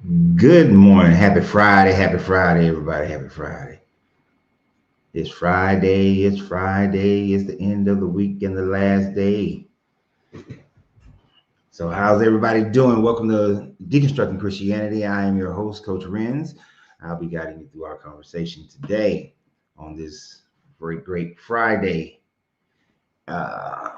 Good morning. Happy Friday, everybody. Happy Friday. It's Friday. It's Friday. It's the end of the week and the last day. So, how's everybody doing? Welcome to Deconstructing Christianity. I am your host, Coach Renz. I'll be guiding you through our conversation today on this great Friday. Uh,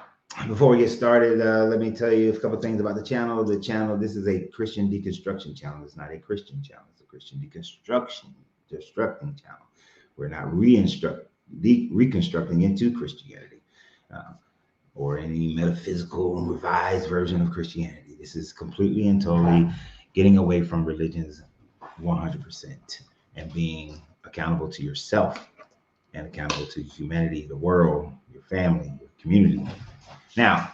Before we get started, let me tell you a couple things about the channel. This is a Christian deconstruction channel. It's not a Christian channel. It's a Christian deconstructing channel. We're not reconstructing into Christianity uh, or any metaphysical revised version of Christianity. This is completely and totally getting away from religions 100% and being accountable to yourself and accountable to humanity, the world, your family, your community. Now,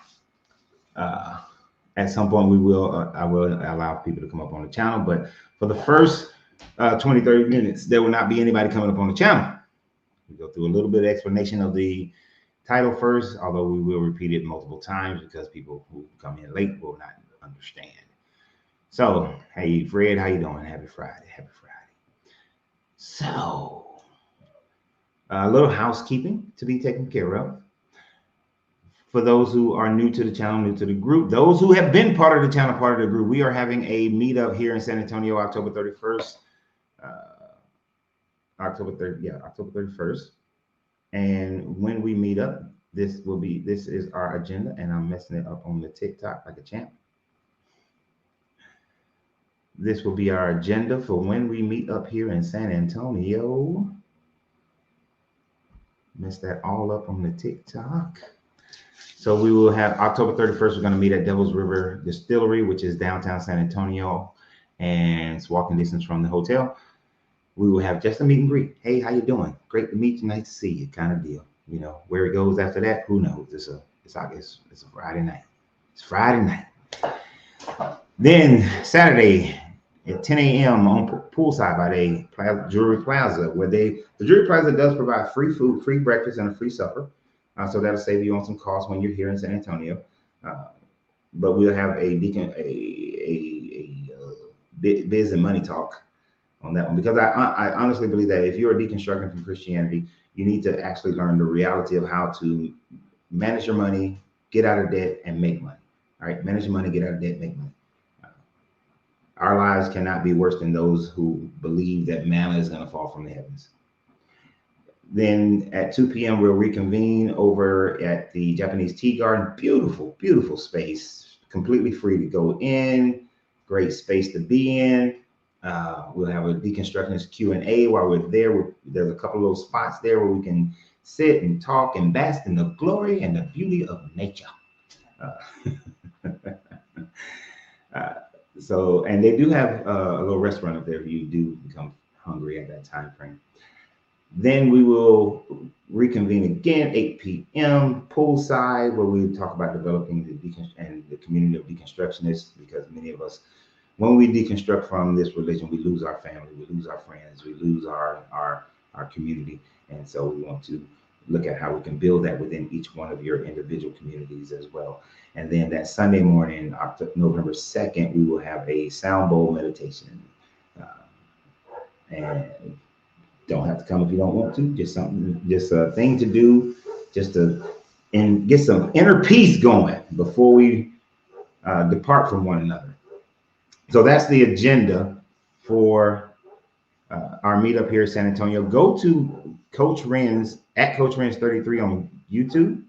uh, at some point, I will allow people to come up on the channel, but for the first 20, 30 minutes, there will not be anybody coming up on the channel. We go through a little bit of explanation of the title first, although we will repeat it multiple times because people who come in late will not understand. So, hey, Fred, how you doing? Happy Friday. Happy Friday. So, a little housekeeping to be taken care of. For those who are new to the channel, new to the group, those who have been part of the channel, part of the group, we are having a meetup here in San Antonio, October 31st. October 31st. And when we meet up, this is our agenda, and I'm messing it up on the TikTok like a champ. This will be our agenda for when we meet up here in San Antonio. Mess that all up on the TikTok. So we will have October 31st. We're going to meet at Devil's River Distillery, which is downtown San Antonio, and it's walking distance from the hotel. We will have just a meet and greet. Hey, how you doing? Great to meet you. Nice to see you, kind of deal. You know where it goes after that. Who knows? It's a Friday night. It's Friday night. Then Saturday at 10 a.m. on poolside by the Jewelry Plaza, where the Jewelry Plaza does provide free food, free breakfast, and a free supper. So that'll save you on some costs when you're here in San Antonio. But we'll have a biz and money talk on that one, because I honestly believe that if you're deconstructing from Christianity, you need to actually learn the reality of how to manage your money, get out of debt, and make money. All right, manage your money, get out of debt, make money. Our lives cannot be worse than those who believe that manna is going to fall from the heavens. Then at 2 p.m., we'll reconvene over at the Japanese Tea Garden. Beautiful, beautiful space, completely free to go in, great space to be in. We'll have a deconstructionist Q&A while we're there. There's a couple of little spots there where we can sit and talk and bask in the glory and the beauty of nature. And they do have a little restaurant up there if you do become hungry at that time frame. Then we will reconvene again, 8 p.m. poolside, where we talk about developing the community of deconstructionists, because many of us, when we deconstruct from this religion, we lose our family, we lose our friends, we lose our community. And so we want to look at how we can build that within each one of your individual communities as well. And then that Sunday morning, November 2nd, we will have a sound bowl meditation. And don't have to come if you don't want to. Just a thing to do, just to get some inner peace going before we depart from one another. So that's the agenda for our meetup here in San Antonio. Go to Coach Renz at Coach Renz 33 on YouTube,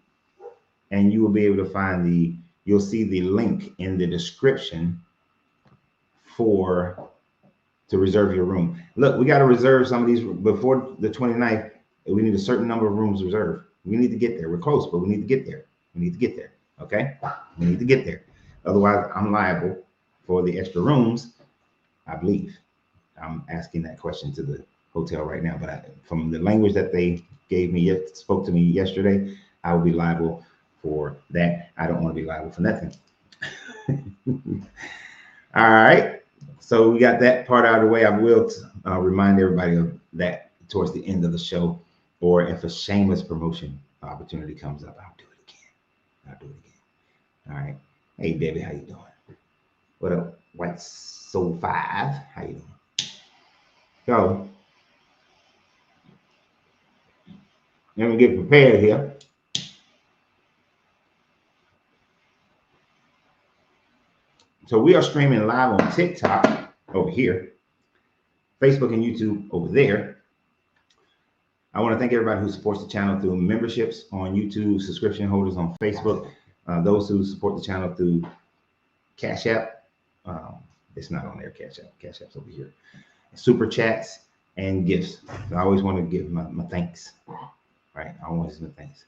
and you will be able to you'll see the link in the description to reserve your room. Look, we got to reserve some of these before the 29th. We need a certain number of rooms reserved. We need to get there. We're close, but we need to get there. We need to get there. Okay? We need to get there. Otherwise, I'm liable for the extra rooms, I believe. I'm asking that question to the hotel right now, but from the language that they spoke to me yesterday, I will be liable for that. I don't want to be liable for nothing. All right. So we got that part out of the way. I will remind everybody of that towards the end of the show, or if a shameless promotion opportunity comes up, I'll do it again. All right. Hey, baby, how you doing? What up, White Soul 5? So let me get prepared here. So we are streaming live on TikTok over here, Facebook and YouTube over there. I want to thank everybody who supports the channel through memberships on YouTube, subscription holders on Facebook, those who support the channel through Cash App. It's not on there, Cash App. Cash App's over here. Super chats and gifts. So I always want to give my thanks. Right? I always give my thanks.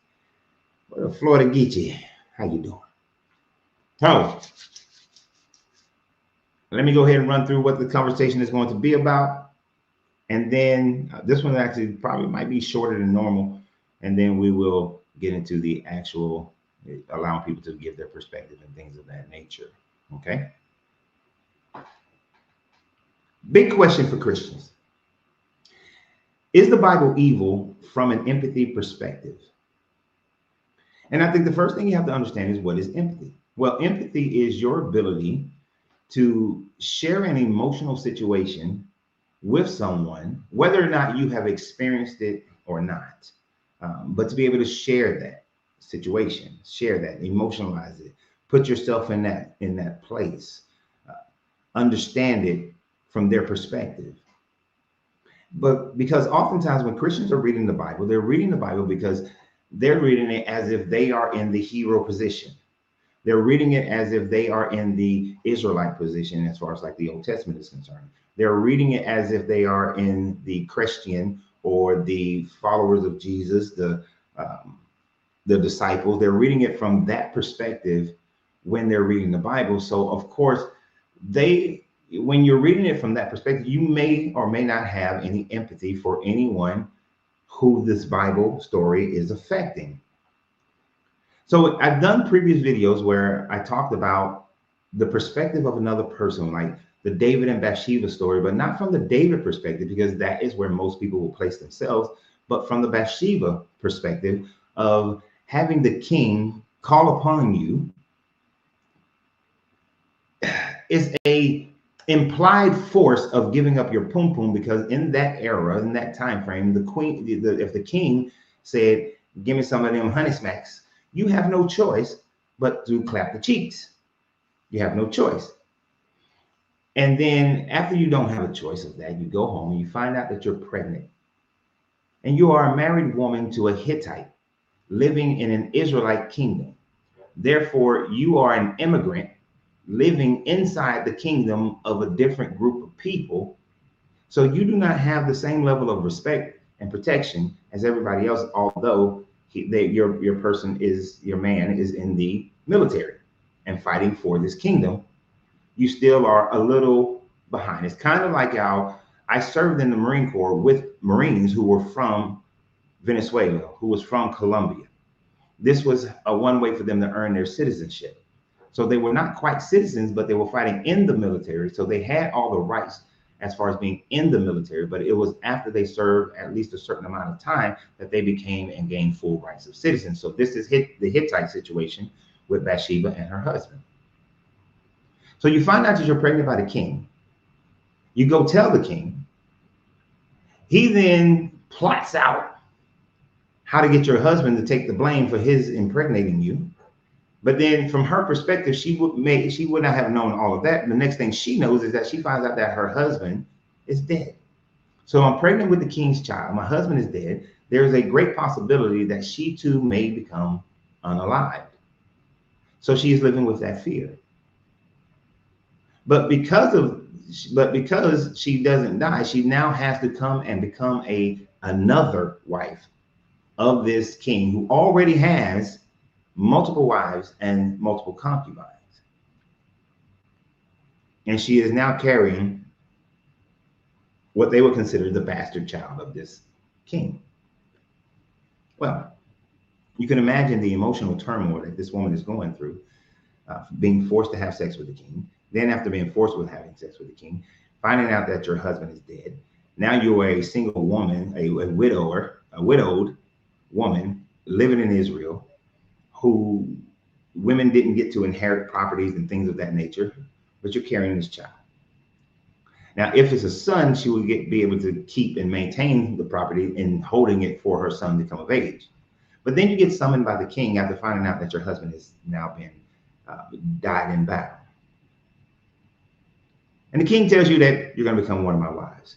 Florida Geechee, how you doing? So let me go ahead and run through what the conversation is going to be about. And then this one actually probably might be shorter than normal. And then we will get into the actual allowing people to give their perspective and things of that nature. Okay. Big question for Christians. Is the Bible evil from an empathy perspective? And I think the first thing you have to understand is, what is empathy? Well, empathy is your ability to share an emotional situation with someone, whether or not you have experienced it or not, but to be able to share that situation, share that, emotionalize it, put yourself in that place, understand it from their perspective. But because oftentimes when Christians are reading the Bible, they're reading the Bible because they're reading it as if they are in the hero position. They're reading it as if they are in the Israelite position as far as like the Old Testament is concerned. They're reading it as if they are in the Christian or the followers of Jesus, the disciples. They're reading it from that perspective when they're reading the Bible. So of course, when you're reading it from that perspective, you may or may not have any empathy for anyone who this Bible story is affecting. So I've done previous videos where I talked about the perspective of another person, like the David and Bathsheba story, but not from the David perspective, because that is where most people will place themselves, but from the Bathsheba perspective of having the king call upon you is a implied force of giving up your pum pum, because in that era, in that time frame, the queen, if the king said, "Give me some of them honey smacks," you have no choice but to clap the cheeks. You have no choice. And then after you don't have a choice of that, you go home and you find out that you're pregnant. And you are a married woman to a Hittite living in an Israelite kingdom. Therefore, you are an immigrant living inside the kingdom of a different group of people. So you do not have the same level of respect and protection as everybody else, although your man is in the military and fighting for this kingdom. You still are a little behind. It's kind of like how I served in the Marine Corps with Marines who were from Venezuela, who was from Colombia. This was a one way for them to earn their citizenship. So they were not quite citizens, but they were fighting in the military. So they had all the rights as far as being in the military, but it was after they served at least a certain amount of time that they became and gained full rights of citizens. So this is the Hittite situation with Bathsheba and her husband. So you find out that you're pregnant by the king. You go tell the king. He then plots out how to get your husband to take the blame for his impregnating you. But then from her perspective, she would not have known all of that. The next thing she knows is that she finds out that her husband is dead. So I'm pregnant with the king's child. My husband is dead. There is a great possibility that she too may become unalived. So she is living with that fear. But because she doesn't die, she now has to come and become another wife of this king who already has multiple wives and multiple concubines. And she is now carrying what they would consider the bastard child of this king. Well, you can imagine the emotional turmoil that this woman is going through, being forced to have sex with the king. Then after being forced with having sex with the king, finding out that your husband is dead. Now you are a single woman, a widowed woman living in Israel, who women didn't get to inherit properties and things of that nature, but you're carrying this child. Now, if it's a son, she would be able to keep and maintain the property and holding it for her son to come of age. But then you get summoned by the king after finding out that your husband has now been died in battle. And the king tells you that you're going to become one of my wives.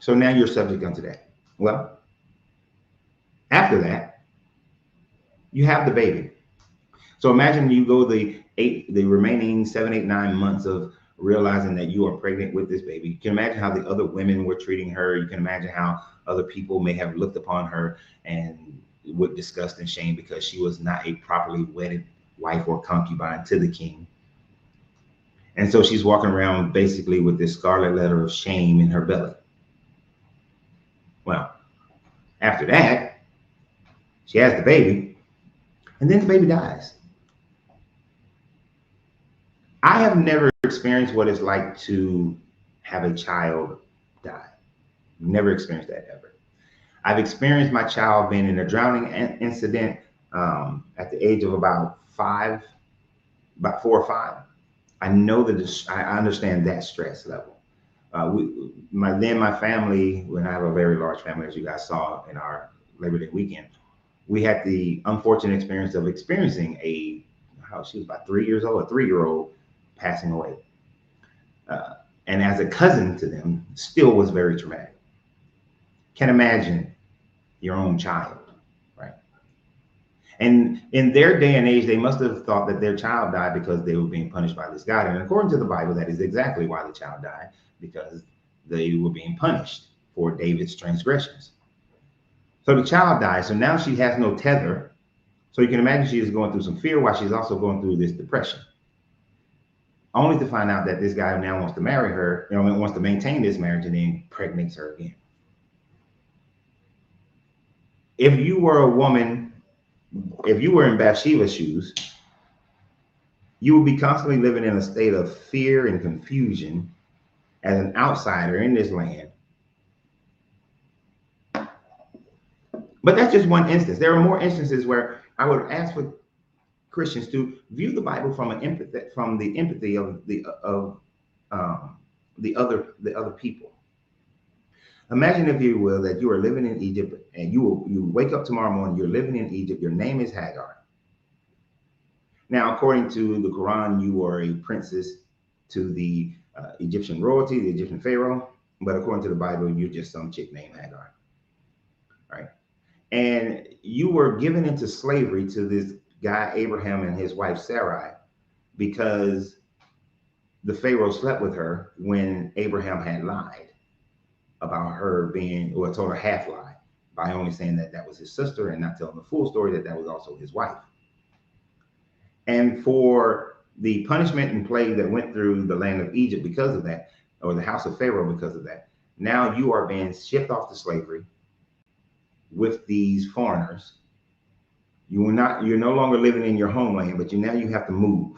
So now you're subject unto that. Well, after that, you have the baby. So imagine you go the remaining 7, 8, 9 months of realizing that you are pregnant with this baby. You can imagine how the other women were treating her. You can imagine how other people may have looked upon her and with disgust and shame because she was not a properly wedded wife or concubine to the king. And so she's walking around basically with this scarlet letter of shame in her belly. Well, after that, she has the baby, and then the baby dies. I have never experienced what it's like to have a child die. Never experienced that ever. I've experienced my child being in a drowning incident at the age of about 4 or 5. I know that I understand that stress level. My family, when I have a very large family, as you guys saw in our Labor Day weekend, we had the unfortunate experience of experiencing she was about 3 years old, a 3-year-old passing away. And as a cousin to them, still was very traumatic. Can imagine your own child, right? And in their day and age, they must have thought that their child died because they were being punished by this God. And according to the Bible, that is exactly why the child died, because they were being punished for David's transgressions. So the child dies. So now she has no tether. So you can imagine she is going through some fear while she's also going through this depression. Only to find out that this guy now wants to marry her, wants to maintain this marriage and then impregnates her again. If you were a woman, if you were in Bathsheba's shoes, you would be constantly living in a state of fear and confusion as an outsider in this land. But that's just one instance. There are more instances where I would ask for Christians to view the Bible from the empathy of the other people. Imagine, if you will, that you are living in Egypt and you wake up tomorrow morning, you're living in Egypt, your name is Hagar. Now, according to the Quran, you are a princess to the Egyptian royalty, the Egyptian pharaoh, but according to the Bible, you're just some chick named Hagar, right? And you were given into slavery to this guy, Abraham, and his wife, Sarai, because the pharaoh slept with her when Abraham had lied about her told her half lie by only saying that was his sister and not telling the full story that was also his wife. And for the punishment and plague that went through the land of Egypt because of that, or the house of Pharaoh because of that, now you are being shipped off to slavery with these foreigners. You're no longer living in your homeland, but now you have to move.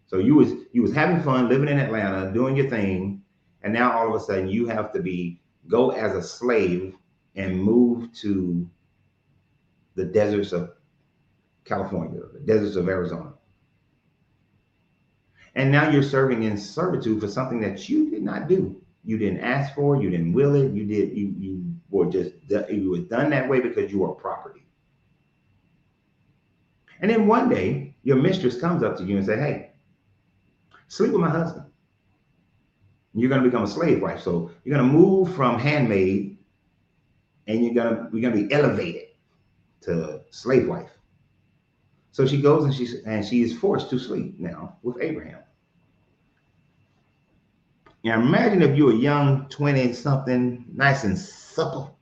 So you was having fun living in Atlanta, doing your thing, and now all of a sudden you have to go as a slave and move to the deserts of California, the deserts of Arizona. And now you're serving in servitude for something that you did not do. You didn't ask for, you didn't will it, you were done that way because you are property. And then one day your mistress comes up to you and say, hey, sleep with my husband. You're going to become a slave wife. So you're going to move from handmaid and we're going to be elevated to slave wife. So she goes and she is forced to sleep now with Abraham. Now imagine if you're a young 20-something, nice and supple,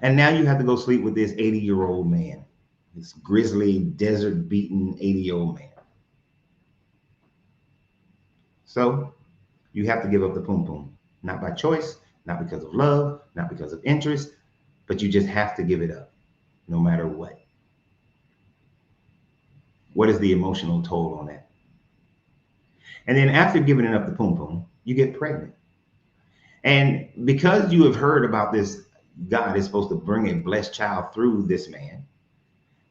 and now you have to go sleep with this 80-year-old man, this grizzly, desert-beaten 80-year-old man. So you have to give up the poom poom, not by choice, not because of love, not because of interest, but you just have to give it up, no matter what. What is the emotional toll on that? And then after giving up the poom poom, you get pregnant. And because you have heard about this God is supposed to bring a blessed child through this man,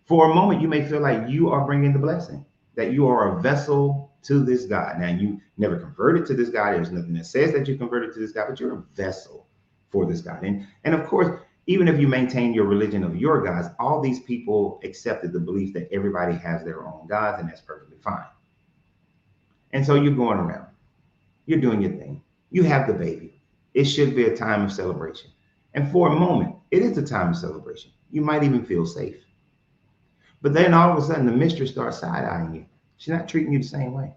for a moment you may feel like you are bringing the blessing, that you are a vessel to this God. Now, you never converted to this God. There's nothing that says that you converted to this God, but you're a vessel for this God. And of course, even if you maintain your religion of your gods, all these people accepted the belief that everybody has their own gods, and that's perfectly fine. And so you're going around, you're doing your thing. You have the baby. It should be a time of celebration. And for a moment, it is a time of celebration. You might even feel safe. But then all of a sudden, the mistress starts side-eyeing you. She's not treating you the same way.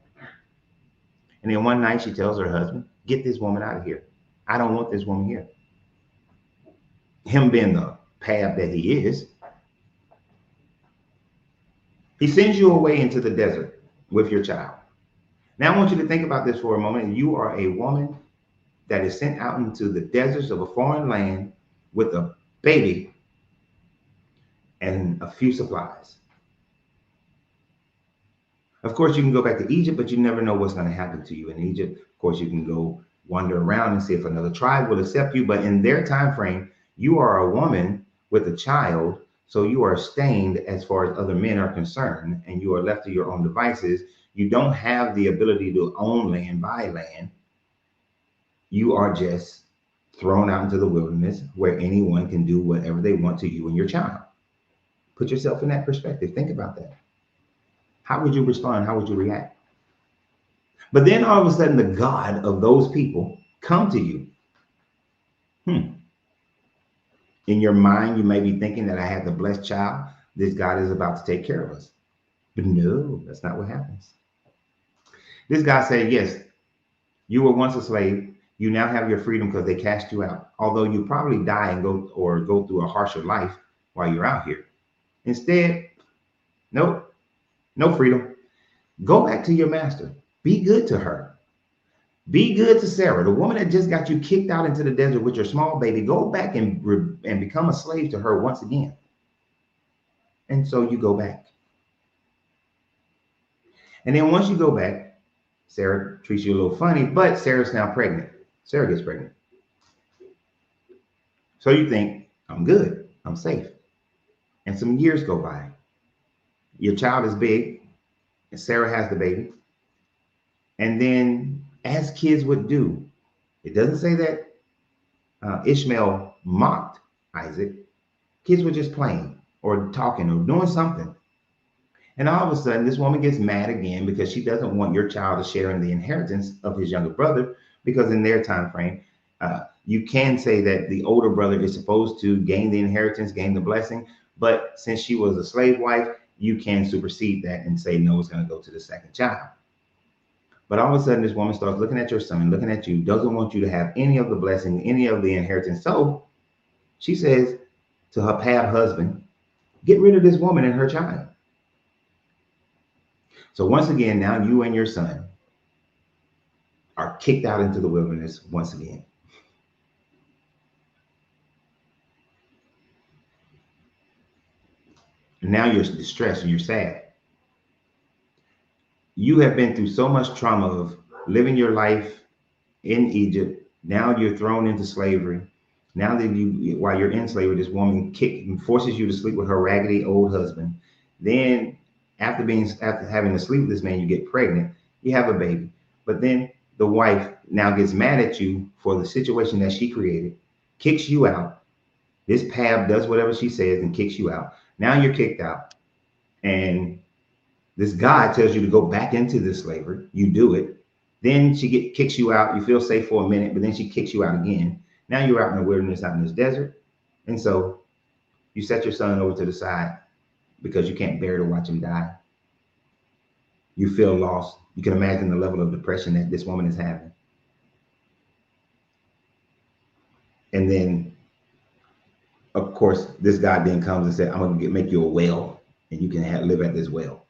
And then one night she tells her husband, get this woman out of here. I don't want this woman here. Him being the path that he is, he sends you away into the desert with your child. Now I want you to think about this for a moment. You are a woman that is sent out into the deserts of a foreign land with a baby and a few supplies. Of course, you can go back to Egypt, but you never know what's going to happen to you in Egypt. Of course, you can go wander around and see if another tribe will accept you. But in their time frame, you are a woman with a child, so you are stained as far as other men are concerned, and you are left to your own devices. You don't have the ability to own land, buy land. You are just thrown out into the wilderness where anyone can do whatever they want to you and your child. Put yourself in that perspective. Think about that. How would you respond? How would you react? But then all of a sudden, the God of those people come to you. In your mind, you may be thinking that I have the blessed child. This God is about to take care of us. But no, that's not what happens. This God said, yes, you were once a slave. You now have your freedom because they cast you out. Although you probably die and go through a harsher life while you're out here. Instead, nope, no freedom. Go back to your master. Be good to her. Be good to Sarah, the woman that just got you kicked out into the desert with your small baby. Go back and become a slave to her once again. And so you go back. And then once you go back, Sarah treats you a little funny, but Sarah's now pregnant. Sarah gets pregnant. So you think, I'm good, I'm safe. And some years go by. Your child is big, and Sarah has the baby. And then, as kids would do, it doesn't say that Ishmael mocked Isaac. Kids were just playing or talking or doing something. And all of a sudden, this woman gets mad again because she doesn't want your child to share in the inheritance of his younger brother, because in their time frame, you can say that the older brother is supposed to gain the inheritance, gain the blessing. But since she was a slave wife, you can supersede that and say, no, it's going to go to the second child. But all of a sudden, this woman starts looking at your son, looking at you, doesn't want you to have any of the blessing, any of the inheritance. So she says to her pad husband, get rid of this woman and her child. So once again, now you and your son are kicked out into the wilderness once again. And now you're distressed and you're sad. You have been through so much trauma of living your life in Egypt. Now you're thrown into slavery. Now that while you're in slavery, this woman forces you to sleep with her raggedy old husband. Then after having to sleep with this man, you get pregnant, you have a baby. But then the wife now gets mad at you for the situation that she created, kicks you out. This Pab does whatever she says and kicks you out. Now you're kicked out. And this God tells you to go back into this slavery. You do it. Then she kicks you out. You feel safe for a minute, but then she kicks you out again. Now you're out in the wilderness, out in this desert. And so you set your son over to the side because you can't bear to watch him die. You feel lost. You can imagine the level of depression that this woman is having. And then, of course, this God then comes and said, I'm going to make you a well, and you can live at this well.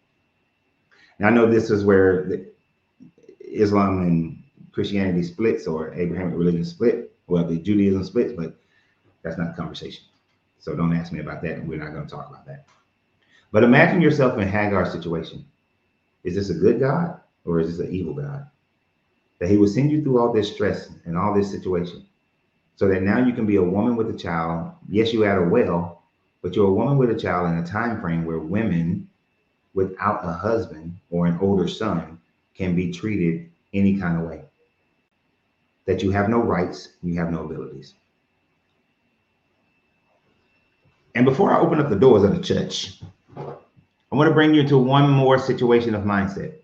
Now, I know this is where Islam and Christianity splits, or Abrahamic religion split. Well, the Judaism splits, but that's not the conversation. So don't ask me about that, and we're not going to talk about that. But imagine yourself in Hagar's situation. Is this a good God, or is this an evil God? That he would send you through all this stress and all this situation, so that now you can be a woman with a child. Yes, you had a well, but you're a woman with a child in a time frame where women without a husband or an older son can be treated any kind of way, that you have no rights, you have no abilities. And before I open up the doors of the church, I want to bring you to one more situation of mindset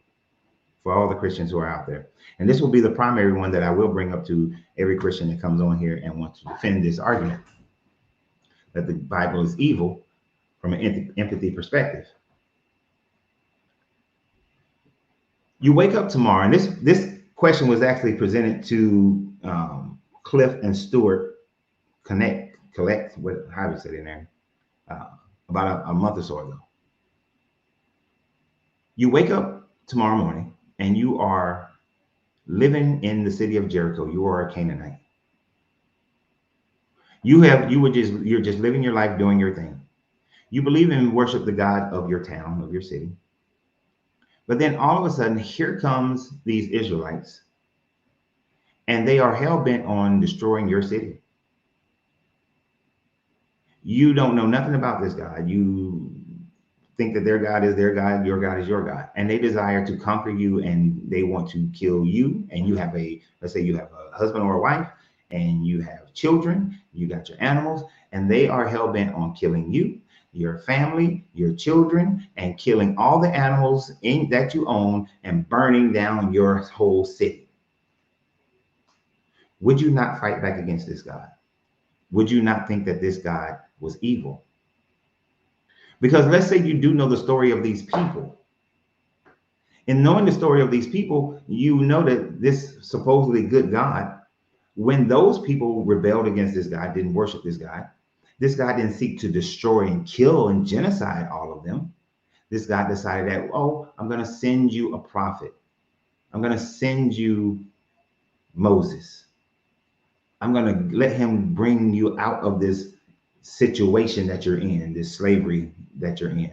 for all the Christians who are out there. And this will be the primary one that I will bring up to every Christian that comes on here and wants to defend this argument that the Bible is evil from an empathy perspective. You wake up tomorrow, and this question was actually presented to Cliff and Stuart Collect, how do you say it in there, about a month or so ago. You wake up tomorrow morning and you are living in the city of Jericho. You are a Canaanite. You're just living your life, doing your thing. You believe and worship the God of your town, of your city. But then all of a sudden, here comes these Israelites, and they are hell-bent on destroying your city. You don't know nothing about this God. You think that their God is their God, your God is your God. And they desire to conquer you, and they want to kill you. And you have let's say you have a husband or a wife, and you have children, you got your animals, and they are hell-bent on killing you, your family, your children, and killing all the animals that you own and burning down your whole city. Would you not fight back against this God? Would you not think that this God was evil? Because let's say you do know the story of these people. In knowing the story of these people, you know that this supposedly good God, when those people rebelled against this God, didn't worship this God didn't seek to destroy and kill and genocide all of them. This God decided that, oh, I'm going to send you a prophet. I'm going to send you Moses. I'm going to let him bring you out of this situation that you're in, this slavery that you're in.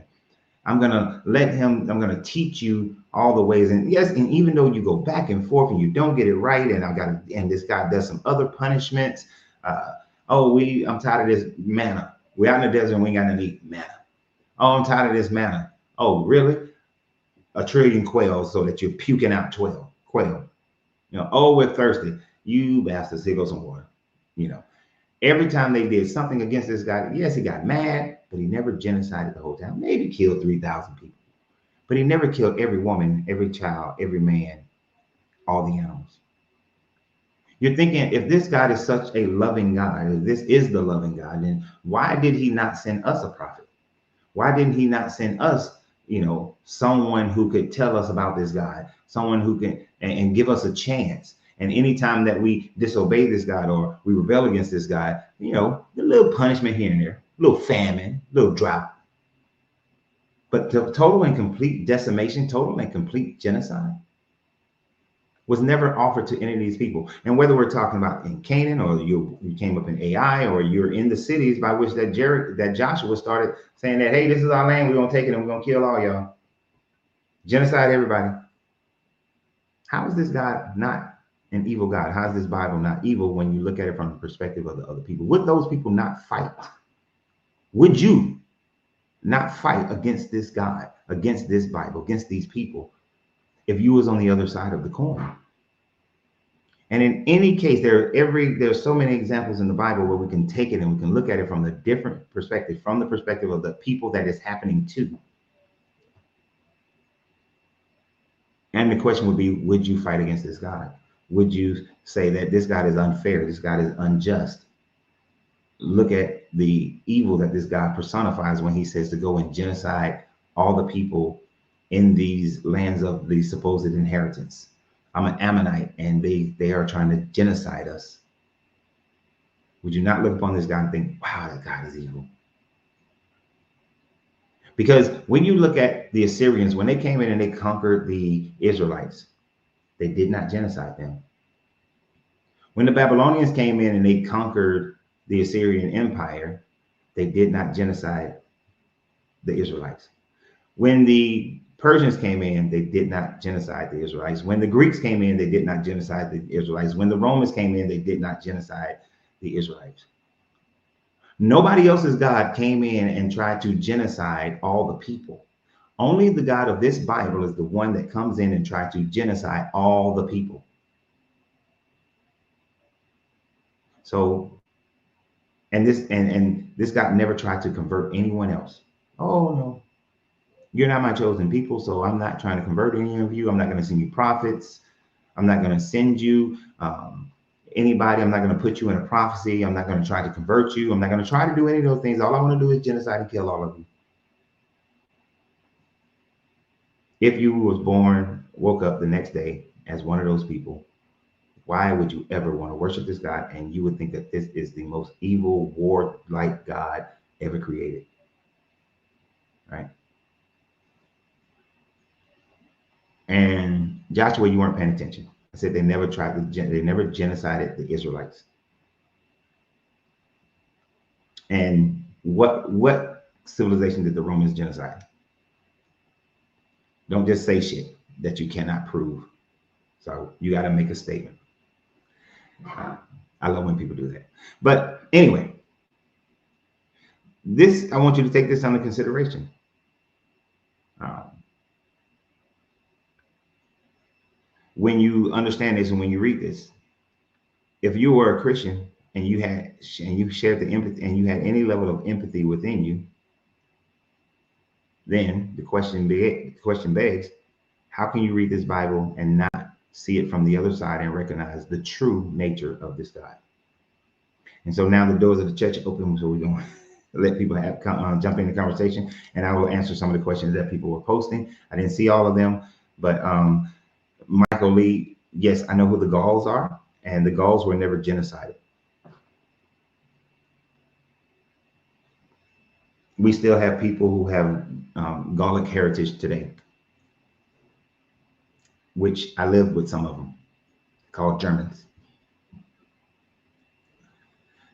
I'm going to teach you all the ways. And yes, and even though you go back and forth and you don't get it right, and this guy does some other punishments. I'm tired of this manna. We're out in the desert and we ain't got nothing to eat. Manna. Oh, I'm tired of this manna. Oh, really? 1 trillion quails so that you're puking out quail. Oh, we're thirsty. You bastards, here goes some water. Every time they did something against this guy, yes, he got mad, but he never genocided the whole town. Maybe killed 3,000 people. But he never killed every woman, every child, every man, all the animals. You're thinking, if this God is such a loving God, if this is the loving God, then why did he not send us a prophet? Why didn't he not send us, someone who could tell us about this God, someone who can and give us a chance? And anytime that we disobey this God or we rebel against this God, a little punishment here and there, a little famine, a little drought. But the total and complete decimation, total and complete genocide was never offered to any of these people. And whether we're talking about in Canaan, or you came up in Ai, or you're in the cities by which that Joshua started saying that, hey, this is our land, we're going to take it and we're going to kill all y'all. Genocide everybody. How is this God not an evil God? How is this Bible not evil when you look at it from the perspective of the other people? Would those people not fight? Would you not fight against this God, against this Bible, against these people, if you was on the other side of the coin? And in any case, there's so many examples in the Bible where we can take it and we can look at it from a different perspective, from the perspective of the people that is happening to. And the question would be, would you fight against this God? Would you say that this God is unfair? This God is unjust? Look at the evil that this God personifies when he says to go and genocide all the people in these lands of the supposed inheritance. I'm an Ammonite and they are trying to genocide us. Would you not look upon this God and think, wow, that God is evil? Because when you look at the Assyrians, when they came in and they conquered the Israelites, they did not genocide them. When the Babylonians came in and they conquered the Assyrian Empire, they did not genocide the Israelites. When the Persians came in, they did not genocide the Israelites. When the Greeks came in, they did not genocide the Israelites. When the Romans came in, they did not genocide the Israelites. Nobody else's God came in and tried to genocide all the people. Only the God of this Bible is the one that comes in and tries to genocide all the people. So, and this God never tried to convert anyone else. Oh no, you're not my chosen people, so I'm not trying to convert any of you. I'm not going to send you prophets. I'm not going to send you anybody. I'm not going to put you in a prophecy. I'm not going to try to convert you. I'm not going to try to do any of those things. All I want to do is genocide and kill all of you. If you was born, woke up the next day as one of those people, why would you ever want to worship this God? And you would think that this is the most evil, war-like God ever created, right? And Joshua, you weren't paying attention. I said they never they never genocided the Israelites. And what civilization did the Romans genocide? Don't just say shit that you cannot prove. So you got to make a statement. I love when people do that. But anyway, I want you to take this under consideration. When you understand this and when you read this, if you were a Christian and you shared the empathy and you had any level of empathy within you, then the question begs, how can you read this Bible and not see it from the other side and recognize the true nature of this God? And so now the doors of the church are open, so we're going to let people jump in the conversation, and I will answer some of the questions that people were posting. I didn't see all of them, but Michael Lee, yes, I know who the Gauls are, and the Gauls were never genocided. We still have people who have Gallic heritage today, which I lived with some of them, called Germans.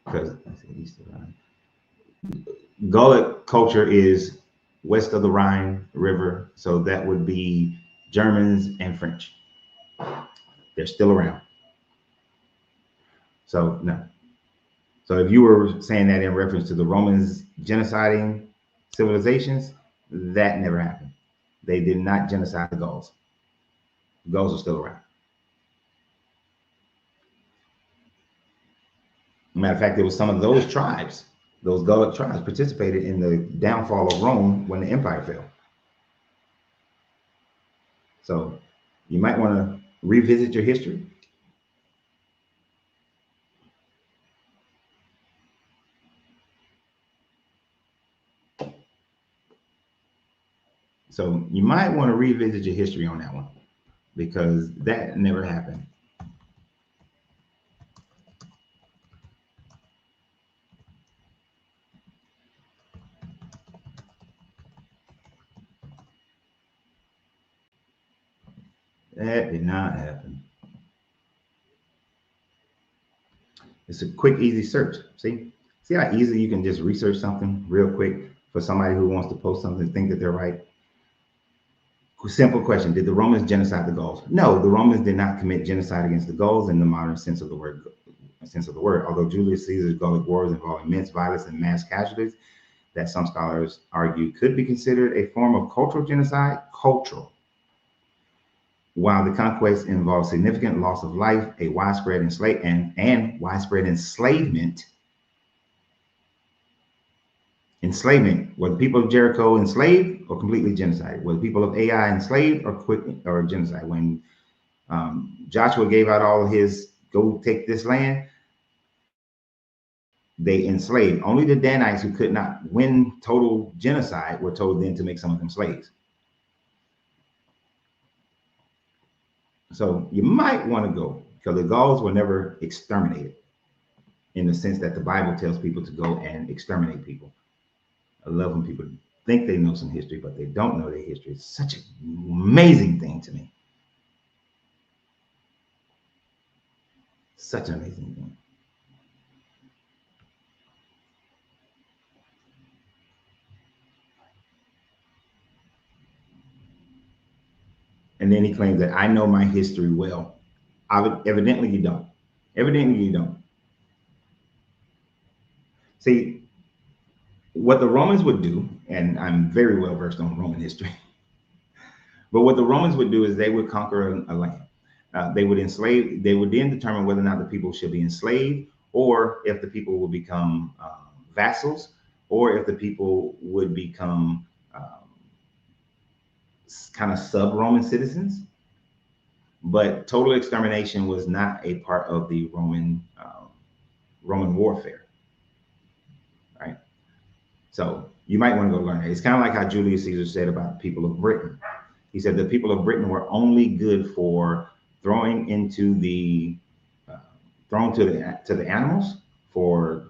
Because Gallic culture is west of the Rhine River, so that would be Germans and French. They're still around. So no. So if you were saying that in reference to the Romans genociding civilizations, that never happened. They did not genocide the Gauls. The Gauls are still around. Matter of fact, there was some of those tribes, those Gallic tribes, participated in the downfall of Rome when the empire fell. So you might want to revisit your history. So you might want to revisit your history on that one, because that never happened. That did not happen. It's a quick, easy search. See how easy you can just research something real quick for somebody who wants to post something and think that they're right. Simple question: did the Romans genocide the Gauls? No, the Romans did not commit genocide against the Gauls in the modern sense of the word. Although Julius Caesar's Gallic wars involved immense violence and mass casualties, that some scholars argue could be considered a form of cultural genocide. While the conquest involved significant loss of life, a widespread widespread enslavement. Were the people of Jericho enslaved or completely genocided? Were the people of Ai enslaved or genocide? When Joshua gave out all of his, go take this land, they enslaved. Only the Danites, who could not win total genocide, were told then to make some of them slaves. So you might want to go, because the Gauls were never exterminated in the sense that the Bible tells people to go and exterminate people. I love when people think they know some history, but they don't know their history. It's such an amazing thing to me. Such an amazing thing. And then he claims that I know my history well. Evidently you don't. Evidently you don't. See, what the Romans would do, and I'm very well versed on Roman history. But what the Romans would do is they would conquer a land. They would enslave. They would then determine whether or not the people should be enslaved, or if the people will become vassals, or if the people would become kind of sub-Roman citizens. But total extermination was not a part of the Roman warfare, right? So you might want to go learn it. It's kind of like how Julius Caesar said about the people of Britain. He said the people of Britain were only good for throwing into the thrown to the animals for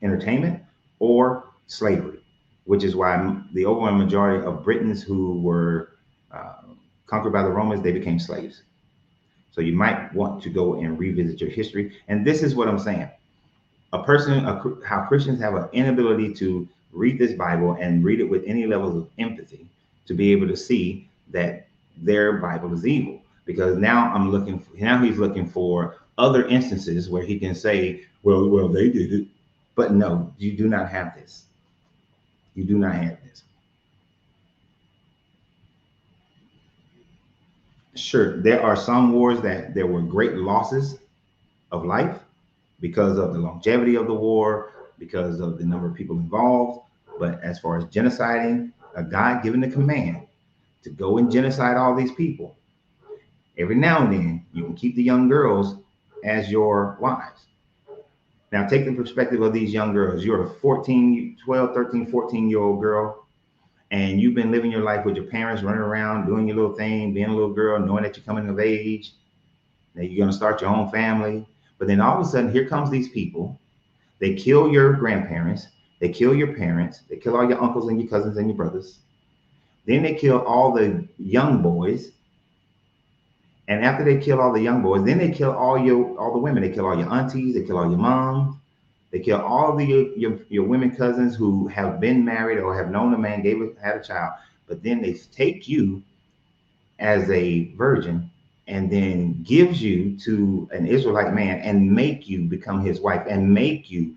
entertainment, or slavery, which is why the overwhelming majority of Britons who were conquered by the Romans, they became slaves. So you might want to go and revisit your history. And this is what I'm saying. How Christians have an inability to read this Bible and read it with any levels of empathy to be able to see that their Bible is evil. Because now he's looking for other instances where he can say, well, they did it. But no, you do not have this. You do not have this. Sure, there are some wars that there were great losses of life because of the longevity of the war, because of the number of people involved. But as far as genociding, a God given the command to go and genocide all these people, every now and then you can keep the young girls as your wives. Now take the perspective of these young girls. You're a 12, 13, 14-year-old girl, and you've been living your life with your parents, running around, doing your little thing, being a little girl, knowing that you're coming of age, that you're going to start your own family. But then all of a sudden, here comes these people. They kill your grandparents. They kill your parents. They kill all your uncles and your cousins and your brothers. Then they kill all the young boys. And after they kill all the young boys, then they kill all the women. They kill all your aunties. They kill all your moms. They kill all of your women cousins who have been married or have known a man, had a child. But then they take you as a virgin and then gives you to an Israelite man and make you become his wife and make you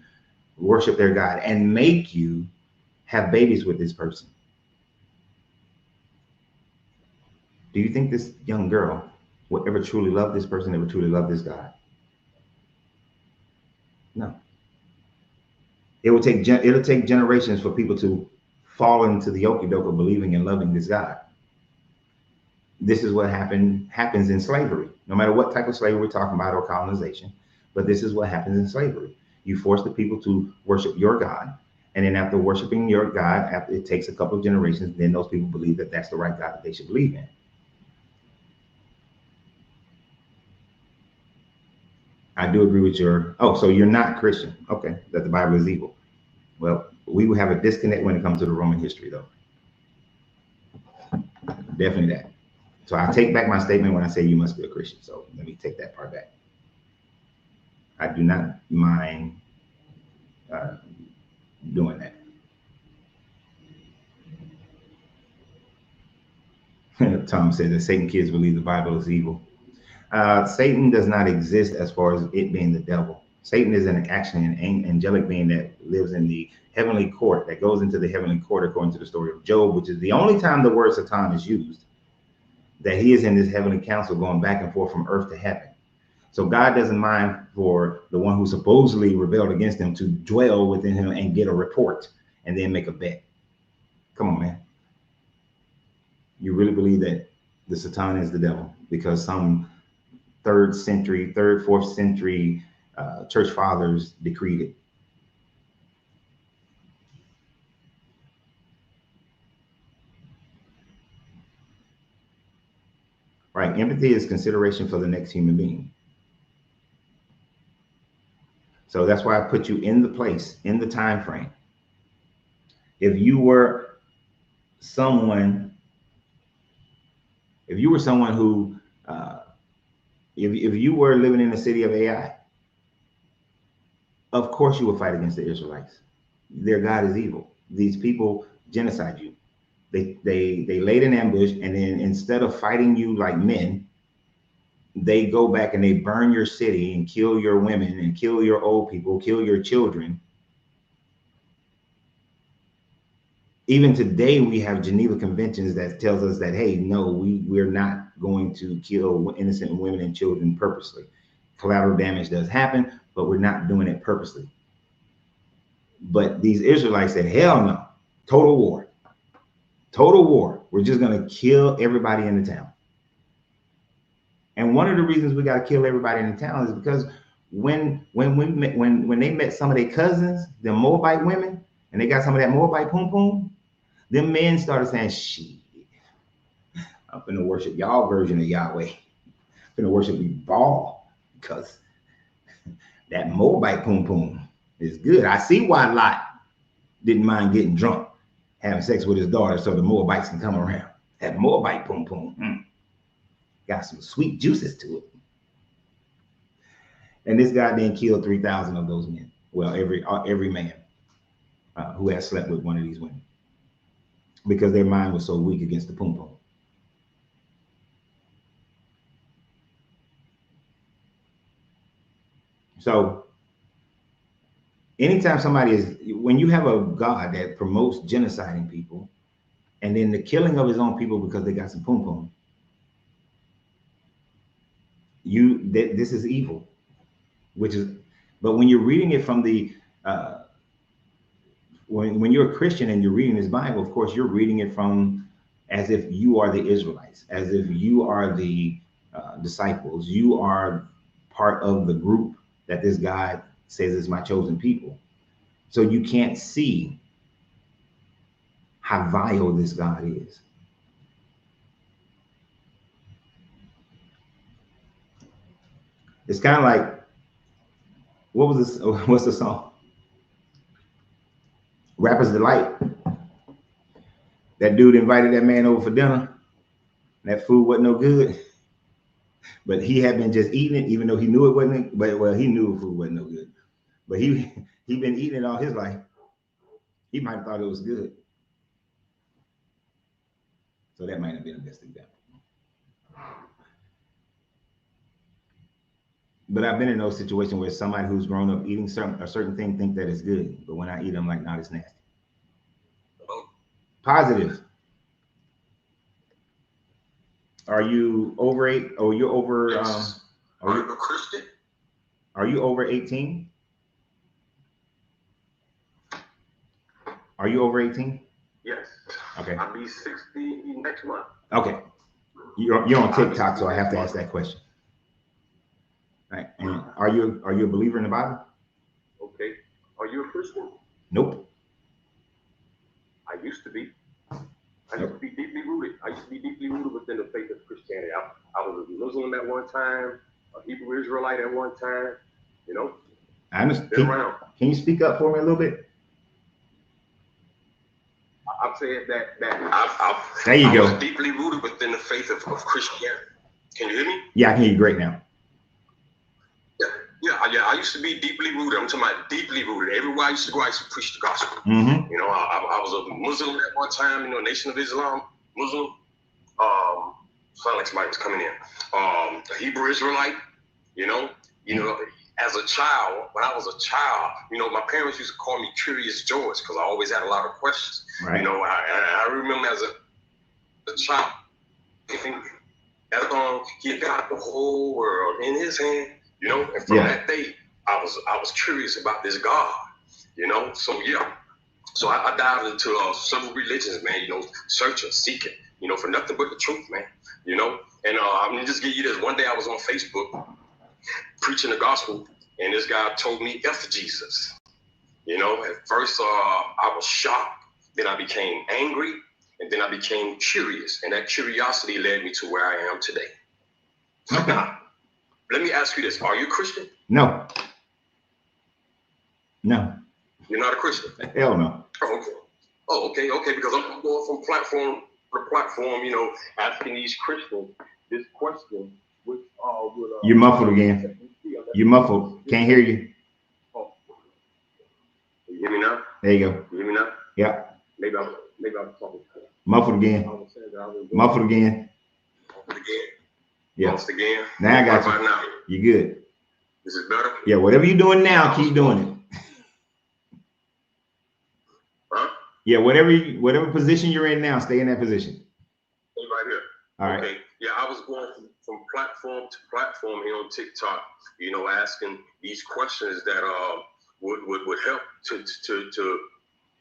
worship their God and make you have babies with this person. Do you think this young girl will ever truly love this person, ever truly love this God? No. It'll take generations for people to fall into the okie doke of believing and loving this God. This is what happens in slavery, no matter what type of slavery we're talking about or colonization. But this is what happens in slavery. You force the people to worship your God. And then after worshiping your God, after it takes a couple of generations, then those people believe that that's the right God that they should believe in. I do agree with so you're not Christian. Okay, that the Bible is evil. Well, we will have a disconnect when it comes to the Roman history, though. Definitely that. So I take back my statement when I say you must be a Christian. So let me take that part back. I do not mind doing that. Tom said that Satan kids believe the Bible is evil. Satan does not exist as far as it being the devil. Satan is actually an angelic being that lives in the heavenly court, that goes into the heavenly court according to the story of Job, which is the only time the word Satan is used, that he is in this heavenly council going back and forth from earth to heaven. So God doesn't mind for the one who supposedly rebelled against him to dwell within him and get a report and then make a bet. Come on, man. You really believe that the Satan is the devil because some 3rd, 4th century church fathers decreed it? Right. Empathy is consideration for the next human being. So that's why I put you in the place, in the time frame. If you were someone who, if you were living in the city of AI, of course you would fight against the Israelites. Their God is evil. These people genocide you. They laid an ambush, and then instead of fighting you like men, they go back and they burn your city and kill your women and kill your old people, kill your children. Even today, we have Geneva Conventions that tells us that, hey, no, we're not going to kill innocent women and children purposely. Collateral damage does happen, but we're not doing it purposely. But these Israelites said, hell no, total war. Total war. We're just going to kill everybody in the town. And one of the reasons we got to kill everybody in the town is because when they met some of their cousins, the Moabite women, and they got some of that Moabite pum pum, them men started saying, shit, I'm finna worship y'all version of Yahweh. I'm finna worship Baal because that Moabite pum pum is good. I see why Lot didn't mind getting drunk, having sex with his daughter so the Moabites can come around. That Moabite pum pum got some sweet juices to it. And this guy then killed 3,000 of those men. Well, every man who has slept with one of these women, because their mind was so weak against the pum pum. So anytime when you have a God that promotes genociding people, and then the killing of his own people because they got some pum pum, this is evil. But when you're reading it from the when you're a Christian and you're reading this Bible, of course, you're reading it from as if you are the Israelites, as if you are the disciples. You are part of the group that this God says is my chosen people. So you can't see how vile this God is. It's kind of like, what's the song? Rapper's Delight. That dude invited that man over for dinner. That food wasn't no good. But he had been just eating it, even though he knew it wasn't. Well, he knew food wasn't no good. But he'd been eating it all his life. He might have thought it was good. So that might have been the best example. But I've been in those situations where somebody who's grown up eating a certain thing think that it's good. But when I eat, I'm like, nah, it's nasty. Positive. Are you over 8? Oh, you're over. Are you a Christian? Are you over 18? Are you over 18? Yes. Okay. I'll be 60 next month. Okay. You're on TikTok, so I have to ask that question. Right. And are you a believer in the Bible? Okay. Are you a Christian? Nope. I used to be. I used to be deeply rooted. Within the faith of Christianity. I was a Muslim at one time, a Hebrew Israelite at one time. You know. I understand. Can you speak up for me a little bit? I'm saying that there you go. I was deeply rooted within the faith of Christianity. Can you hear me? Yeah, I can hear you great now. Yeah. I used to be deeply rooted. I'm talking about deeply rooted. Everywhere I used to go, I used to preach the gospel. Mm-hmm. You know, I was a Muslim at one time. You know, Nation of Islam, Muslim. Sound like somebody was coming in. A Hebrew Israelite. You know, as a child, when I was a child, you know, my parents used to call me Curious George because I always had a lot of questions. Right. You know, I remember as a child, he got the whole world in his hand. You know, and from that day, I was curious about this God. You know, so I dived into several religions, man. You know, searching, seeking, you know, for nothing but the truth, man. You know, and I'm gonna just give you this. One day I was on Facebook preaching the gospel, and this guy told me F Jesus. You know, at first I was shocked, then I became angry, and then I became curious, and that curiosity led me to where I am today. Okay. Now, let me ask you this: are you a Christian? No. No. You're not a Christian? Hell no. Okay, because I'm going from platform to platform, you know, asking these Christians this question, which will... You're muffled again. You're muffled. Can't hear you. Oh. You hear me now? There you go. You hear me now? Yeah. Maybe I'm talking. Muffled again. Muffled again. Yeah. Muffled again. Now I got you. Right now. You good. Is it better? Yeah, whatever you're doing now, keep doing it. Huh? Yeah, whatever position you're in now, stay in that position. Right here. All right. Okay. Yeah, I was going from platform to platform here on TikTok, you know, asking these questions that would help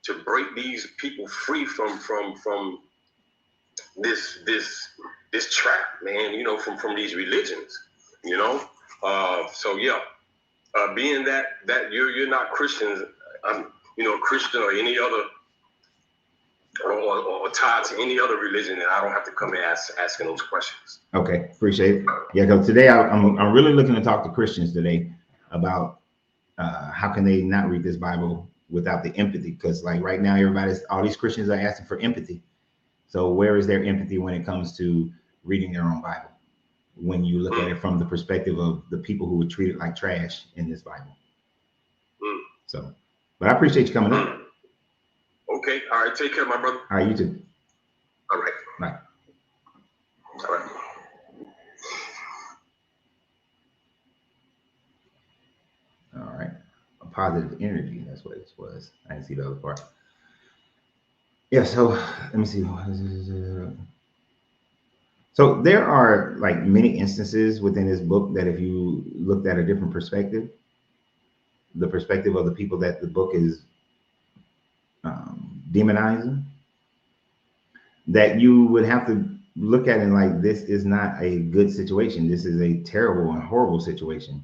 to break these people free from this trap, man, you know, from these religions, you know. So yeah, being that you're not Christians, you know, Christian or any other or tied to any other religion, and I don't have to come and asking those questions. Okay, appreciate it. Yeah, because today I'm really looking to talk to Christians today about how can they not read this Bible without the empathy? Because like right now, all these Christians are asking for empathy. So where is their empathy when it comes to reading their own Bible? When you look at it from the perspective of the people who were treated like trash in this Bible. So, but I appreciate you coming up. Okay. All right. Take care, my brother. All right. You too. All right. Bye. All right. All right. A positive energy. That's what it was. I didn't see the other part. Yeah. So let me see. So there are like many instances within this book that if you looked at a different perspective, the perspective of the people that the book is demonizing, that you would have to look at it like this is not a good situation. This is a terrible and horrible situation.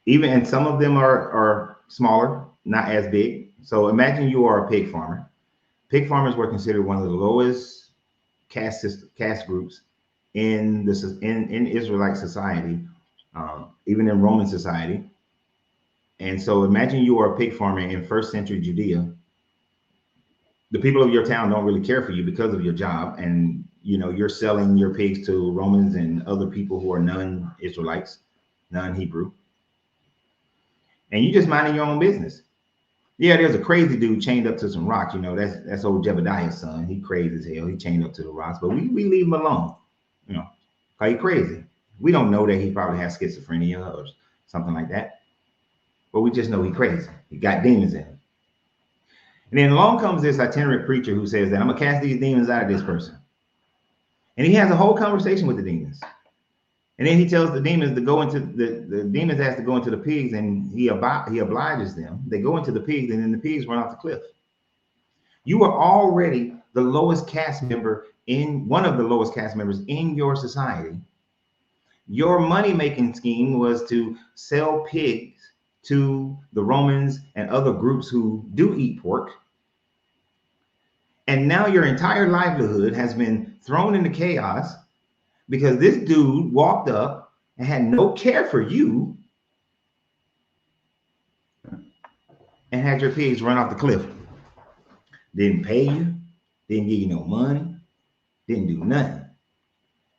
Even and some of them are smaller, not as big. So imagine you are a pig farmer. Pig farmers were considered one of the lowest caste groups in Israelite society, even in Roman society. And so imagine you are a pig farmer in first century Judea. The people of your town don't really care for you because of your job, and you know you're selling your pigs to Romans and other people who are non-Israelites, non-Hebrew, and you just minding your own business. Yeah, there's a crazy dude chained up to some rocks. You know, that's old Jebediah's son. He crazy as hell. He chained up to the rocks, but we leave him alone. You know, cause he crazy. We don't know that he probably has schizophrenia or something like that, but we just know he crazy. He got demons in him. And then along comes this itinerant preacher who says that I'm gonna cast these demons out of this person, and he has a whole conversation with the demons. And then he tells the demons to go into the demons has to go into the pigs, and he obliges them. They go into the pigs, and then the pigs run off the cliff. You are already the lowest caste member in one of the lowest caste members in your society. Your money-making scheme was to sell pigs to the Romans and other groups who do eat pork. And now your entire livelihood has been thrown into chaos because this dude walked up and had no care for you and had your pigs run off the cliff. Didn't pay you, didn't give you no money, didn't do nothing.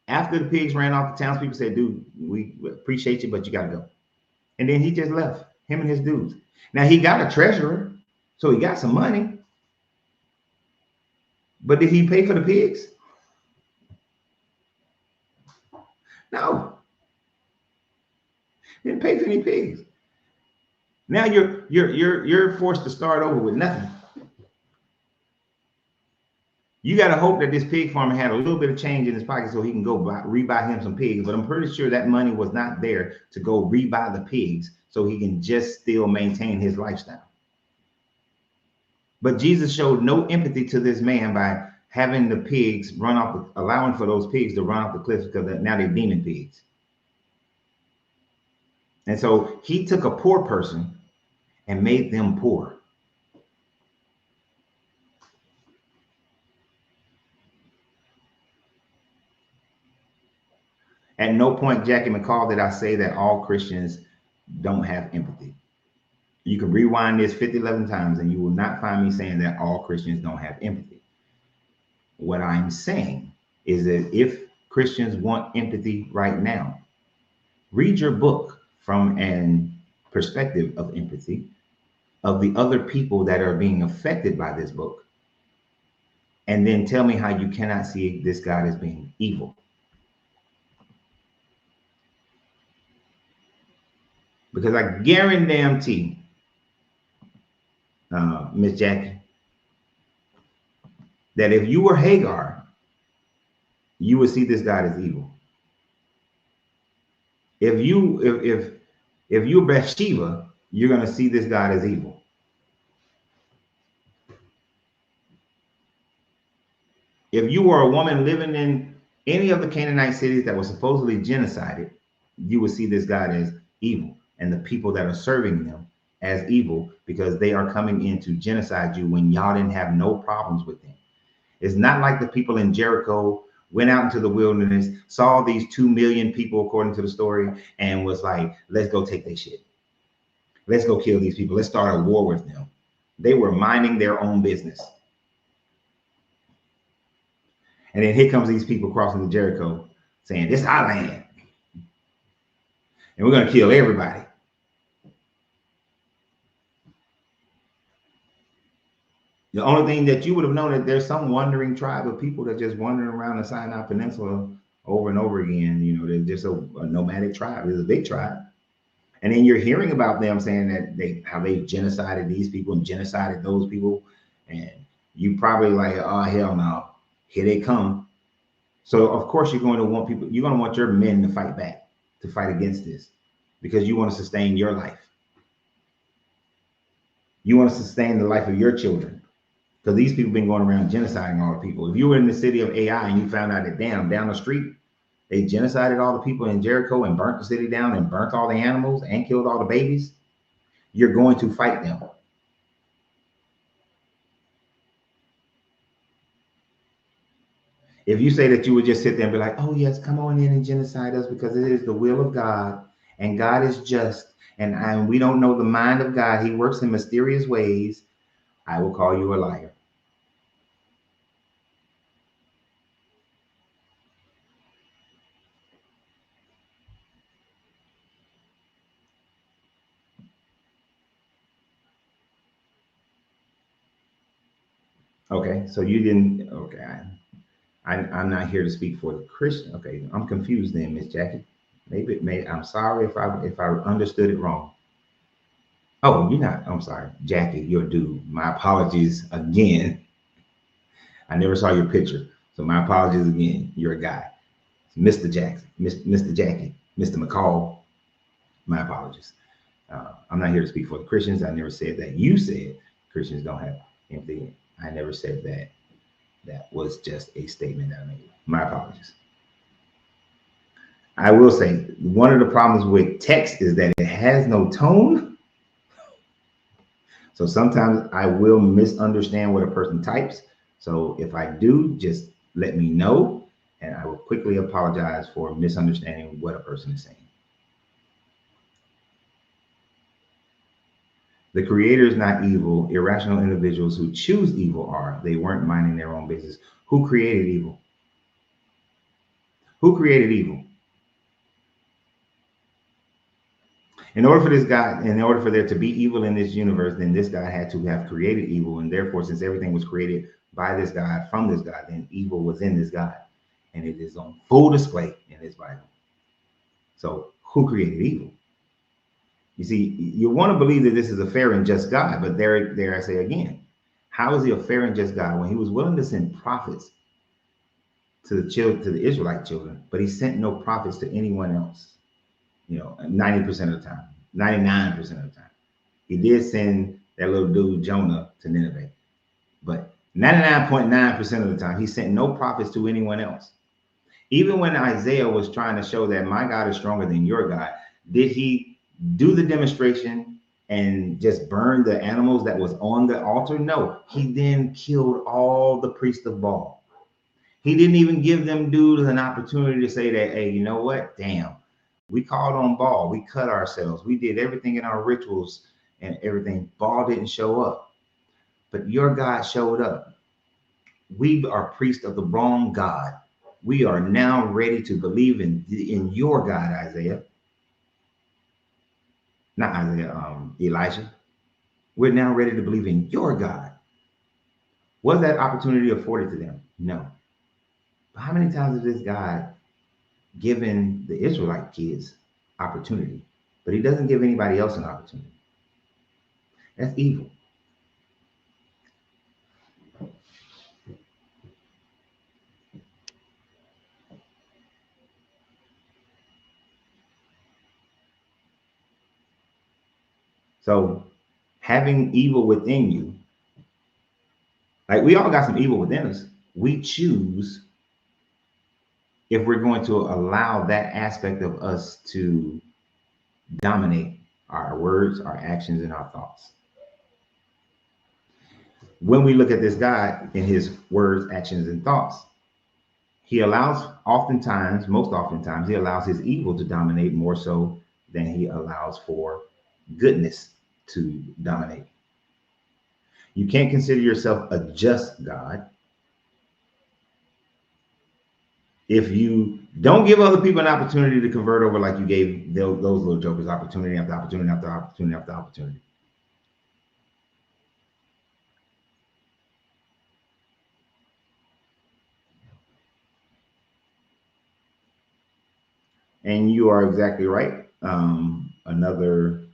After the pigs ran off, the townspeople said, dude, we appreciate you, but you got to go. And then he just left, him and his dudes. Now he got a treasurer, so he got some money. But did he pay for the pigs? No. He didn't pay for any pigs. Now you're forced to start over with nothing. You got to hope that this pig farmer had a little bit of change in his pocket so he can go rebuy him some pigs. But I'm pretty sure that money was not there to go rebuy the pigs so he can just still maintain his lifestyle. But Jesus showed no empathy to this man by having the pigs run off, allowing for those pigs to run off the cliffs because now they're demon pigs. And so he took a poor person and made them poor. At no point, Jackie McCall, did I say that all Christians don't have empathy. You can rewind this 11 times and you will not find me saying that all Christians don't have empathy. What I'm saying is that if Christians want empathy right now, read your book from an perspective of empathy of the other people that are being affected by this book. And then tell me how you cannot see this God as being evil. Because I guarantee, Miss Jackie, that if you were Hagar, you would see this God as evil. If you're Bathsheba, you're going to see this God as evil. If you were a woman living in any of the Canaanite cities that were supposedly genocided, you would see this God as evil, and the people that are serving them as evil, because they are coming in to genocide you when y'all didn't have no problems with them. It's not like the people in Jericho went out into the wilderness, saw these 2 million people, according to the story, and was like, let's go take their shit. Let's go kill these people. Let's start a war with them. They were minding their own business. And then here comes these people crossing the Jericho saying, this is our land. And we're going to kill everybody. The only thing that you would have known that there's some wandering tribe of people that just wandering around the Sinai Peninsula over and over again. You know, they're just a nomadic tribe. It's a big tribe. And then you're hearing about them saying that how they genocided these people and genocided those people. And you probably like, oh, hell no, here they come. So of course you're going to want your men to fight back, to fight against this, because you want to sustain your life. You want to sustain the life of your children, because these people have been going around genociding all the people. If you were in the city of AI and you found out that down the street, they genocided all the people in Jericho and burnt the city down and burnt all the animals and killed all the babies, you're going to fight them. If you say that you would just sit there and be like, oh yes, come on in and genocide us because it is the will of God and God is just and we don't know the mind of God. He works in mysterious ways. I will call you a liar. Okay, so you didn't, okay. I'm not here to speak for the Christian. Okay, I'm confused then, Miss Jackie. I'm sorry if I understood it wrong. Oh, you're not. I'm sorry, Jackie. You're a dude. My apologies again. I never saw your picture, so my apologies again. You're a guy, Mr. Jackson, Mr. Jackie, Mr. McCall. My apologies. I'm not here to speak for the Christians. I never said that. You said Christians don't have empathy. I never said that. That was just a statement I made. My apologies. I will say one of the problems with text is that it has no tone. So sometimes I will misunderstand what a person types. So if I do, just let me know, and I will quickly apologize for misunderstanding what a person is saying. The creator is not evil. Irrational individuals who choose evil are. They weren't minding their own business. Who created evil? Who created evil? In order for there to be evil in this universe, then this God had to have created evil. And therefore, since everything was created by this God, from this God, then evil was in this God. And it is on full display in this Bible. So who created evil? You see, you want to believe that this is a fair and just God, but there I say again, how is he a fair and just God when he was willing to send prophets to the Israelite children, but he sent no prophets to anyone else? 90% of the time, 99% of the time. He did send that little dude Jonah to Nineveh, but 99.9% of the time, he sent no prophets to anyone else. Even when Isaiah was trying to show that my God is stronger than your God, did he do the demonstration and just burn the animals that was on the altar? No, he then killed all the priests of Baal. He didn't even give them dudes an opportunity to say that, hey, you know what? Damn, we called on Baal. We cut ourselves. We did everything in our rituals and everything. Baal didn't show up, but your God showed up. We are priests of the wrong God. We are now ready to believe in your God, Isaiah. Not Isaiah, Elijah. We're now ready to believe in your God. Was that opportunity afforded to them? No. But how many times has this God given the Israelite kids opportunity, but he doesn't give anybody else an opportunity? That's evil. So having evil within you, like we all got some evil within us. We choose if we're going to allow that aspect of us to dominate our words, our actions, and our thoughts. When we look at this God in his words, actions, and thoughts, he allows most oftentimes, he allows his evil to dominate more so than he allows for goodness to dominate. You can't consider yourself a just God if you don't give other people an opportunity to convert over like you gave those little jokers opportunity after opportunity after opportunity after opportunity. And you are exactly right. Another,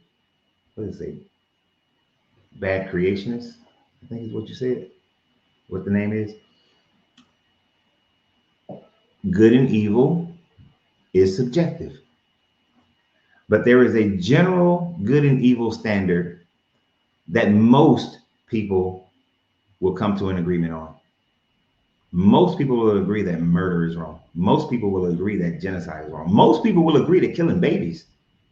what is it? Bad creationist, I think is what you said. What the name is. Good and evil is subjective. But there is a general good and evil standard that most people will come to an agreement on. Most people will agree that murder is wrong. Most people will agree that genocide is wrong. Most people will agree that killing babies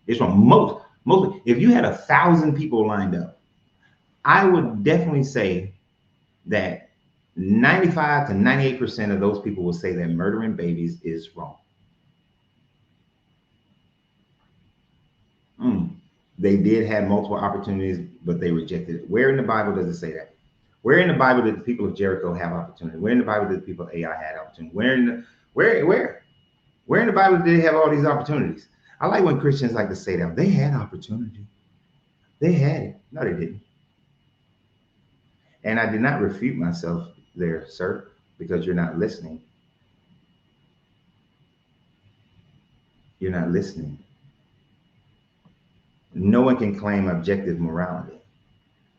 is wrong. Most, if you had 1,000 people lined up, I would definitely say that 95 to 98% of those people will say that murdering babies is wrong. They did have multiple opportunities, but they rejected it. Where in the Bible does it say that? Where in the Bible did the people of Jericho have opportunity? Where in the Bible did the people of Ai had opportunity? Where in the Bible did they have all these opportunities? I like when Christians like to say that they had opportunity. They had it. No, they didn't. And I did not refute myself there, sir, because you're not listening. You're not listening. No one can claim objective morality,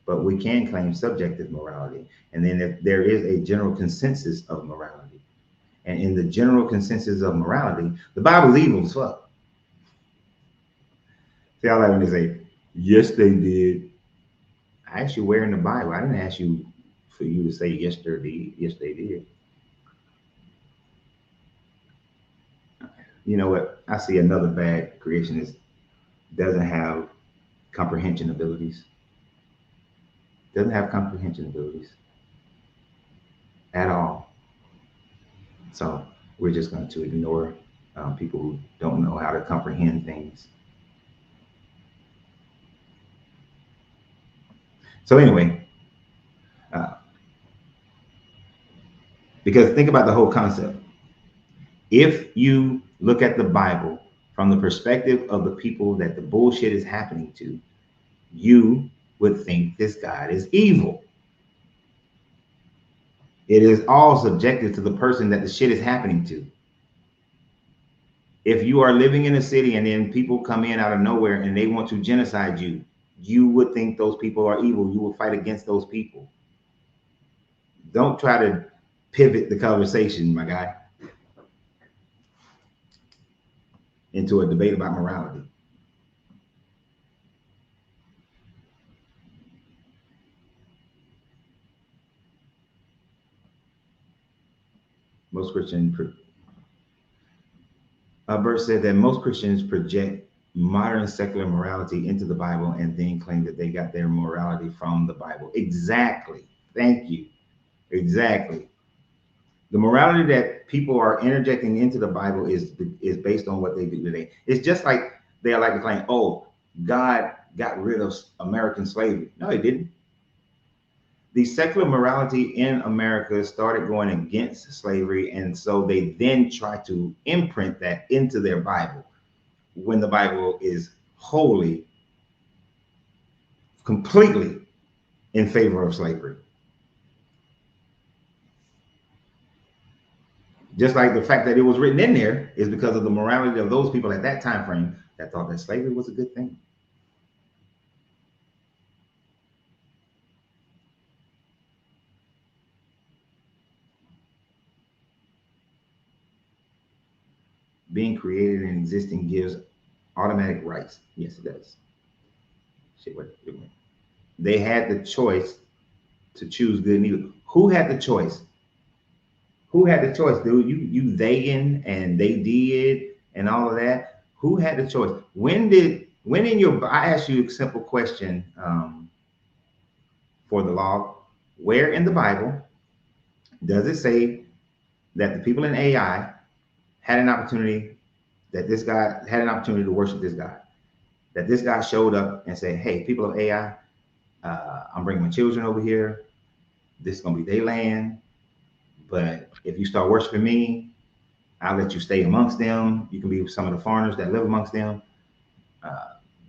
but we can claim subjective morality. And then if there is a general consensus of morality, and in the general consensus of morality, the Bible's evil as fuck. See, I like when they say, yes, they did. I asked you where in the Bible. I didn't ask you for you to say yes, they did. Yes, they did. You know what? I see another bad creationist doesn't have comprehension abilities. Doesn't have comprehension abilities at all. So we're just going to ignore people who don't know how to comprehend things. So anyway, because think about the whole concept. If you look at the Bible from the perspective of the people that the bullshit is happening to, you would think this God is evil. It is all subjective to the person that the shit is happening to. If you are living in a city and then people come in out of nowhere and they want to genocide you, you would think those people are evil. You will fight against those people. Don't try to pivot the conversation, my guy, into a debate about morality. Most Christians, Bert said that most Christians project modern secular morality into the Bible and then claim that they got their morality from the Bible. Exactly. Thank you. Exactly. The morality that people are interjecting into the Bible is based on what they do today. It's just like they like to claim, oh, God got rid of American slavery. No, he didn't. The secular morality in America started going against slavery, and so they then try to imprint that into their Bible when the Bible is wholly, completely in favor of slavery. Just like the fact that it was written in there is because of the morality of those people at that time frame that thought that slavery was a good thing. Being created and existing gives automatic rights. Yes, it does. Shit, wait. They had the choice to choose good and evil. Who had the choice? Who had the choice, dude? You theying and they did and all of that. Who had the choice? When in your, I asked you a simple question for the law. Where in the Bible does it say that the people in AI had an opportunity, that this guy had an opportunity to worship this God? That this guy showed up and said, hey, people of AI, I'm bringing my children over here. This is going to be their land. But if you start worshiping me, I'll let you stay amongst them. You can be some of the foreigners that live amongst them.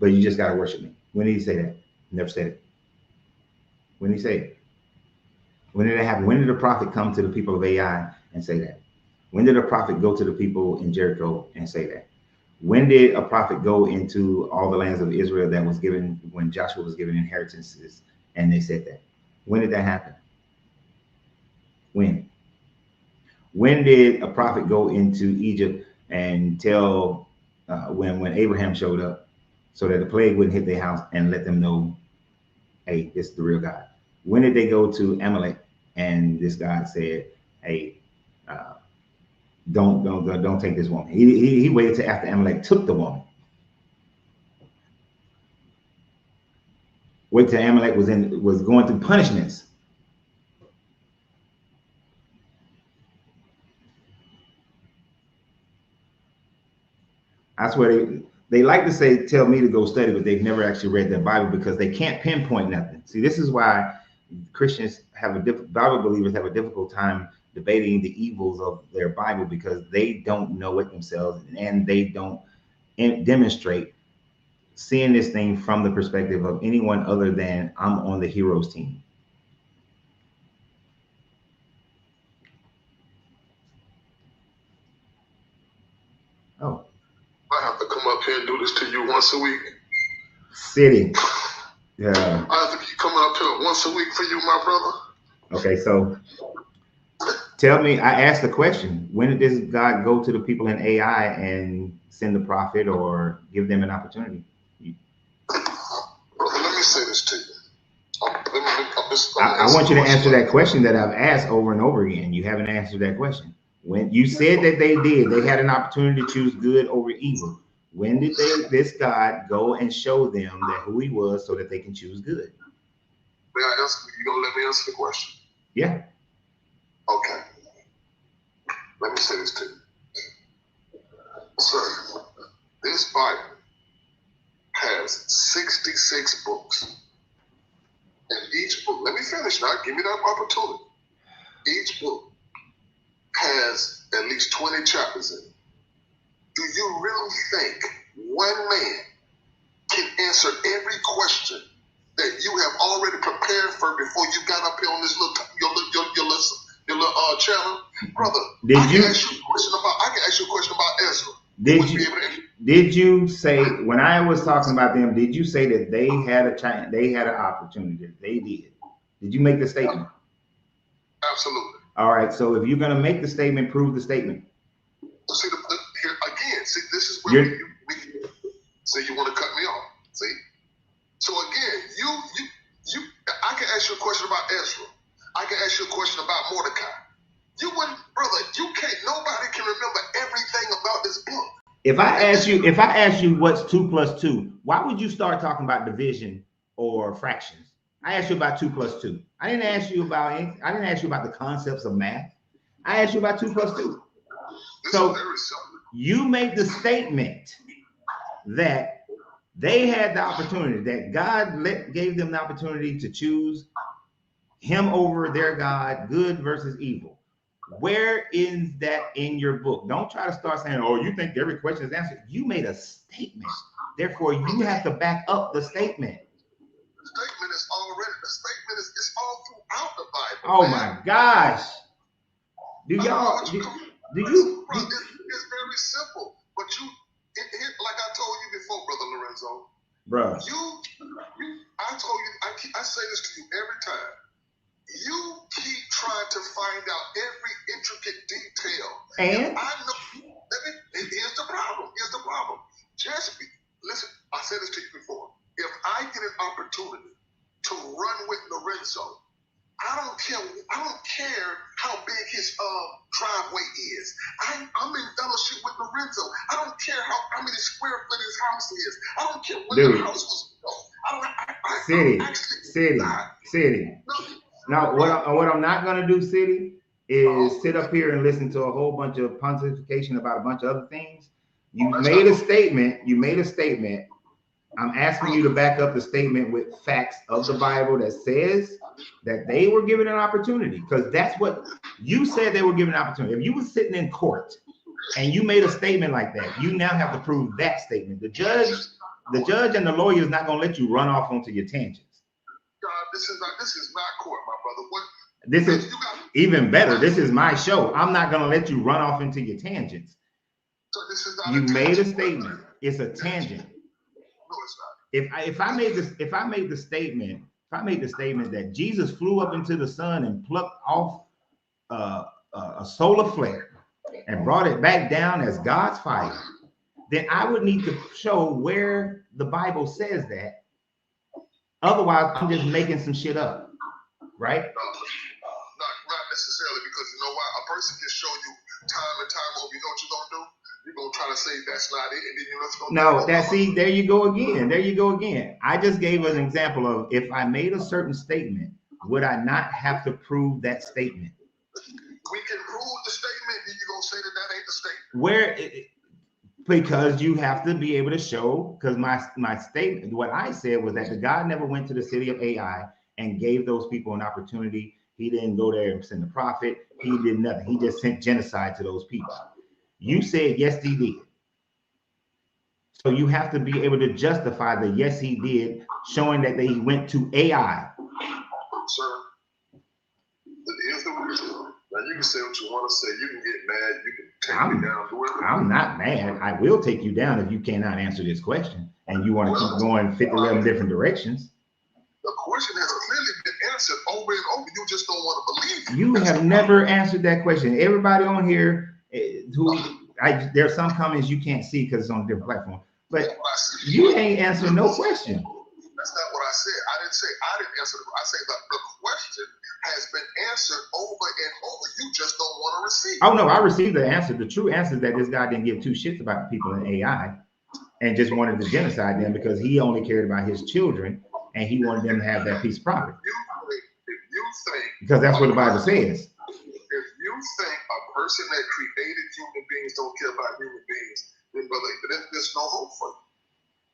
But you just got to worship me. When did he say that? Never said it. When did he say it? When did it happen? When did the prophet come to the people of AI and say that? When did a prophet go to the people in Jericho and say that? When did a prophet go into all the lands of Israel that was given when Joshua was given inheritances and they said that? When did that happen? When? When did a prophet go into Egypt and tell when Abraham showed up so that the plague wouldn't hit their house and let them know, hey, this is the real God? When did they go to Amalek and this God said, hey, don't take this woman? He waited till after Amalek took the woman. Wait till Amalek was going through punishments. I swear they like to say, tell me to go study, but they've never actually read their Bible because they can't pinpoint nothing. See, this is why Christians Bible believers have a difficult time debating the evils of their Bible, because they don't know it themselves and they don't demonstrate seeing this thing from the perspective of anyone other than I'm on the heroes team. Oh. I have to come up here and do this to you once a week. City. Yeah. I have to keep coming up here once a week for you, my brother. Okay, so tell me, I asked the question, when did this God go to the people in AI and send the prophet or give them an opportunity? Brother, let me say this to you. I want you to answer that question that I've asked over and over again. You haven't answered that question. When you said that they had an opportunity to choose good over evil. When did this God go and show them that who he was so that they can choose good? May I answer? You gonna let me answer the question? Yeah. Okay. Let me say this to you. Sir, this Bible has 66 books. And each book, let me finish now, give me that opportunity. Each book has at least 20 chapters in it. Do you really think one man can answer every question that you have already prepared for before you got up here on this little channel? Brother, I can ask you a question about Ezra. Did you say, when I was talking about them, did you say that they had an opportunity? They did. Did you make the statement? Absolutely. All right. So if you're going to make the statement, prove the statement. See, here again, this is where we say you want to cut me off. See? So again, I can ask you a question about Ezra. I can ask you a question about Mordecai. Nobody can remember everything about this book. If I ask you what's 2 + 2, why would you start talking about division or fractions? I asked you about 2 + 2. I didn't ask you about the concepts of math. I asked you about 2 + 2. So you made the statement that they had the opportunity, that God gave them the opportunity to choose him over their God, good versus evil. Where is that in your book? Don't try to start saying, oh, you think every question is answered. You made a statement. Therefore, you have to back up the statement. The statement is all throughout the Bible. Oh my gosh. It's very simple. But like I told you before, Brother Lorenzo. Bro. I say this to you every time. You keep trying to find out every intricate detail. And I know. Here's the problem. Listen, I said this to you before. If I get an opportunity to run with Lorenzo, I don't care how big his driveway is. I'm in fellowship with Lorenzo. I don't care how many square foot his house is. I don't care what the house was built. City. Now, what I'm not gonna do, City, is sit up here and listen to a whole bunch of pontification about a bunch of other things. You made a statement. I'm asking you to back up the statement with facts of the Bible that says that they were given an opportunity, because that's what you said. They were given an opportunity. If you were sitting in court and you made a statement like that, you now have to prove that statement. The judge and the lawyer is not going to let you run off onto your tangents. God, this is not court, my brother. This is even better. This is my show. I'm not going to let you run off into your tangents. So this is not you made a statement. It's a tangent. If I made the statement that Jesus flew up into the sun and plucked off a solar flare and brought it back down as God's fire, then I would need to show where the Bible says that. Otherwise, I'm just making some shit up, right? Not necessarily, because you know why? A person can show you time and time over. You know what you're gonna do? You're gonna try to say that's not it, and then you're just gonna there you go again. I just gave an example of, if I made a certain statement, would I not have to prove that statement? We can prove the statement, then you're gonna say that ain't the statement. Because you have to be able to show, because my statement, what I said was that the God never went to the city of Ai and gave those people an opportunity. He didn't go there and send a prophet. He did nothing. He just sent genocide to those people. You said, yes, he did. So you have to be able to justify the yes, he did, showing that they went to Ai. Sir, here's the reason. Now, you can say what you want to say. You can get mad. You can take me down. I'm not mad. I will take you down if you cannot answer this question and you want to keep going 11 different directions. The question has clearly been answered over and over. You just don't want to believe it. You have never answered that question. Everybody on here, there are some comments you can't see because it's on a different platform, but you ain't answering no question. That's not what I said. I didn't say I didn't answer it. I said that the question has been answered over and over. You just don't want to receive it. Oh no, I received the answer. The true answer is that this guy didn't give two shits about the people in Ai and just wanted to genocide them because he only cared about his children and he wanted them to have that piece of property. If you think, because that's what the Bible says. If you think a person that created human beings don't care about human beings, then brother, there's no hope for you.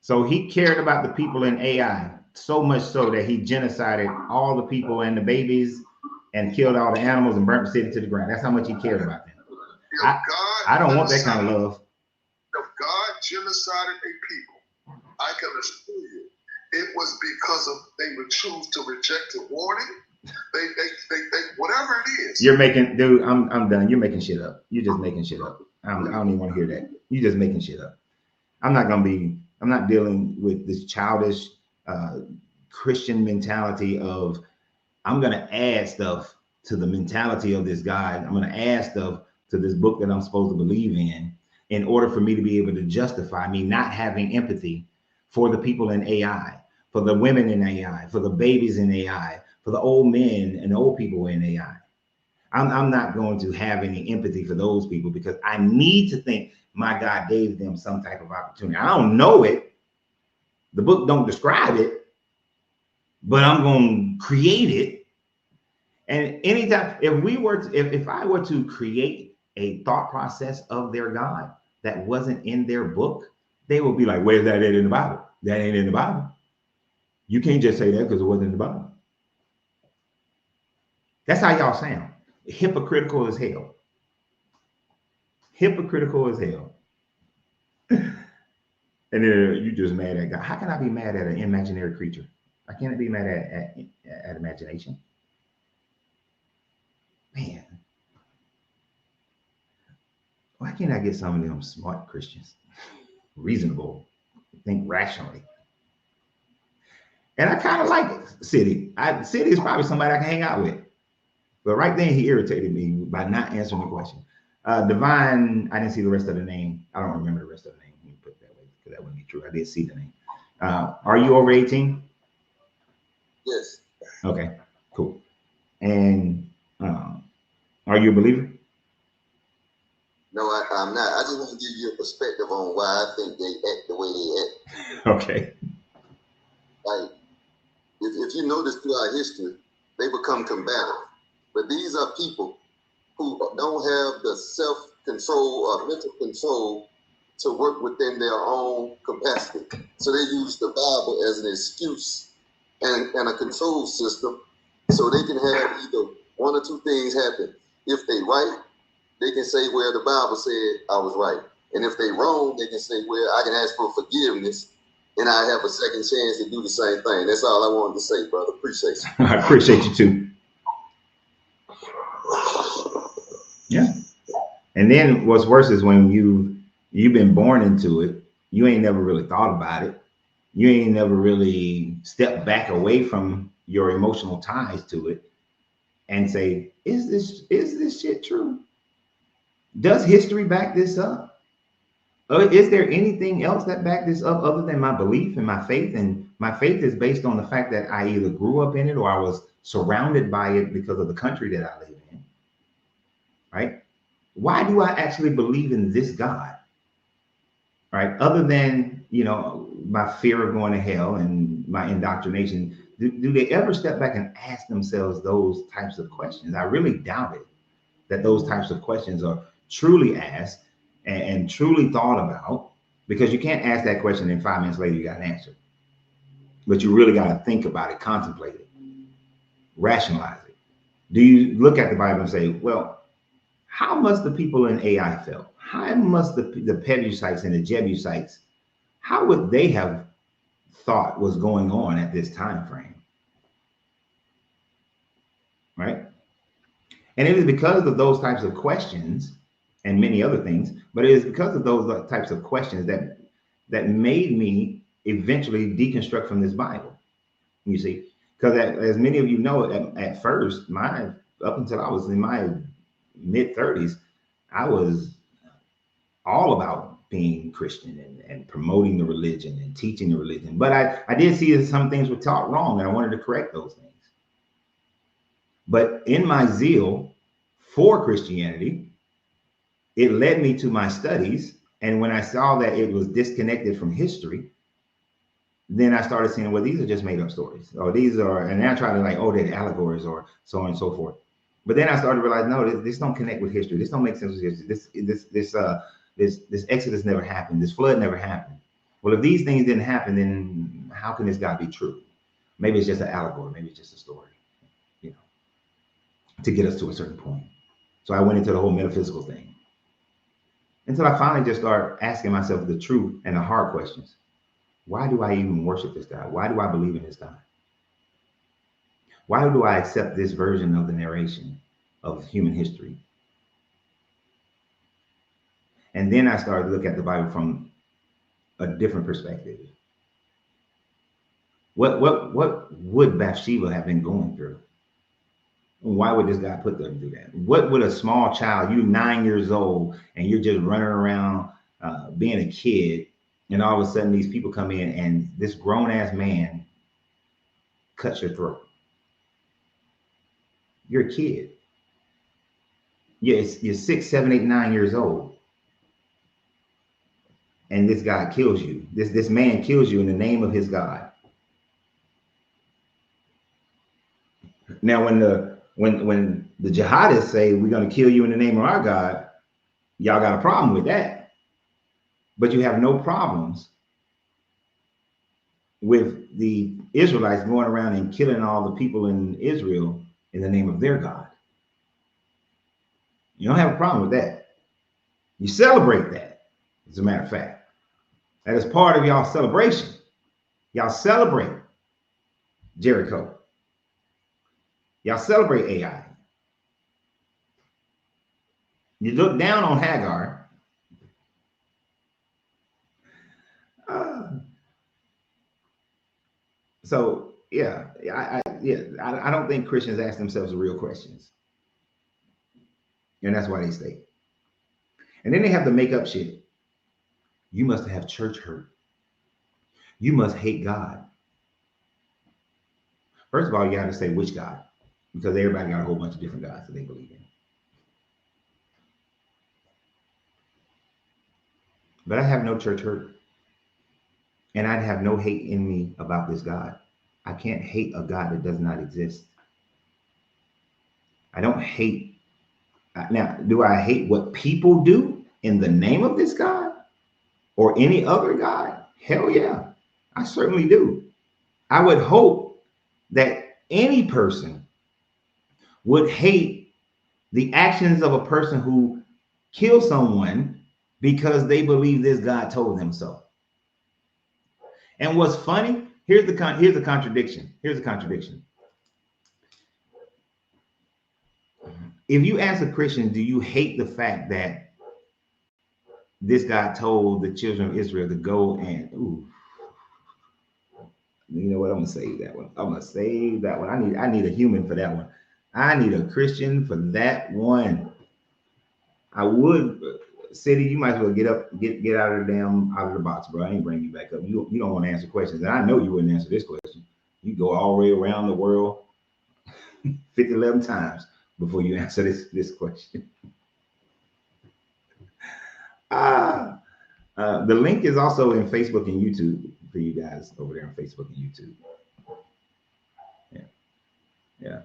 So he cared about the people in Ai so much so that he genocided all the people and the babies and killed all the animals and burnt the city to the ground. That's how much he cared about them. I don't want that kind of love. If God genocided a people, I can assure you, it was because of they would choose to reject a warning. They whatever it is. You're making, dude. I'm done. You're making shit up. You're just making shit up. I don't even want to hear that. You're just making shit up. I'm not dealing with this childish Christian mentality of I'm gonna add stuff to the mentality of this guy. I'm gonna add stuff to this book that I'm supposed to believe in order for me to be able to justify me not having empathy for the people in Ai, for the women in Ai, for the babies in Ai, for the old men and old people in Ai. I'm not going to have any empathy for those people because I need to think my God gave them some type of opportunity. I don't know it. The book don't describe it, but I'm going to create it. And anytime, if I were to create a thought process of their God that wasn't in their book, they will be like, where's that in the Bible? That ain't in the Bible. You can't just say that because it wasn't in the Bible. That's how y'all sound. Hypocritical as hell. Hypocritical as hell. And then you just mad at God. How can I be mad at an imaginary creature? I can't be mad at imagination. Man. Why can't I get some of them smart Christians? Reasonable. Think rationally. And I kind of like it, City. City is probably somebody I can hang out with. But right then he irritated me by not answering the question. Divine, I didn't see the rest of the name. I don't remember the rest of the name. Let me put it that way, because that wouldn't be true. I did see the name. Are you over 18? Yes. Okay, cool. And are you a believer? No, I'm not. I just want to give you a perspective on why I think they act the way they act. Okay. Like, if you notice throughout history, they become combative. But these are people who don't have the self-control or mental control to work within their own capacity. So they use the Bible as an excuse and a control system so they can have either one or two things happen. If they right, they can say, well, the Bible said I was right. And if they wrong, they can say, well, I can ask for forgiveness and I have a second chance to do the same thing. That's all I wanted to say, brother. Appreciate you. I appreciate you too. Yeah. And then what's worse is when you've been born into it, you ain't never really thought about it. You ain't never really stepped back away from your emotional ties to it and say, is this shit true? Does history back this up? Is there anything else that back this up other than my belief and my faith? And my faith is based on the fact that I either grew up in it or I was surrounded by it because of the country that I live in. Right? Why do I actually believe in this God? Right? Other than, my fear of going to hell and my indoctrination, do they ever step back and ask themselves those types of questions? I really doubt it, that those types of questions are truly asked and truly thought about, because you can't ask that question and 5 minutes later you got an answer. But you really got to think about it, contemplate it, rationalize it. Do you look at the Bible and say, well, how must the people in AI felt? How must the Pebusites and the Jebusites, how would they have thought was going on at this time frame? Right? And it is because of those types of questions and many other things, but it is because of those types of questions that made me eventually deconstruct from this Bible. You see, because as many of you know, at first, up until I was in my mid 30s, I was all about being Christian and promoting the religion and teaching the religion. But I did see that some things were taught wrong, and I wanted to correct those things. But in my zeal for Christianity, it led me to my studies. And when I saw that it was disconnected from history, then I started saying, well, these are just made up stories. Or these are, and then I tried to they're allegories or so on and so forth. But then I started to realize, no, this don't connect with history. This don't make sense with history. This Exodus never happened. This flood never happened. Well, if these things didn't happen, then how can this God be true? Maybe it's just an allegory. Maybe it's just a story, to get us to a certain point. So I went into the whole metaphysical thing until I finally just started asking myself the true and the hard questions. Why do I even worship this God? Why do I believe in this God? Why do I accept this version of the narration of human history? And then I started to look at the Bible from a different perspective. What would Bathsheba have been going through? Why would this guy put them through that? What would a small child, you 9 years old, and you're just running around being a kid, and all of a sudden these people come in and this grown-ass man cuts your throat? You're a kid. You're 6, 7, 8, 9 years old. And this guy kills you. This man kills you in the name of his God. Now, when the jihadists say we're going to kill you in the name of our God, y'all got a problem with that. But you have no problems with the Israelites going around and killing all the people in Israel in the name of their God. You don't have a problem with that. You celebrate that, as a matter of fact. That is part of y'all's celebration. Y'all celebrate Jericho. Y'all celebrate AI. You look down on Hagar. So yeah, I don't think Christians ask themselves the real questions, and that's why they stay. And then they have to make up shit. You must have church hurt. you must hate God. First of all, you got to say which God, because everybody got a whole bunch of different gods that they believe in. But I have no church hurt. And I'd have no hate in me about this God. I can't hate a God that does not exist. I don't hate. Now, do I hate what people do in the name of this God or any other God? Hell yeah, I certainly do. I would hope that any person would hate the actions of a person who killed someone because they believe this God told them so. And what's funny, here's the contradiction. Here's the contradiction. If you ask a Christian, do you hate the fact that this God told the children of Israel to go and, ooh, you know what? I'm gonna save that one. I'm gonna save that one. I need a human for that one. I need a Christian for that one. I would, City, you might as well get out of the box, bro. I ain't bringing you back up. You don't want to answer questions, and I know you wouldn't answer this question. You go all the way around the world 11 times before you answer this question. The link is also in Facebook and YouTube for you guys over there on Facebook and YouTube. Yeah.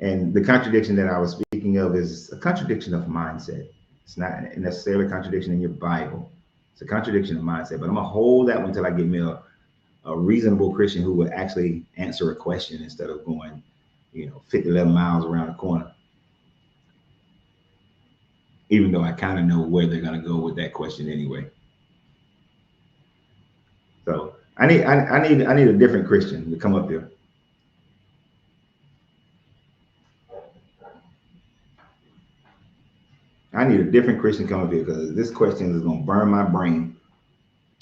And the contradiction that I was speaking of is a contradiction of mindset. It's not necessarily a contradiction in your Bible. It's a contradiction of mindset. But I'm gonna hold that one until I get me a reasonable Christian who would actually answer a question instead of going, 11 miles around the corner. Even though I kind of know where they're gonna go with that question anyway. So I need a different Christian to come up here. I need a different Christian to come up here because this question is gonna burn my brain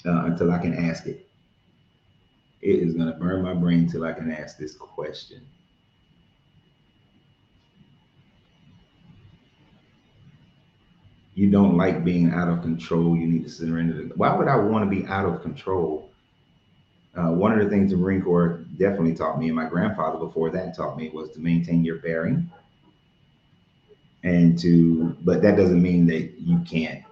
until I can ask it. It is gonna burn my brain until I can ask this question. You don't like being out of control. You need to surrender. Why would I want to be out of control? One of the things the Marine Corps definitely taught me, and my grandfather before that taught me, was to maintain your bearing. But that doesn't mean that you can't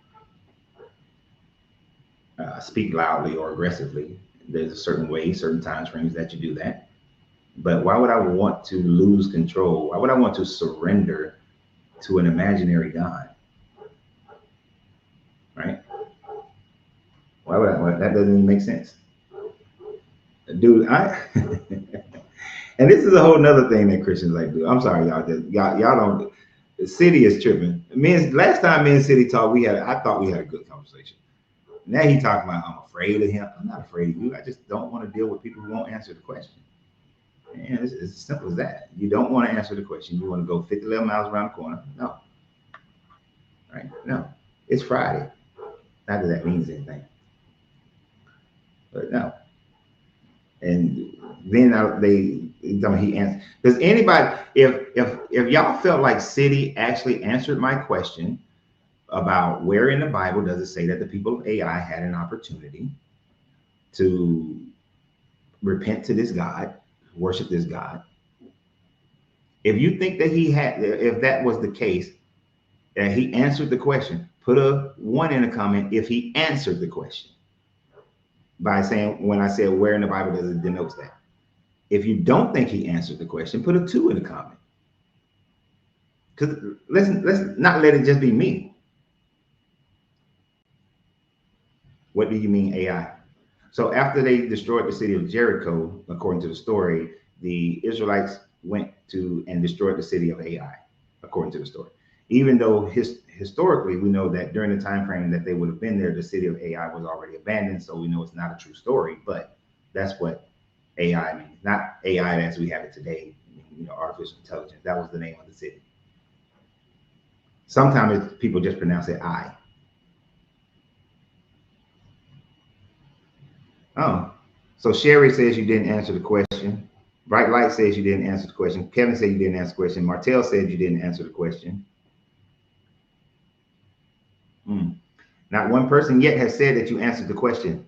speak loudly or aggressively. There's a certain way, certain time frames that you do that. But why would I want to lose control? Why would I want to surrender to an imaginary God? Right? Why would I? That doesn't even make sense. Dude, and this is a whole nother thing that Christians like do. I'm sorry, y'all don't. The City is tripping. Last time me and City talked, I thought we had a good conversation. Now he talking about I'm afraid of him. I'm not afraid of you. I just don't want to deal with people who won't answer the question. And it's as simple as that. You don't want to answer the question. You want to go 11 miles around the corner. No. Right? No. It's Friday. Not that that means anything. But no. And then he answered. Does anybody, if y'all felt like City actually answered my question about where in the Bible does it say that the people of AI had an opportunity to repent to this God, worship this God? If you think that if that was the case, that he answered the question, put a 1 in the comment if he answered the question by saying, when I said where in the Bible does it denote that? If you don't think he answered the question, put a 2 in the comment. Because let's not let it just be me. What do you mean AI? So after they destroyed the city of Jericho, according to the story, the Israelites went to and destroyed the city of Ai, according to the story. Even though historically we know that during the time frame that they would have been there, the city of Ai was already abandoned. So we know it's not a true story, but that's what AI means. Not AI as we have it today, artificial intelligence. That was the name of the city. Sometimes people just pronounce it I. Oh, so Sherry says you didn't answer the question. Bright Light says you didn't answer the question. Kevin said you didn't answer the question. Martell said you didn't answer the question. Not one person yet has said that you answered the question.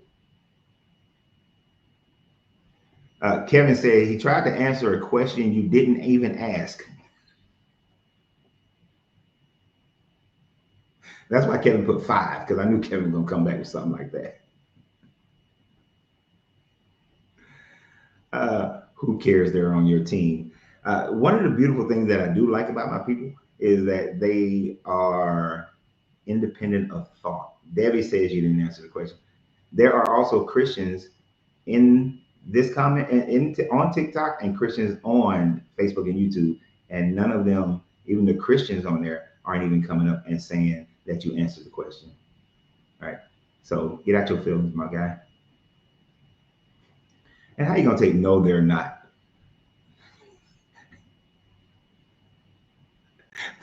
Kevin said he tried to answer a question you didn't even ask. That's why Kevin put 5, because I knew Kevin was going to come back with something like that. Who cares they're on your team? One of the beautiful things that I do like about my people is that they are independent of thought. Debbie says you didn't answer the question. There are also Christians in this comment and on TikTok and Christians on Facebook and YouTube, and none of them, even the Christians on there, aren't even coming up and saying that you answered the question. All right, so get out your feelings, my guy. And how you gonna take no, they're not?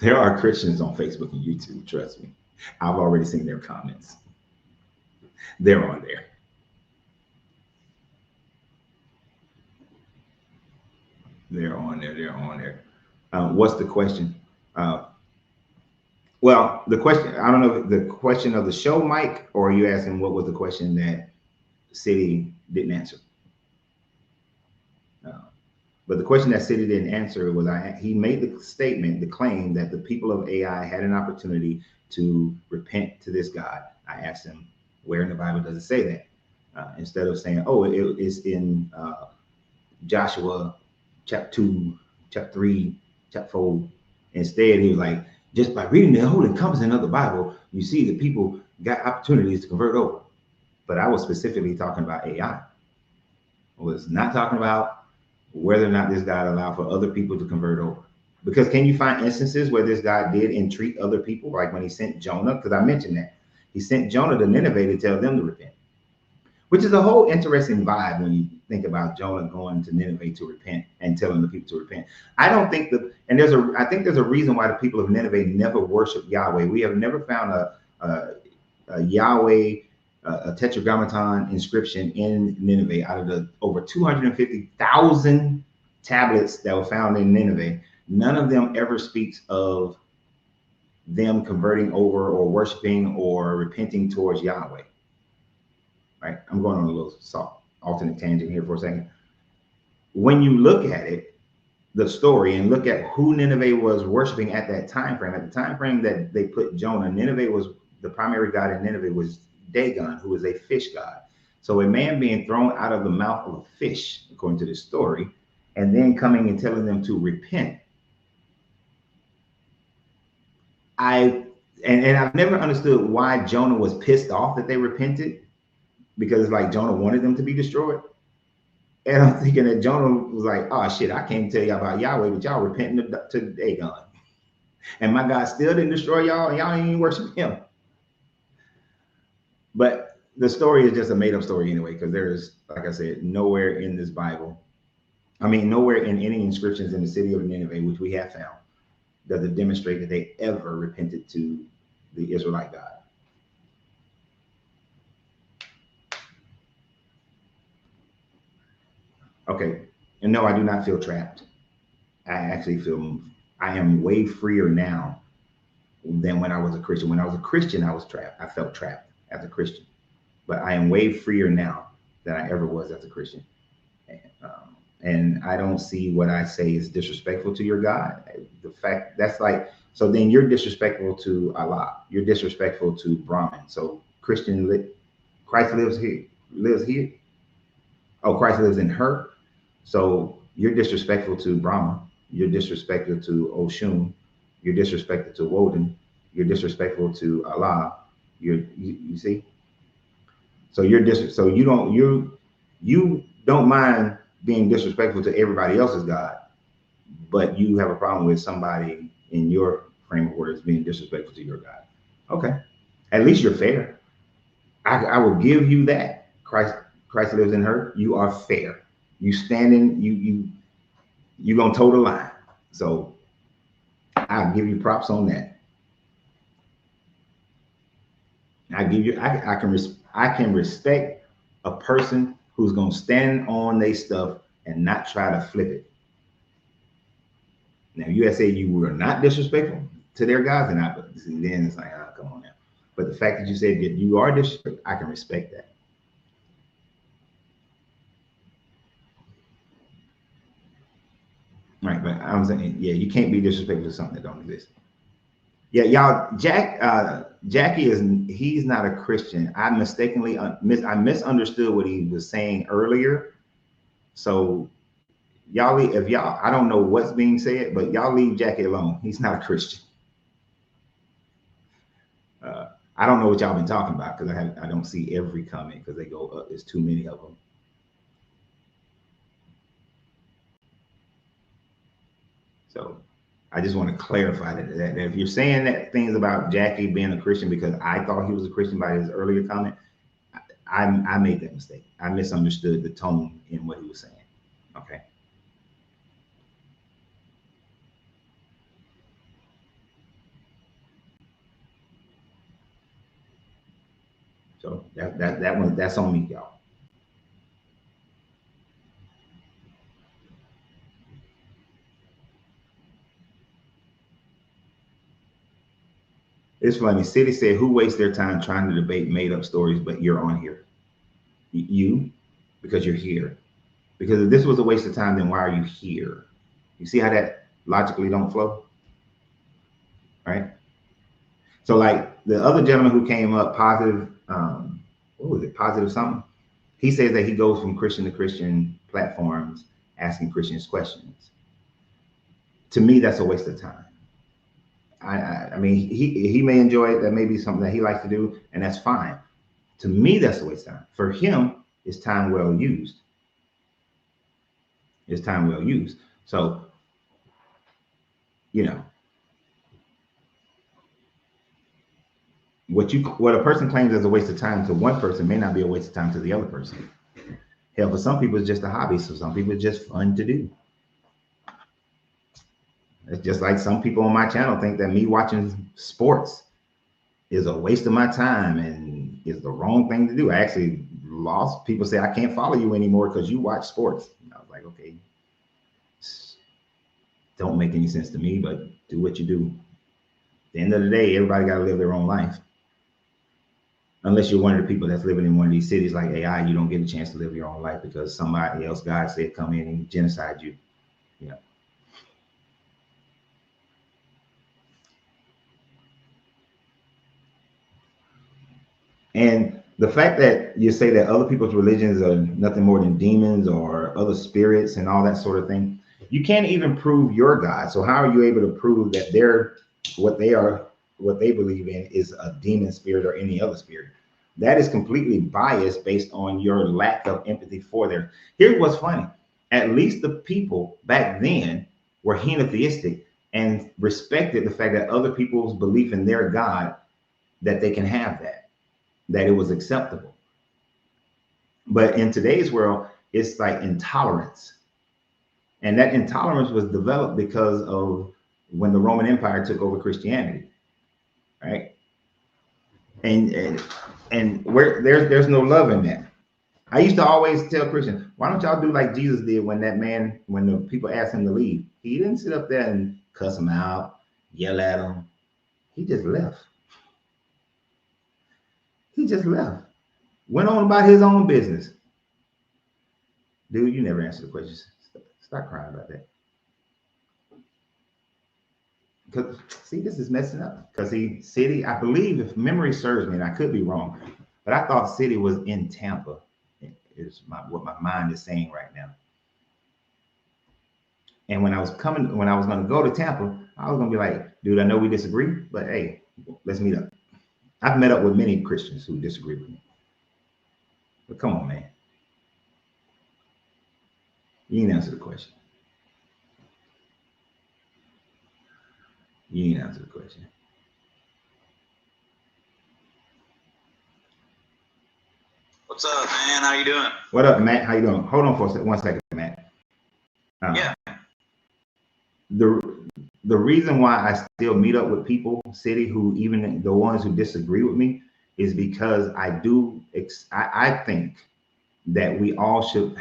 There are Christians on Facebook and YouTube, trust me. I've already seen their comments. They're on there. They're on there. They're on there. What's the question? Well, the question, I don't know if the question of the show, Mike, or are you asking what was the question that City didn't answer? But the question that City didn't answer was, he made the statement, the claim that the people of AI had an opportunity to repent to this God. I asked him, where in the Bible does it say that? Instead of saying, oh, it's in Joshua chapter 2, chapter 3, chapter 4. Instead, he was like, just by reading the whole encompassing of the Bible, you see that people got opportunities to convert over. But I was specifically talking about AI. I was not talking about whether or not this God allowed for other people to convert over. Because can you find instances where this God did entreat other people, like when he sent Jonah? Because I mentioned that. He sent Jonah to Nineveh to tell them to repent, which is a whole interesting vibe when you think about Jonah going to Nineveh to repent and telling the people to repent. I don't think that, and I think there's a reason why the people of Nineveh never worship Yahweh. We have never found a Yahweh, a tetragrammaton inscription in Nineveh. Out of the over 250,000 tablets that were found in Nineveh, none of them ever speaks of them converting over or worshiping or repenting towards Yahweh. Right? I'm going on a little alternate tangent here for a second. When you look at it, the story, and look at who Nineveh was worshiping at that time frame, at the time frame that they put Jonah, Nineveh was, the primary god in Nineveh was Dagon, who is a fish god. So a man being thrown out of the mouth of a fish, according to this story, and then coming and telling them to repent. I've never understood why Jonah was pissed off that they repented, because it's like Jonah wanted them to be destroyed. And I'm thinking that Jonah was like, oh shit, I can't tell y'all about Yahweh, but y'all repenting to Dagon. And my God still didn't destroy y'all, and y'all ain't even worship him. But the story is just a made up story anyway, because there is, like I said, nowhere in this Bible, nowhere in any inscriptions in the city of Nineveh, which we have found, does it demonstrate that they ever repented to the Israelite God. Okay, and no, I do not feel trapped. I actually feel I am way freer now than when I was a Christian. When I was a Christian, I was trapped. I felt trapped as a Christian, but I am way freer now than I ever was as a Christian. And I don't see what I say is disrespectful to your God. The fact that's like, so then you're disrespectful to Allah. You're disrespectful to Brahman. So Christ lives here. Oh, Christ lives in her. So you're disrespectful to Brahma. You're disrespectful to Oshun. You're disrespectful to Woden. You're disrespectful to Allah. You see. So you don't mind being disrespectful to everybody else's God, but you have a problem with somebody in your frame of words being disrespectful to your God. Okay, at least you're fair. I will give you that. Christ lives in her. You are fair. You standing. You gonna toe the line. So I'll give you props on that. I can respect a person who's gonna stand on their stuff and not try to flip it. Now, you had said you were not disrespectful to their gods, and then it's like, come on now. But the fact that you said that you are disrespectful, I can respect that. right, but I'm saying, yeah, you can't be disrespectful to something that don't exist. Yeah, y'all, Jackie he's not a Christian. I mistakenly, I misunderstood what he was saying earlier. So y'all, if y'all, I don't know what's being said, but y'all leave Jackie alone. He's not a Christian. I don't know what y'all been talking about because I don't see every comment because they go up. There's too many of them. So I just want to clarify that if you're saying that things about Jackie being a Christian because I thought he was a Christian by his earlier comment, I made that mistake. I misunderstood the tone in what he was saying. Okay. So that's on me, y'all. It's funny. City said, "Who wastes their time trying to debate made-up stories?" But you're on here. You, because you're here. Because if this was a waste of time, then why are you here? You see how that logically don't flow, right? So like the other gentleman who came up, positive, what was it? Positive something. He says that he goes from Christian to Christian platforms asking Christians questions. To me, that's a waste of time. I mean, he may enjoy it. That may be something that he likes to do, and that's fine. To me, that's a waste of time. For him, it's time well used. It's time well used. So, you know, what a person claims as a waste of time to one person may not be a waste of time to the other person. Hell, for some people, it's just a hobby. So some people, it's just fun to do. It's just like some people on my channel think that me watching sports is a waste of my time and is the wrong thing to do. I actually lost. People say, I can't follow you anymore because you watch sports. And I was like, okay, don't make any sense to me, but do what you do. At the end of the day, everybody got to live their own life. Unless you're one of the people that's living in one of these cities like AI, you don't get a chance to live your own life because somebody else, God said, come in and genocide you. You know. And the fact that you say that other people's religions are nothing more than demons or other spirits and all that sort of thing, you can't even prove your God. So how are you able to prove that what they believe in is a demon spirit or any other spirit? That is completely biased based on your lack of empathy for them. Here's what's funny. At least the people back then were henotheistic and respected the fact that other people's belief in their God, that they can have that it was acceptable. But in today's world, it's like intolerance. And that intolerance was developed because of when the Roman Empire took over Christianity, right? And where there's no love in that. I used to always tell Christians, why don't y'all do like Jesus did when the people asked him to leave? He didn't sit up there and cuss them out, yell at them. He just left. He just left. Went on about his own business. Dude, you never answered the questions. Stop crying about that. Because see, this is messing up. Because City, I believe, if memory serves me, and I could be wrong, but I thought City was in Tampa. Is what my mind is saying right now. And when I was going to go to Tampa, I was going to be like, dude, I know we disagree, but hey, let's meet up. I've met up with many Christians who disagree with me. But come on, man. You didn't answer the question. You didn't answer the question. What's up, man? How you doing? What up, Matt? How you doing? Hold on for 1 second, Matt. Yeah. The reason why I still meet up with people, City, who even the ones who disagree with me, is because I think that we all should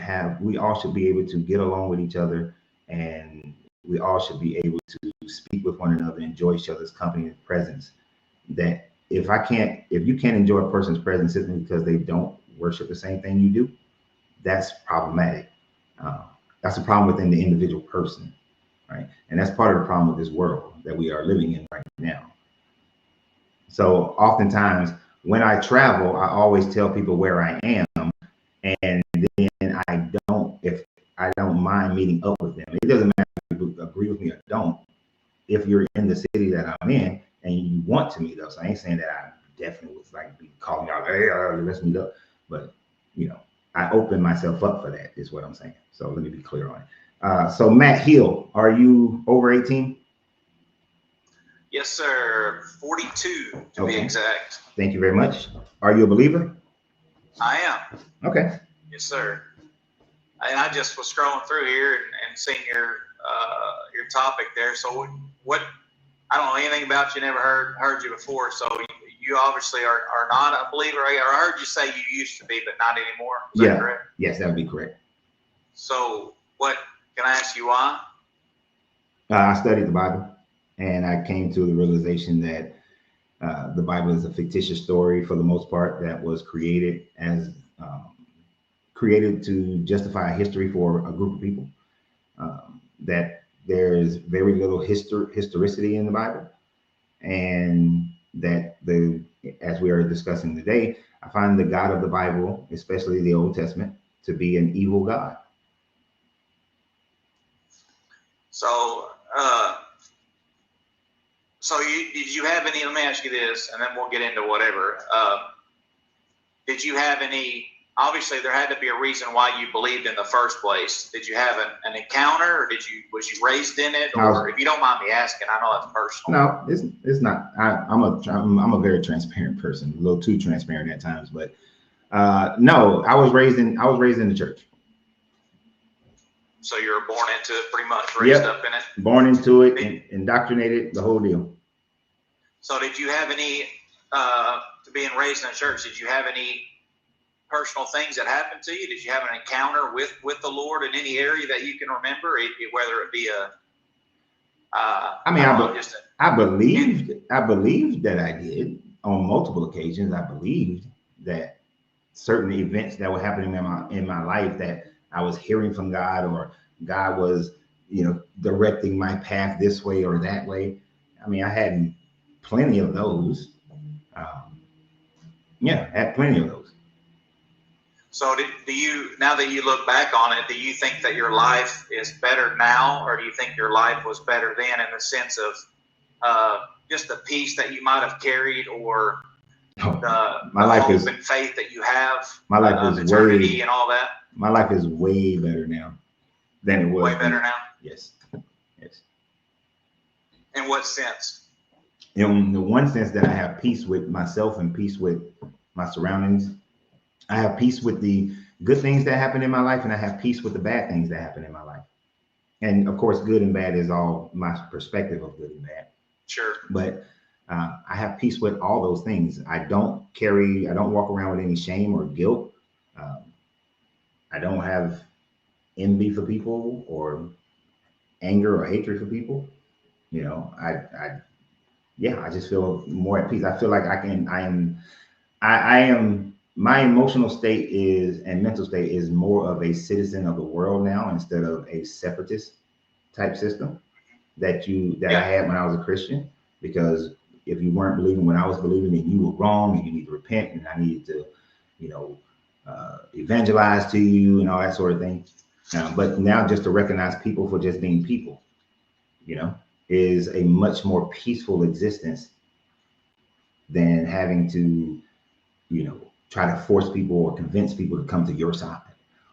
be able to get along with each other, and we all should be able to speak with one another, enjoy each other's company and presence. That if you can't enjoy a person's presence simply because they don't worship the same thing you do, that's problematic. That's a problem within the individual person, right? And that's part of the problem with this world that we are living in right now. So oftentimes when I travel, I always tell people where I am, and then if I don't mind meeting up with them. It doesn't matter if you agree with me or don't. If you're in the city that I'm in and you want to meet up, so I ain't saying that I definitely was like be calling out, hey, let's meet up. But I open myself up for that, is what I'm saying. So let me be clear on it. So Matt Hill, are you over 18? Yes, sir. 42 to be exact. Thank you very much. Are you a believer? I am. Okay. Yes, sir. And I just was scrolling through here and seeing your topic there. So what? I don't know anything about you. Never heard you before. So you obviously are not a believer. I heard you say you used to be, but not anymore. Is that correct? Yes, that would be correct. So what? Can I ask you why? I studied the Bible, and I came to the realization that the Bible is a fictitious story for the most part that was created to justify history for a group of people. That there's very little historicity in the Bible, and that as we are discussing today, I find the God of the Bible, especially the Old Testament, to be an evil God. So, did you have any? Let me ask you this, and then we'll get into whatever. Did you have any? Obviously, there had to be a reason why you believed in the first place. Did you have an encounter, or was you raised in it, or if you don't mind me asking, I know that's personal. No, it's not. I'm a very transparent person, a little too transparent at times, but no, I was raised in the church. So you were born into it, pretty much raised up in it. Born into it, indoctrinated, the whole deal. So did you have any, being raised in a church, did you have any personal things that happened to you? Did you have an encounter with the Lord in any area that you can remember, whether it be I believed that I did on multiple occasions. I believed that certain events that were happening in my life, that I was hearing from God, or God was, directing my path this way or that way. I mean, I had plenty of those. Had plenty of those. So do you, now that you look back on it, do you think that your life is better now, or do you think your life was better then, in the sense of just the peace that you might have carried, or the hope and faith that you have, my life is eternity and all that? My life is way better now than it was. Way better now? Yes. In what sense? In the one sense that I have peace with myself and peace with my surroundings. I have peace with the good things that happen in my life, and I have peace with the bad things that happen in my life. And of course, good and bad is all my perspective of good and bad. Sure. But I have peace with all those things. I don't walk around with any shame or guilt. I don't have envy for people, or anger or hatred for people. I just feel more at peace. I feel like my emotional state and mental state is more of a citizen of the world now, instead of a separatist type system that I had when I was a Christian. Because if you weren't believing when I was believing, then you were wrong, and you need to repent, and I needed to, evangelize to you and all that sort of thing. But now, just to recognize people for just being people, is a much more peaceful existence than having to, try to force people or convince people to come to your side,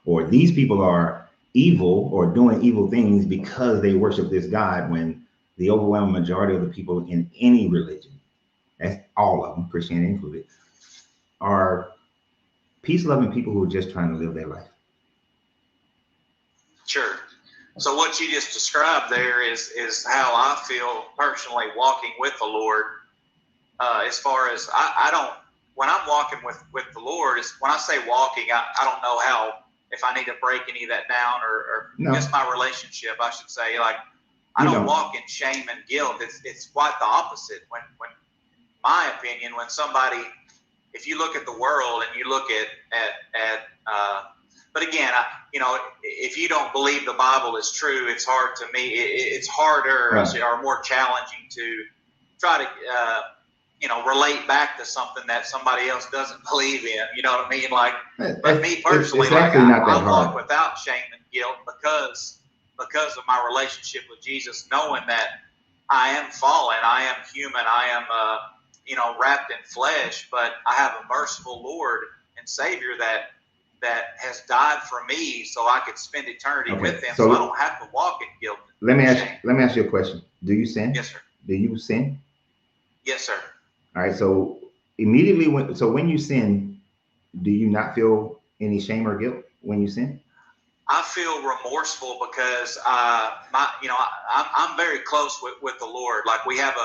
or these people are evil or doing evil things because they worship this God, when the overwhelming majority of the people in any religion, that's all of them, Christianity included, are peace-loving people who are just trying to live their life. Sure. So what you just described there is how I feel personally walking with the Lord. As far as when I'm walking with the Lord, when I say walking, I don't know if I need to break any of that down, or no. Just my relationship, I should say. Like, I don't walk in shame and guilt. It's quite the opposite. When my opinion, when somebody, if you look at the world and you look at But again, if you don't believe the Bible is true, it's hard to me. It's harder or more challenging to try to, relate back to something that somebody else doesn't believe in. You know what I mean? Like, but me personally, I walk without shame and guilt because of my relationship with Jesus, knowing that I am fallen, I am human, I am, wrapped in flesh, but I have a merciful Lord and Savior that has died for me so I could spend eternity with him, so I don't have to walk in guilt. Let me ask you a question. Do you sin? Yes, sir. Do you sin? Yes, sir. All right. So immediately when you sin, do you not feel any shame or guilt when you sin? I feel remorseful because I'm very close with the Lord. Like, we have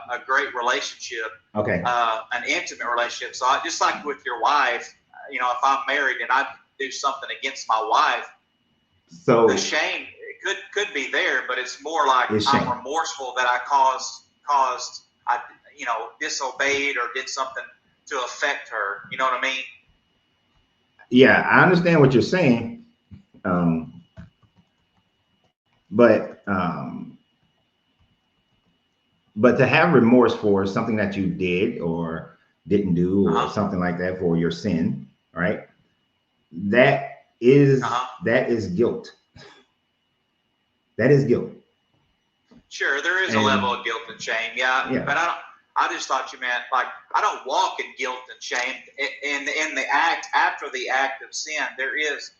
a great relationship. Okay. An intimate relationship. So just like with your wife, if I'm married and I do something against my wife, so the shame could be there, but it's more like I'm remorseful that I caused I disobeyed or did something to affect her. You know what I mean? Yeah, I understand what you're saying. But to have remorse for something that you did or didn't do or something like that for your sin, right? That is guilt. That is guilt. Sure, there is a level of guilt and shame. Yeah. But I just thought you meant, like, I don't walk in guilt and shame. In the act, after the act of sin, there is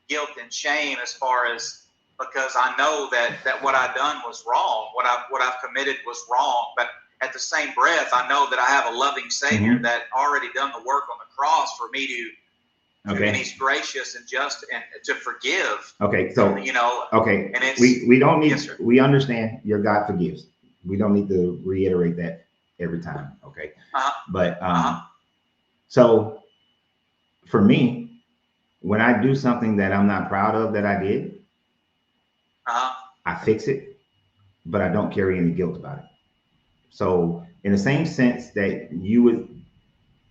guilt and shame because I know that what I've done was wrong. What I've committed was wrong. But at the same breath, I know that I have a loving Savior that already done the work on the cross for me to and he's gracious and just and to forgive. Okay, so okay, and it's, we don't need. Yes, we understand your God forgives. We don't need to reiterate that every time. Okay, but so for me, when I do something that I'm not proud of that I did, I fix it, but I don't carry any guilt about it. So in the same sense that you would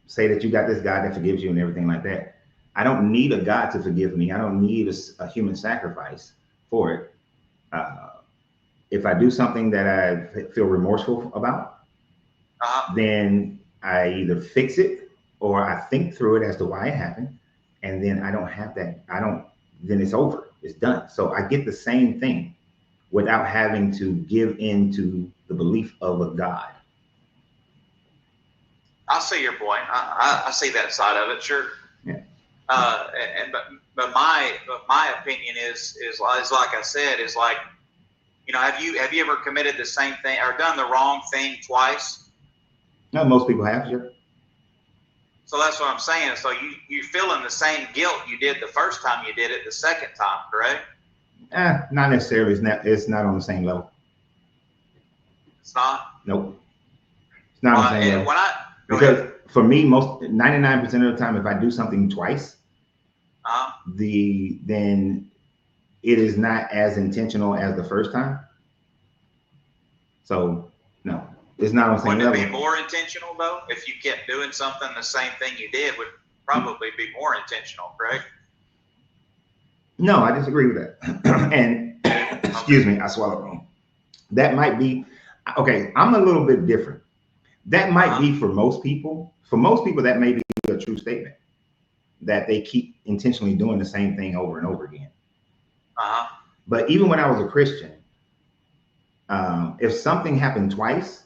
say that you got this God that forgives you and everything like that, I don't need a God to forgive me. I don't need a human sacrifice for it. If I do something that I feel remorseful about, then I either fix it or I think through it as to why it happened. And then I don't have that. Then it's over. It's done. So I get the same thing without having to give in to the belief of a God. I see your point. I see that side of it. Sure. Yeah. But my opinion is like I said, is like, have you ever committed the same thing or done the wrong thing twice? No, most people have, sure. So that's what I'm saying. So you're feeling the same guilt you did the first time you did it the second time, correct? Not necessarily. It's not on the same level. It's not? Nope. It's not on the same level. Because for me, 99% of the time, if I do something twice, then it is not as intentional as the first time. So no, it's not on the same level. Wouldn't it be more intentional though? If you kept doing something, the same thing you did would probably be more intentional, correct? No, I disagree with that. And excuse me, I swallowed wrong. That might be okay. I'm a little bit different. That might be for most people. For most people, that may be a true statement that they keep intentionally doing the same thing over and over again. But even when I was a Christian, if something happened twice,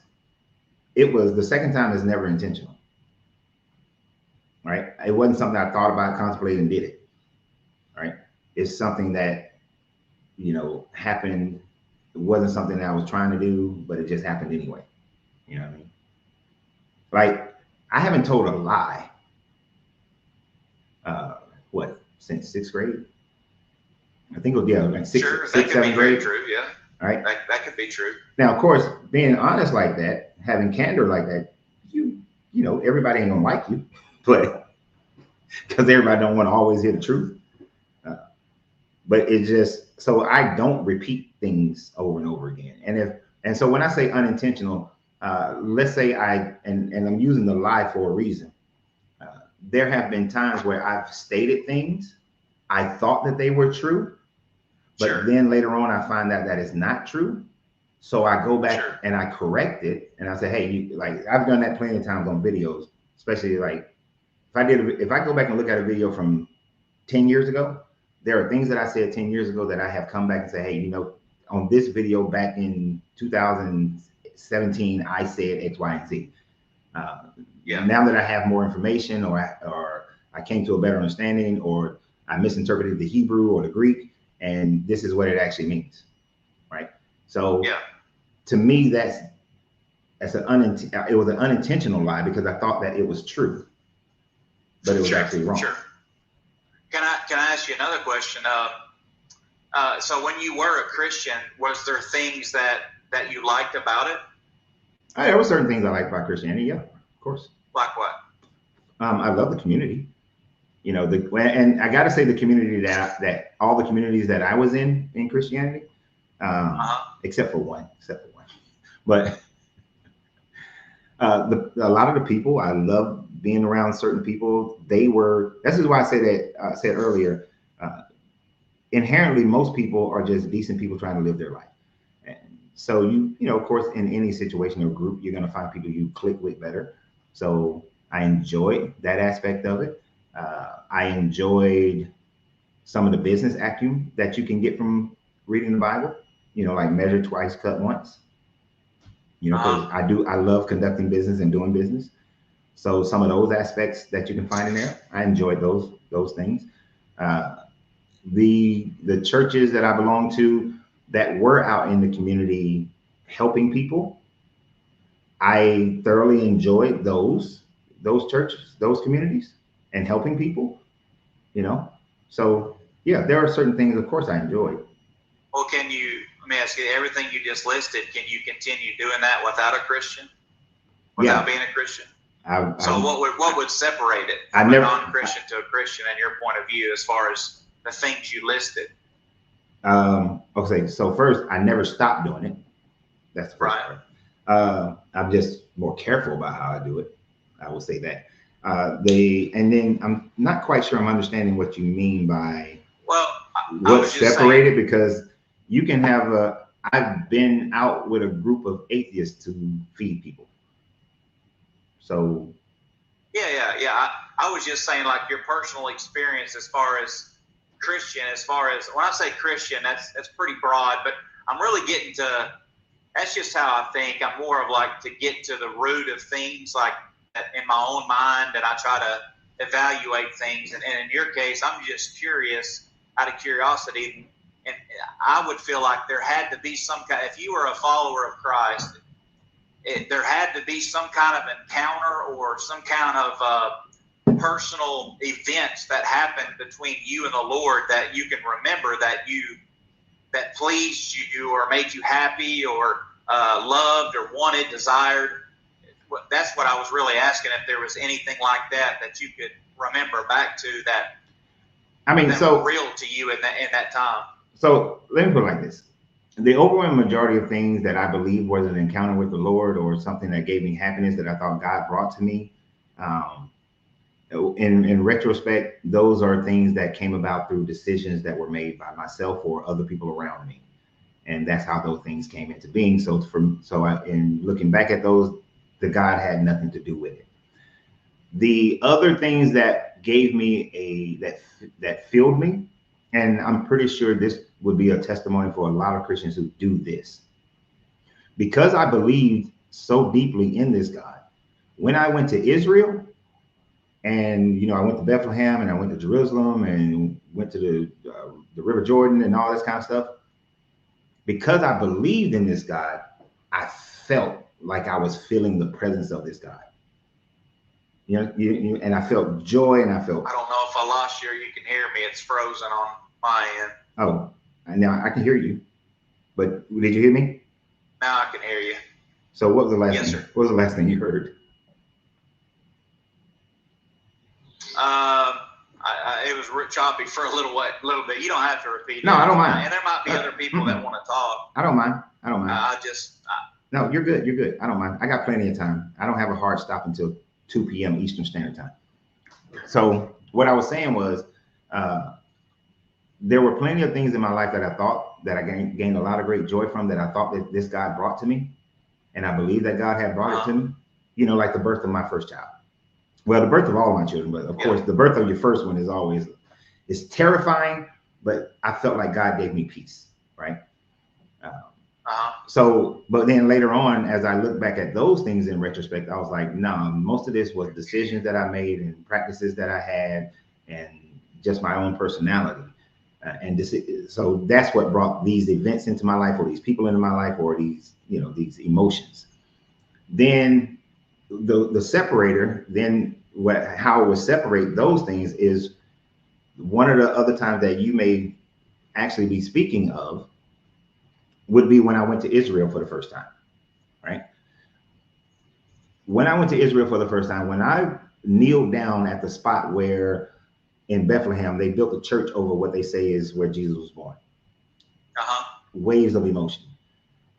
it was the second time is never intentional. Right? It wasn't something I thought about, contemplated, and did it. Right? It's something that, happened. It wasn't something that I was trying to do, but it just happened anyway. You know what I mean? Like, I haven't told a lie. Since 6th grade? I think it was, like sixth, seventh grade. True, yeah. All right. That could be true. Now, of course, being honest like that, having candor like that, everybody ain't gonna like you, but because everybody don't want to always hear the truth. But it just, so I don't repeat things over and over again. And so when I say unintentional, let's say and I'm using the lie for a reason. There have been times where I've stated things I thought that they were true, but Sure. then later on I find out that it's not true. So I go back Sure. and I correct it, and I say, hey, like I've done that plenty of times on videos, especially like if I go back and look at a video from 10 years ago, there are things that I said 10 years ago that I have come back and say, hey, on this video back in 2017, I said X, Y, and Z. Now that I have more information, or I came to a better understanding, or I misinterpreted the Hebrew or the Greek, and this is what it actually means, right? So to me, it was an unintentional lie because I thought that it was true, but it was actually wrong. Sure. Can I ask you another question? So when you were a Christian, was there things that you liked about it? There were certain things I liked about Christianity. Yeah, of course. Like what? I love the community. And I got to say the community that all the communities that I was in Christianity, except for one, but a lot of the people, I love being around certain people. This is why I said earlier, inherently, most people are just decent people trying to live their life. And so of course, in any situation or group, you're going to find people you click with better. So I enjoyed that aspect of it. I enjoyed some of the business acumen that you can get from reading the Bible, like measure twice, cut once, because I love conducting business and doing business. So some of those aspects that you can find in there, I enjoyed those things. The churches that I belong to that were out in the community helping people, I thoroughly enjoyed those churches, those communities, and helping people, So yeah, there are certain things, of course, I enjoyed. Well, let me ask you, everything you just listed, can you continue doing that without a Christian? Without being a Christian? What would separate it from a non-Christian to a Christian in your point of view, as far as the things you listed? Okay, so first, I never stopped doing it. That's the first part. I'm just more careful about how I do it. I will say that. And then I'm not quite sure I'm understanding what you mean by what's separated, because you can have I've been out with a group of atheists to feed people. So I was just saying, like, your personal experience as far as Christian, when I say Christian, that's pretty broad, but I'm really getting to, that's just how I think. I'm more of like to get to the root of things, like in my own mind, and I try to evaluate things. And in your case, I'm just curious, out of curiosity, and I would feel like there had to be some kind, if you were a follower of Christ, there had to be some kind of encounter or some kind of personal events that happened between you and the Lord that you can remember, that pleased you or made you happy or loved or wanted, desired. That's what I was really asking, if there was anything like that you could remember back to that. Were real to you in that time. So let me put it like this. The overwhelming majority of things that I believe was an encounter with the Lord or something that gave me happiness that I thought God brought to me, in retrospect, those are things that came about through decisions that were made by myself or other people around me. And that's how those things came into being. In looking back at those, the God had nothing to do with it. The other things that gave me that filled me, and I'm pretty sure this would be a testimony for a lot of Christians who do this, because I believed so deeply in this God. When I went to Israel, and I went to Bethlehem, and I went to Jerusalem, and went to the River Jordan, and all this kind of stuff, because I believed in this God, I felt like I was feeling the presence of this God. And I felt joy, and I don't know if I lost you or you can hear me. It's frozen on my end. Oh, now I can hear you. But did you hear me? Now I can hear you. So what was the last thing? Sir. What was the last thing you heard? It was choppy for a little bit. You don't have to repeat it. No, I don't mind. And there might be other people that want to talk. I don't mind. No, you're good. You're good. I don't mind. I got plenty of time. I don't have a hard stop until 2 p.m. Eastern Standard Time. So what I was saying was, there were plenty of things in my life that I thought that I gained a lot of great joy from, that I thought that this God brought to me. And I believe that God had brought it to me, you know, like the birth of my first child. Well, the birth of all my children, but of course, the birth of your first one is always, it's terrifying, but I felt like God gave me peace, right? So, but then later on, as I look back at those things in retrospect, I was like, no, most of this was decisions that I made and practices that I had and just my own personality. So that's what brought these events into my life, or these people into my life, or these, you know, these emotions. Then the separator, then how it would separate those things is one of the other times that you may actually be speaking of would be when I went to Israel for the first time, right? When I went to Israel for the first time, when I kneeled down at the spot where in Bethlehem, they built a church over what they say is where Jesus was born. Waves of emotion.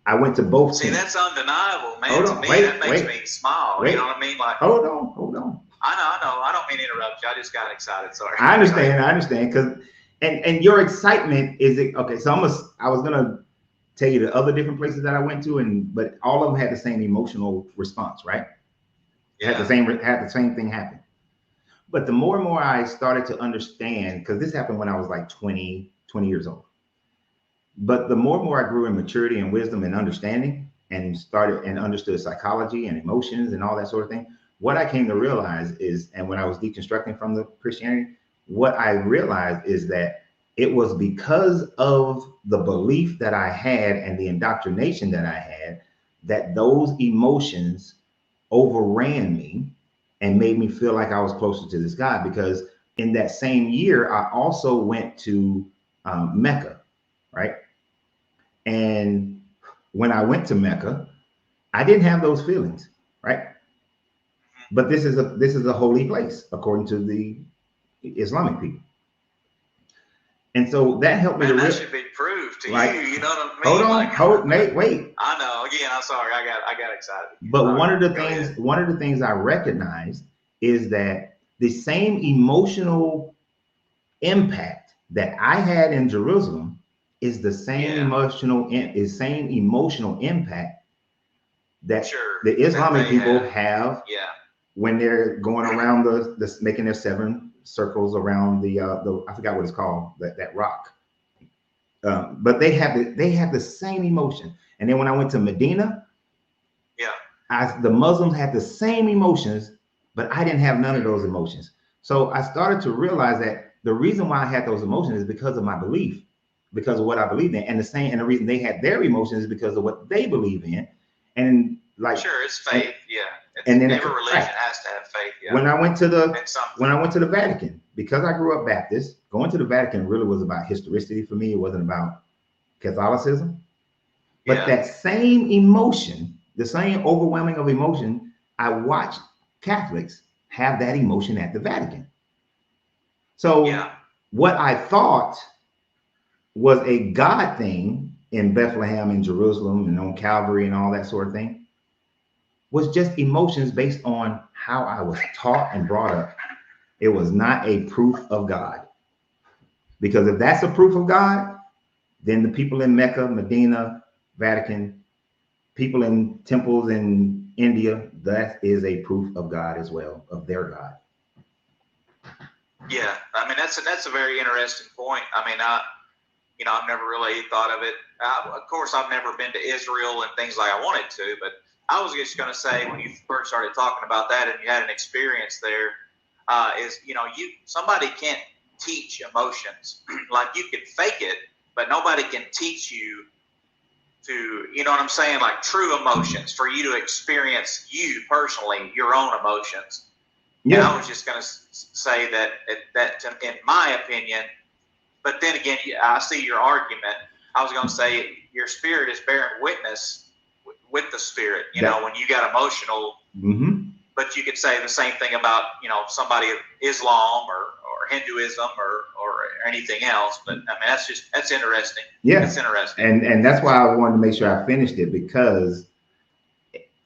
I went to both. See, that's undeniable, man. Hold to on, me, wait, that makes me smile. You know what I mean? Like, hold on. I know. I don't mean to interrupt you. I just got excited. Sorry. I understand. Because and your excitement is it okay? So I was gonna tell you the other different places that I went to, but all of them had the same emotional response, right? Yeah. Had the same thing happen. But the more and more I started to understand, because this happened when I was like 20 years old. But the more and more I grew in maturity and wisdom and understanding, and understood psychology and emotions and all that sort of thing, what I came to realize is, and when I was deconstructing from the Christianity, what I realized is that it was because of the belief that I had and the indoctrination that I had, that those emotions overran me and made me feel like I was closer to this God. Because in that same year, I also went to Mecca, right? And when I went to Mecca, I didn't have those feelings, right? But this is a holy place according to the Islamic people. And so that helped me. That should be proved to you. You know what I mean? Hold on, Nate, wait. I know. Again, I'm sorry. I got excited. But one of the things I recognized is that the same emotional impact that I had in Jerusalem is the same emotional impact that the Islamic people have when they're going around the making their 7 circles around the I forgot what it's called, that rock. But they have the same emotion. And then when I went to Medina, the Muslims had the same emotions, but I didn't have none of those emotions. So I started to realize that the reason why I had those emotions is because of my belief, because of what I believed in, and the reason they had their emotions is because of what they believe in. And like, it's faith, and then every religion has to have faith. When I went to the Vatican, because I grew up Baptist, going to the Vatican really was about historicity for me. It wasn't about Catholicism. But that same emotion, the same overwhelming of emotion, I watched Catholics have that emotion at the Vatican. So what I thought was a God thing in Bethlehem and Jerusalem and on Calvary and all that sort of thing was just emotions based on how I was taught and brought up. It was not a proof of God. Because if that's a proof of God, then the people in Mecca, Medina, Vatican, people in temples in India, that is a proof of God as well, of their God. Yeah, I mean, that's a very interesting point. I mean, I've never really thought of it. Of course, I've never been to Israel and things like I wanted to, but I was just going to say, when you first started talking about that and you had an experience there, somebody can't teach emotions. Like, you can fake it, but nobody can teach you to, you know what I'm saying? Like, true emotions, for you to experience you personally, your own emotions. Yeah. And I was just going to say that in my opinion, but then again, I see your argument. I was going to say your spirit is bearing witness with the spirit, when you got emotional, but you could say the same thing about, somebody of Islam or Hinduism or anything else. But I mean, that's interesting. Yeah. It's interesting. And that's why I wanted to make sure I finished it, because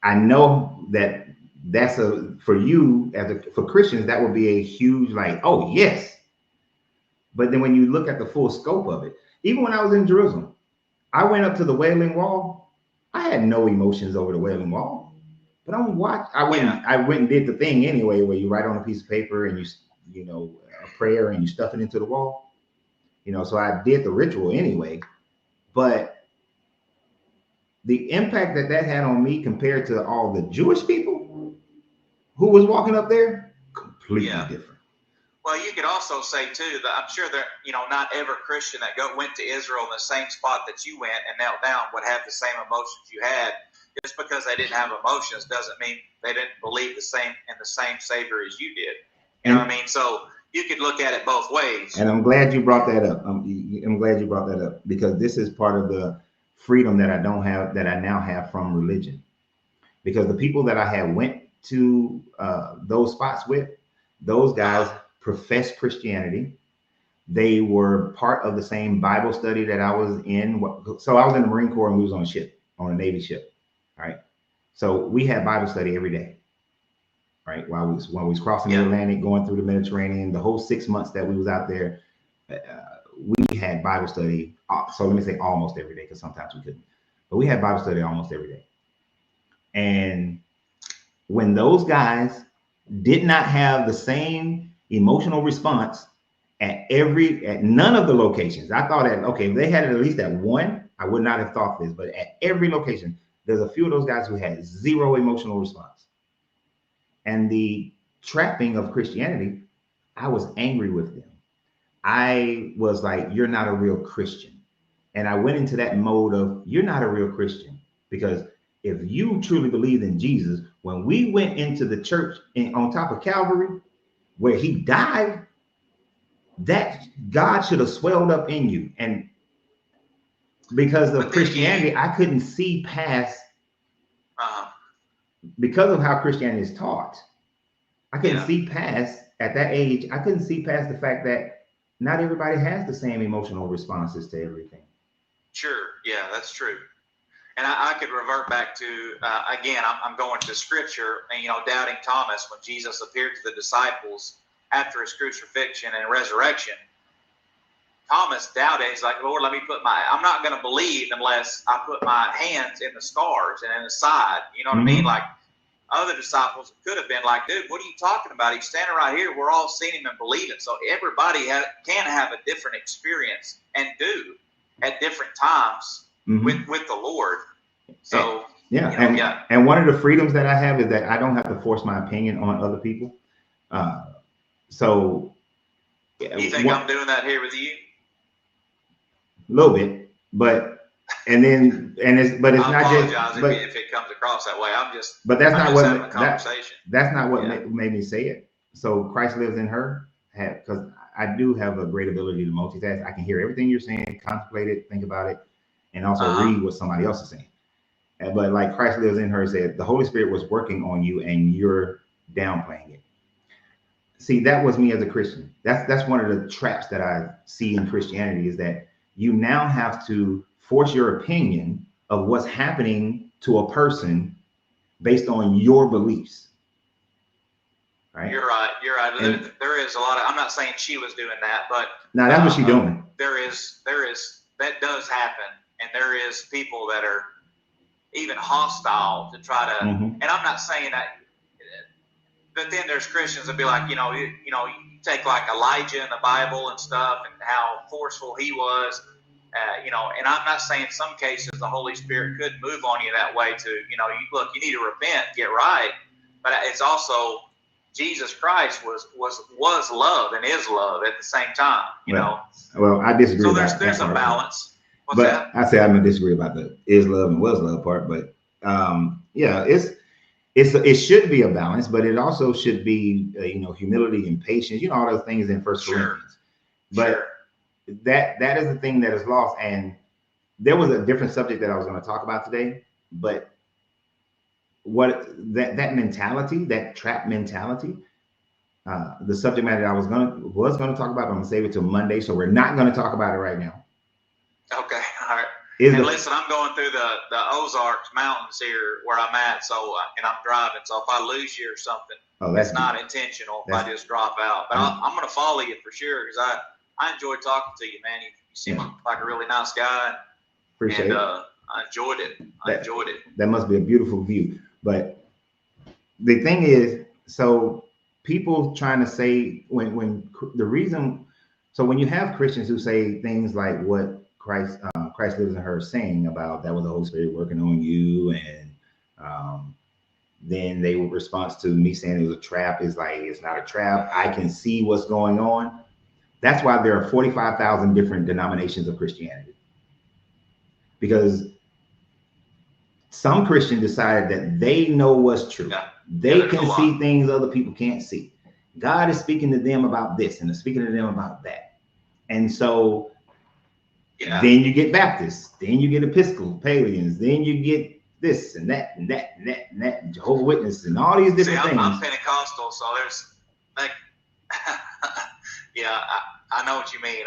I know that that's for you for Christians, that would be a huge, like, oh yes. But then when you look at the full scope of it, even when I was in Jerusalem, I went up to the Wailing Wall. I had no emotions over the Wailing Wall, but I went and did the thing anyway, where you write on a piece of paper and you know, a prayer and you stuff it into the wall. You know, so I did the ritual anyway, but the impact that had on me compared to all the Jewish people who was walking up there, completely different. Well, you could also say too that I'm sure that, you know, not every Christian that went to Israel in the same spot that you went and knelt down would have the same emotions you had. Just because they didn't have emotions doesn't mean they didn't believe the same Savior as you did. You know what I mean? So you could look at it both ways. And I'm glad you brought that up. I'm glad you brought that up, because this is part of the freedom that I now have from religion. Because the people that I had went to those spots with, those guys professed Christianity. They were part of the same Bible study that I was in. So I was in the Marine Corps and we was on a ship, on a Navy ship. All right. So we had Bible study every day. Right. While we was crossing the Atlantic, going through the Mediterranean, the whole 6 months that we was out there, we had Bible study. So let me say almost every day, because sometimes we couldn't. But we had Bible study almost every day. And when those guys did not have the same emotional response at none of the locations. I thought okay, if they had it at least at one, I would not have thought this, but at every location, there's a few of those guys who had zero emotional response. And the trapping of Christianity, I was angry with them. I was like, you're not a real Christian. And I went into that mode of, you're not a real Christian, because if you truly believed in Jesus, when we went into the church on top of Calvary, where he died, that God should have swelled up in you. And because of Christianity, I couldn't see past, because of how Christianity is taught, I couldn't see past, at that age, I couldn't see past the fact that not everybody has the same emotional responses to everything. Sure. Yeah, that's true. And I could revert back to, again, I'm going to scripture, and, you know, doubting Thomas, when Jesus appeared to the disciples after his crucifixion and resurrection, Thomas doubted. He's like, Lord, I'm not going to believe unless I put my hands in the scars and in the side. You know what I mean? Like, other disciples could have been like, dude, what are you talking about? He's standing right here. We're all seeing him and believing. So everybody can have a different experience, and do at different times with the Lord. So and one of the freedoms that I have is that I don't have to force my opinion on other people. So you think I'm doing that here with you? A little bit, but it's not just. But if it comes across that way, But that's not what conversation. That's not what made me say it. So Christ lives in her, because I do have a great ability to multitask. I can hear everything you're saying, contemplate it, think about it, and also read what somebody else is saying. But like Christ lives in her said, the Holy Spirit was working on you and you're downplaying it. See, that was me as a Christian. That's one of the traps that I see in Christianity, is that you now have to force your opinion of what's happening to a person based on your beliefs. Right? You're right. And there is a lot of, I'm not saying she was doing that, but now that's what she's doing. There is, that does happen. And there is people that are even hostile to try to, and I'm not saying that, but then there's Christians that be like, you take like Elijah in the Bible and stuff, and how forceful he was, and I'm not saying some cases the Holy Spirit could move on you that way to, you need to repent, get right. But it's also, Jesus Christ was love and is love at the same time, Well, I disagree. So there's a balance. What's that? I say I'm gonna disagree about the is love and was love part, but it should be a balance, but it also should be humility and patience, all those things in First Corinthians. But that is the thing that is lost. And there was a different subject that I was going to talk about today, but what that mentality, that trap mentality, the subject matter that I was going to talk about, but I'm gonna save it till Monday, so we're not going to talk about it right now. Okay, all right. Listen, I'm going through the Ozarks mountains here where I'm at, and I'm driving. So if I lose you or something, it's not intentional. If I just drop out, but I'm going to follow you for sure, because I enjoyed talking to you, man. You seem like a really nice guy. Appreciate it. I enjoyed it. Enjoyed it. That must be a beautiful view. But the thing is, so people trying to say when you have Christians who say things like what Christ lives in her saying about that was the Holy Spirit working on you, and then they would respond to me saying it was a trap is like, it's not a trap. I can see what's going on. That's why there are 45,000 different denominations of Christianity. Because some Christian decided that they know what's true. Yeah. They can see things other people can't see. God is speaking to them about this and speaking to them about that. And so then you get Baptists, then you get Episcopalians, then you get this and that and that and that and that, and Jehovah's Witnesses and all these different things. I'm Pentecostal, so there's like, yeah, I know what you mean.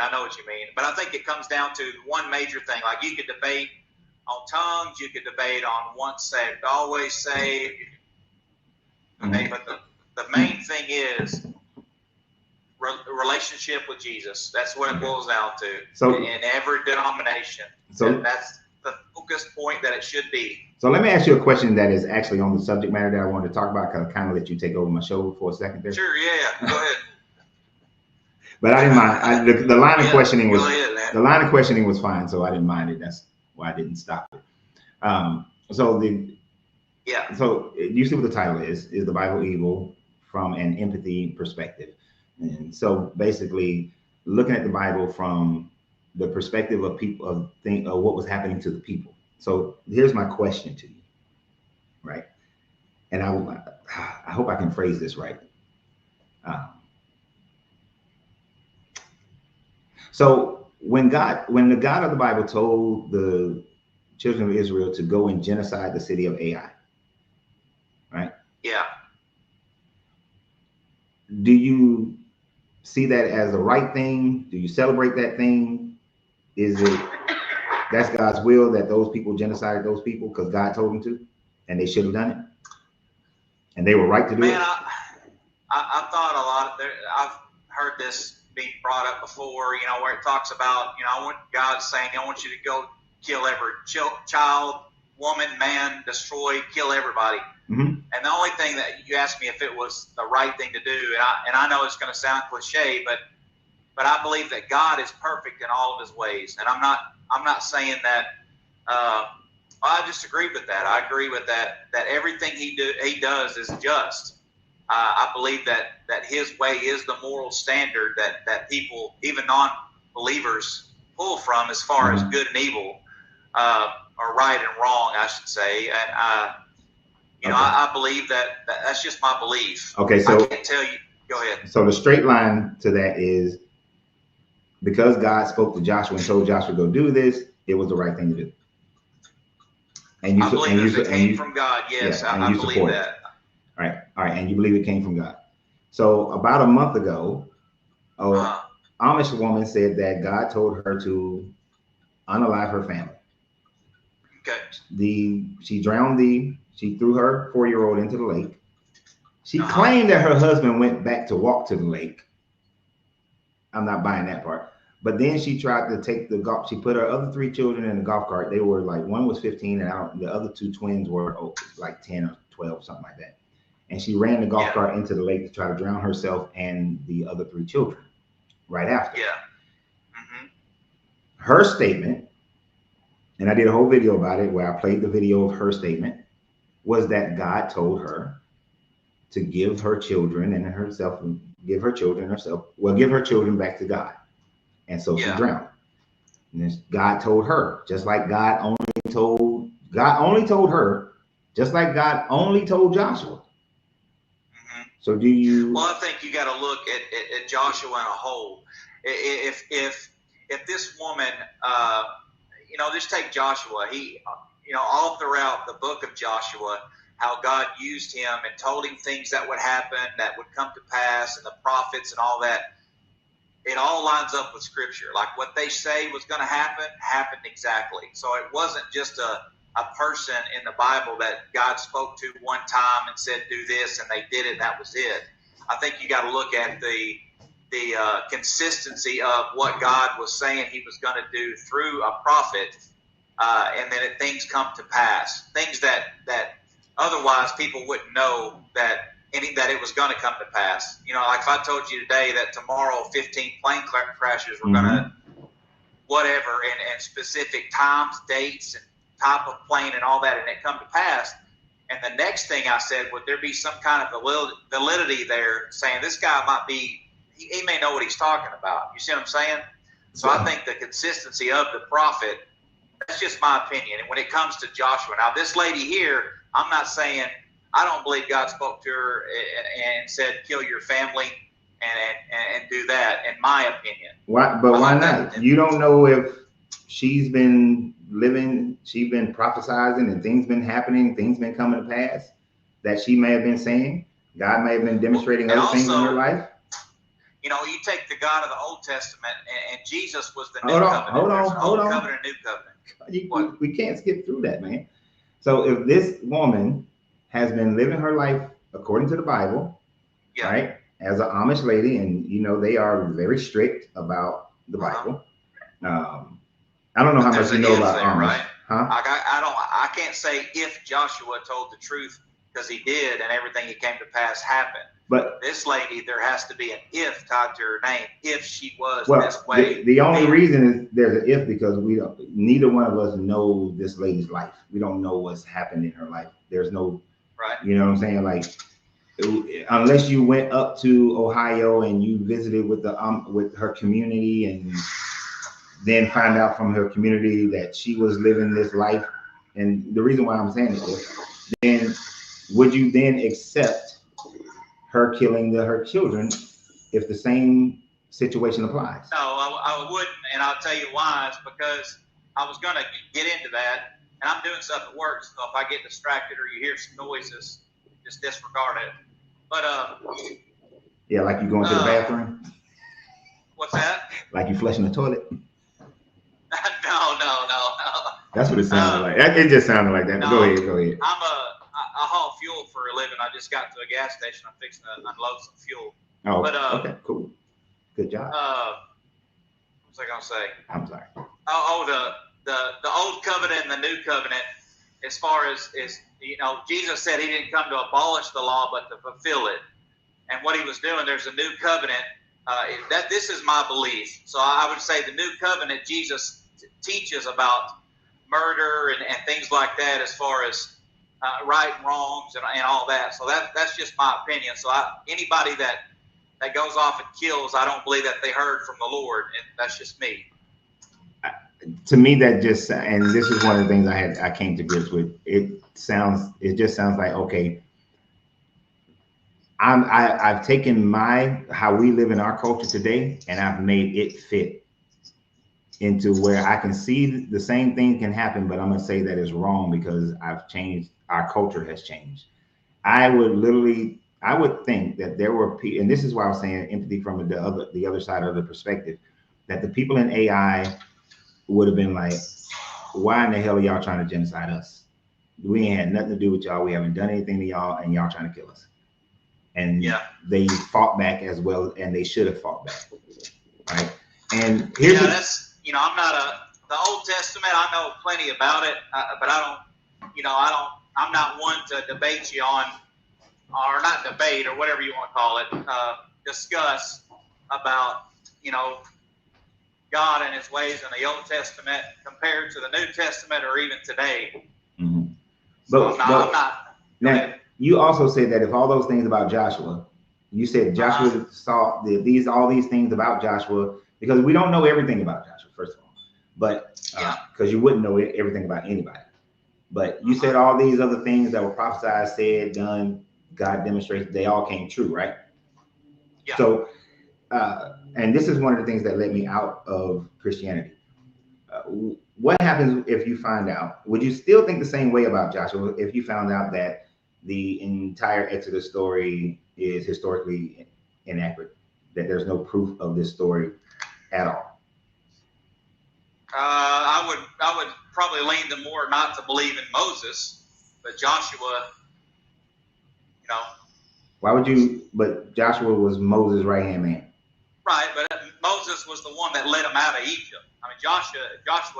But I think it comes down to one major thing. Like, you could debate on tongues, you could debate on once saved, always saved. Okay, but the main thing is relationship with Jesus. That's what it boils down to. So in every denomination, so that's the focus point that it should be. So let me ask you a question that is actually on the subject matter that I wanted to talk about, because I kind of let you take over my show for a second there. Sure, yeah, go ahead. But I didn't mind. The line of questioning was fine, so I didn't mind it. That's why I didn't stop it. So you see what the title is the Bible evil from an empathy perspective? And so basically looking at the Bible from the perspective of people of what was happening to the people. So here's my question to you, right? And I hope I can phrase this right. So when the God of the Bible told the children of Israel to go and genocide the city of Ai, right? Yeah. Do you see that as the right thing? Do you celebrate that thing? Is it that's God's will that those people genocided those people because God told them to, and they should have done it, and they were right to do it? I thought a lot of I've heard this being brought up before, where it talks about, I want God saying, I want you to go kill every child, woman, man, destroy, kill everybody. Mm-hmm. And the only thing that you asked me if it was the right thing to do, and I know it's going to sound cliche, but I believe that God is perfect in all of his ways. And I'm not saying that, I disagree with that. I agree with that everything he does is just. I believe that his way is the moral standard that people, even non-believers, pull from as far as good and evil, or right and wrong, I should say. And I believe that's just my belief. Okay, so I can't tell you. Go ahead. So the straight line to that is, because God spoke to Joshua and told Joshua to go do this, it was the right thing to do. And I believe it came from God. Yes, yeah, I believe that. All right, and you believe it came from God. So about a month ago, an Amish woman said that God told her to unalive her family. Okay. She threw her 4-year-old into the lake. She claimed that her husband went back to walk to the lake. I'm not buying that part. But then she tried to take she put her other 3 children in the golf cart. They were like, one was 15 and the other 2 twins were like 10 or 12, something like that. And she ran the golf cart into the lake to try to drown herself and the other 3 children right after. Yeah. Mm-hmm. Her statement, and I did a whole video about it where I played the video of her statement, was that God told her to give her children give her children back to God. And so she drowned. And then God told her, just like God only told her, just like God only told Joshua. So do you? Well, I think you got to look at Joshua in a whole. If this woman, just take Joshua. He, all throughout the book of Joshua, how God used him and told him things that would happen, that would come to pass, and the prophets and all that. It all lines up with Scripture. Like what they say was going to happen, happened exactly. So it wasn't just a person in the Bible that God spoke to one time and said, do this, and they did it, and that was it. I think you got to look at the consistency of what God was saying He was going to do through a prophet, and then things come to pass. Things that otherwise people wouldn't know that it was going to come to pass. You know, like if I told you today that tomorrow 15 plane crashes were going to whatever, and specific times, dates, and type of plane and all that, and it come to pass. And the next thing I said, would there be some kind of validity there saying this guy might be, he may know what he's talking about. You see what I'm saying? So I think the consistency of the prophet, that's just my opinion. And when it comes to Joshua, now this lady here, I'm not saying, I don't believe God spoke to her and said, kill your family and do that, in my opinion. Why? But why not? You don't know if she's been prophesizing and things been happening, things been coming to pass that she may have been saying. God may have been demonstrating other things in her life. You know, you take the God of the Old Testament, and Jesus was the new covenant. Hold on. Covenant and new covenant. We can't skip through that, man. So if this woman has been living her life according to the Bible, right, as an Amish lady, and you know they are very strict about the Bible. I don't know how much you know about Amish, right? Huh? I can't say if Joshua told the truth, because he did, and everything that came to pass happened. But this lady, there has to be an if tied to her name. If she was this way. The only reason is there's an if because neither one of us know this lady's life. We don't know what's happened in her life. There's no, you know what I'm saying? Like, unless you went up to Ohio and you visited with her community and then find out from her community that she was living this life. And the reason why I'm saying this, then would you then accept her killing her children if the same situation applies? No, I wouldn't, and I'll tell you why. It's because I was going to get into that, and I'm doing stuff at work, so if I get distracted or you hear some noises, just disregard it. But yeah, like you going to the bathroom. What's that? Like you flushing the toilet. No. That's what it sounded like. It just sounded like that. No, go ahead. I haul fuel for a living. I just got to a gas station. I'm fixing to unload some fuel. Oh, but, okay, cool. Good job. What was I gonna say? I'm sorry. The old covenant and the new covenant, as far as you know, Jesus said He didn't come to abolish the law, but to fulfill it. And what He was doing, there's a new covenant. This is my belief. So I would say the new covenant, Jesus teaches about murder and things like that, as far as right and wrongs and all that. So that's just my opinion. So anybody that goes off and kills, I don't believe that they heard from the Lord, and that's just me. To me, that just, and this is one of the things I came to grips with. It just sounds like, okay, I've taken how we live in our culture today, and I've made it fit into where I can see the same thing can happen, but I'm gonna say that it's wrong because I've changed. Our culture has changed. I would think that there were people, and this is why I was saying empathy from the other side of the perspective, that the people in AI would have been like, why in the hell are y'all trying to genocide us? We ain't had nothing to do with y'all. We haven't done anything to y'all, and y'all trying to kill us. And they fought back as well, and they should have fought back, right? And here's that's, you know, I'm not the Old Testament. I know plenty about it, but I'm not one to debate you on, or not debate, or whatever you want to call it, discuss about, you know, God and His ways in the Old Testament compared to the New Testament or even today. Mm-hmm. So I'm not. Now, you also said that if all those things about Joshua, you said Joshua saw all these things about Joshua, because we don't know everything about Joshua, first of all, but because you wouldn't know everything about anybody. But you said all these other things that were prophesied, said, done, God demonstrated, they all came true, right? Yeah. So, and this is one of the things that led me out of Christianity. What happens if you find out, would you still think the same way about Joshua if you found out that the entire Exodus story is historically inaccurate, that there's no proof of this story at all? I would probably lean to more not to believe in Moses, but Joshua, you know. Why would you? But Joshua was Moses' right-hand man. Right, but Moses was the one that led them out of Egypt. I mean, Joshua,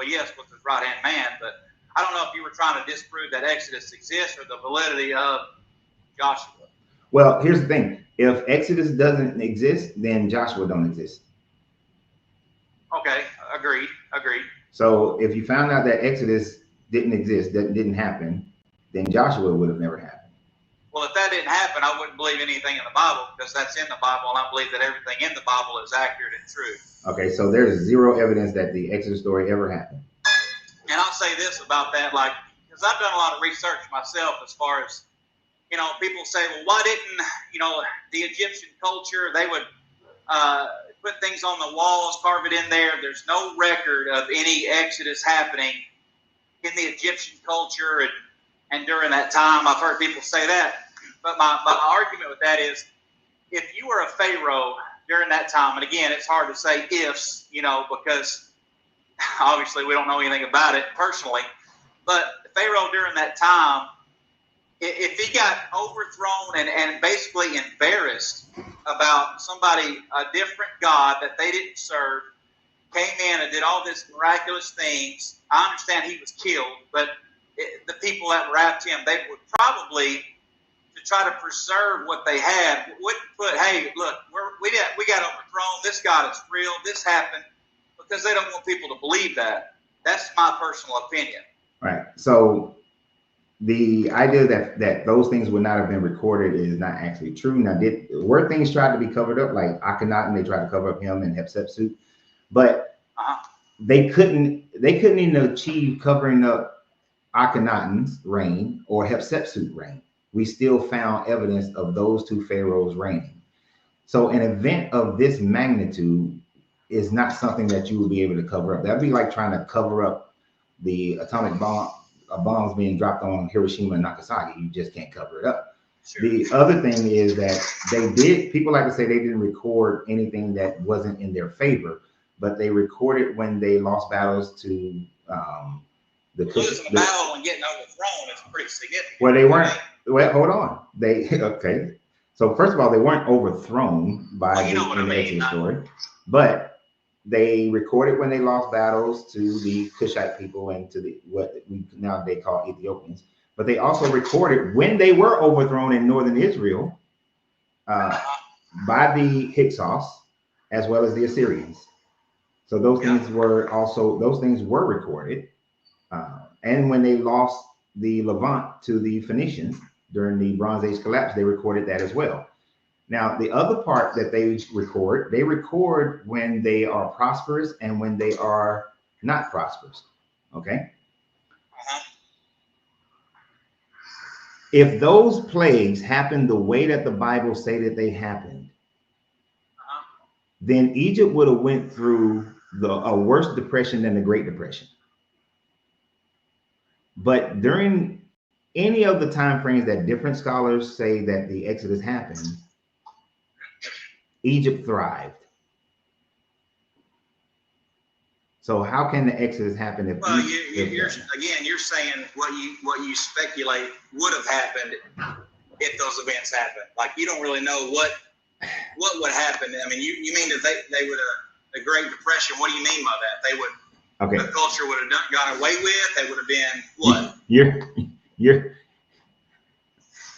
yes, was his right-hand man, but I don't know if you were trying to disprove that Exodus exists or the validity of Joshua. Well, here's the thing. If Exodus doesn't exist, then Joshua don't exist. Okay, agreed. So if you found out that Exodus didn't exist, that didn't happen, then Joshua would have never happened. Well, if that didn't happen, I wouldn't believe anything in the Bible because that's in the Bible, and I believe that everything in the Bible is accurate and true. Okay, so there's zero evidence that the Exodus story ever happened. And I'll say this about that, like, because I've done a lot of research myself as far as, people say, well, why didn't, the Egyptian culture, they would put things on the walls, carve it in there. There's no record of any Exodus happening in the Egyptian culture and during that time. I've heard people say that. But my argument with that is, if you were a Pharaoh during that time, and again, it's hard to say ifs, because obviously we don't know anything about it personally, but Pharaoh during that time, if he got overthrown and basically embarrassed about somebody, a different God that they didn't serve, came in and did all this miraculous things, I understand he was killed, but the people that were after him, they would probably, to try to preserve what they had, wouldn't put, hey, look, we got overthrown, this God is real, this happened, because they don't want people to believe that. That's my personal opinion. Right. So the idea that those things would not have been recorded is not actually true. Now, were things tried to be covered up, like Akhenaten, they tried to cover up him and Hatshepsut, but they couldn't even achieve covering up Akhenaten's reign or Hatshepsut's reign. We still found evidence of those two pharaohs reigning. So an event of this magnitude is not something that you would be able to cover up. That'd be like trying to cover up the atomic bombs being dropped on Hiroshima and Nagasaki. You just can't cover it up. Sure. The other thing is that people like to say they didn't record anything that wasn't in their favor, but they recorded when they lost battles to losing a battle and getting overthrown is pretty significant. Well, they weren't. Well, hold on. Okay. So first of all, they weren't overthrown by the Exodus story, but they recorded when they lost battles to the Cushite people and to what we nowadays call Ethiopians. But they also recorded when they were overthrown in northern Israel by the Hyksos as well as the Assyrians. So those things were recorded. And when they lost the Levant to the Phoenicians during the Bronze Age collapse, they recorded that as well. Now, the other part that they record when they are prosperous and when they are not prosperous. Okay. If those plagues happened the way that the Bible say that they happened, then Egypt would have went through a worse depression than the Great Depression. But during any of the time frames that different scholars say that the Exodus happened, Egypt thrived. So how can the Exodus happen if? Well, you're saying what you speculate would have happened if those events happened. Like you don't really know what would happen. I mean, you mean that they would the Great Depression? What do you mean by that? They would. Okay. The culture would have gone away with. They would have been what?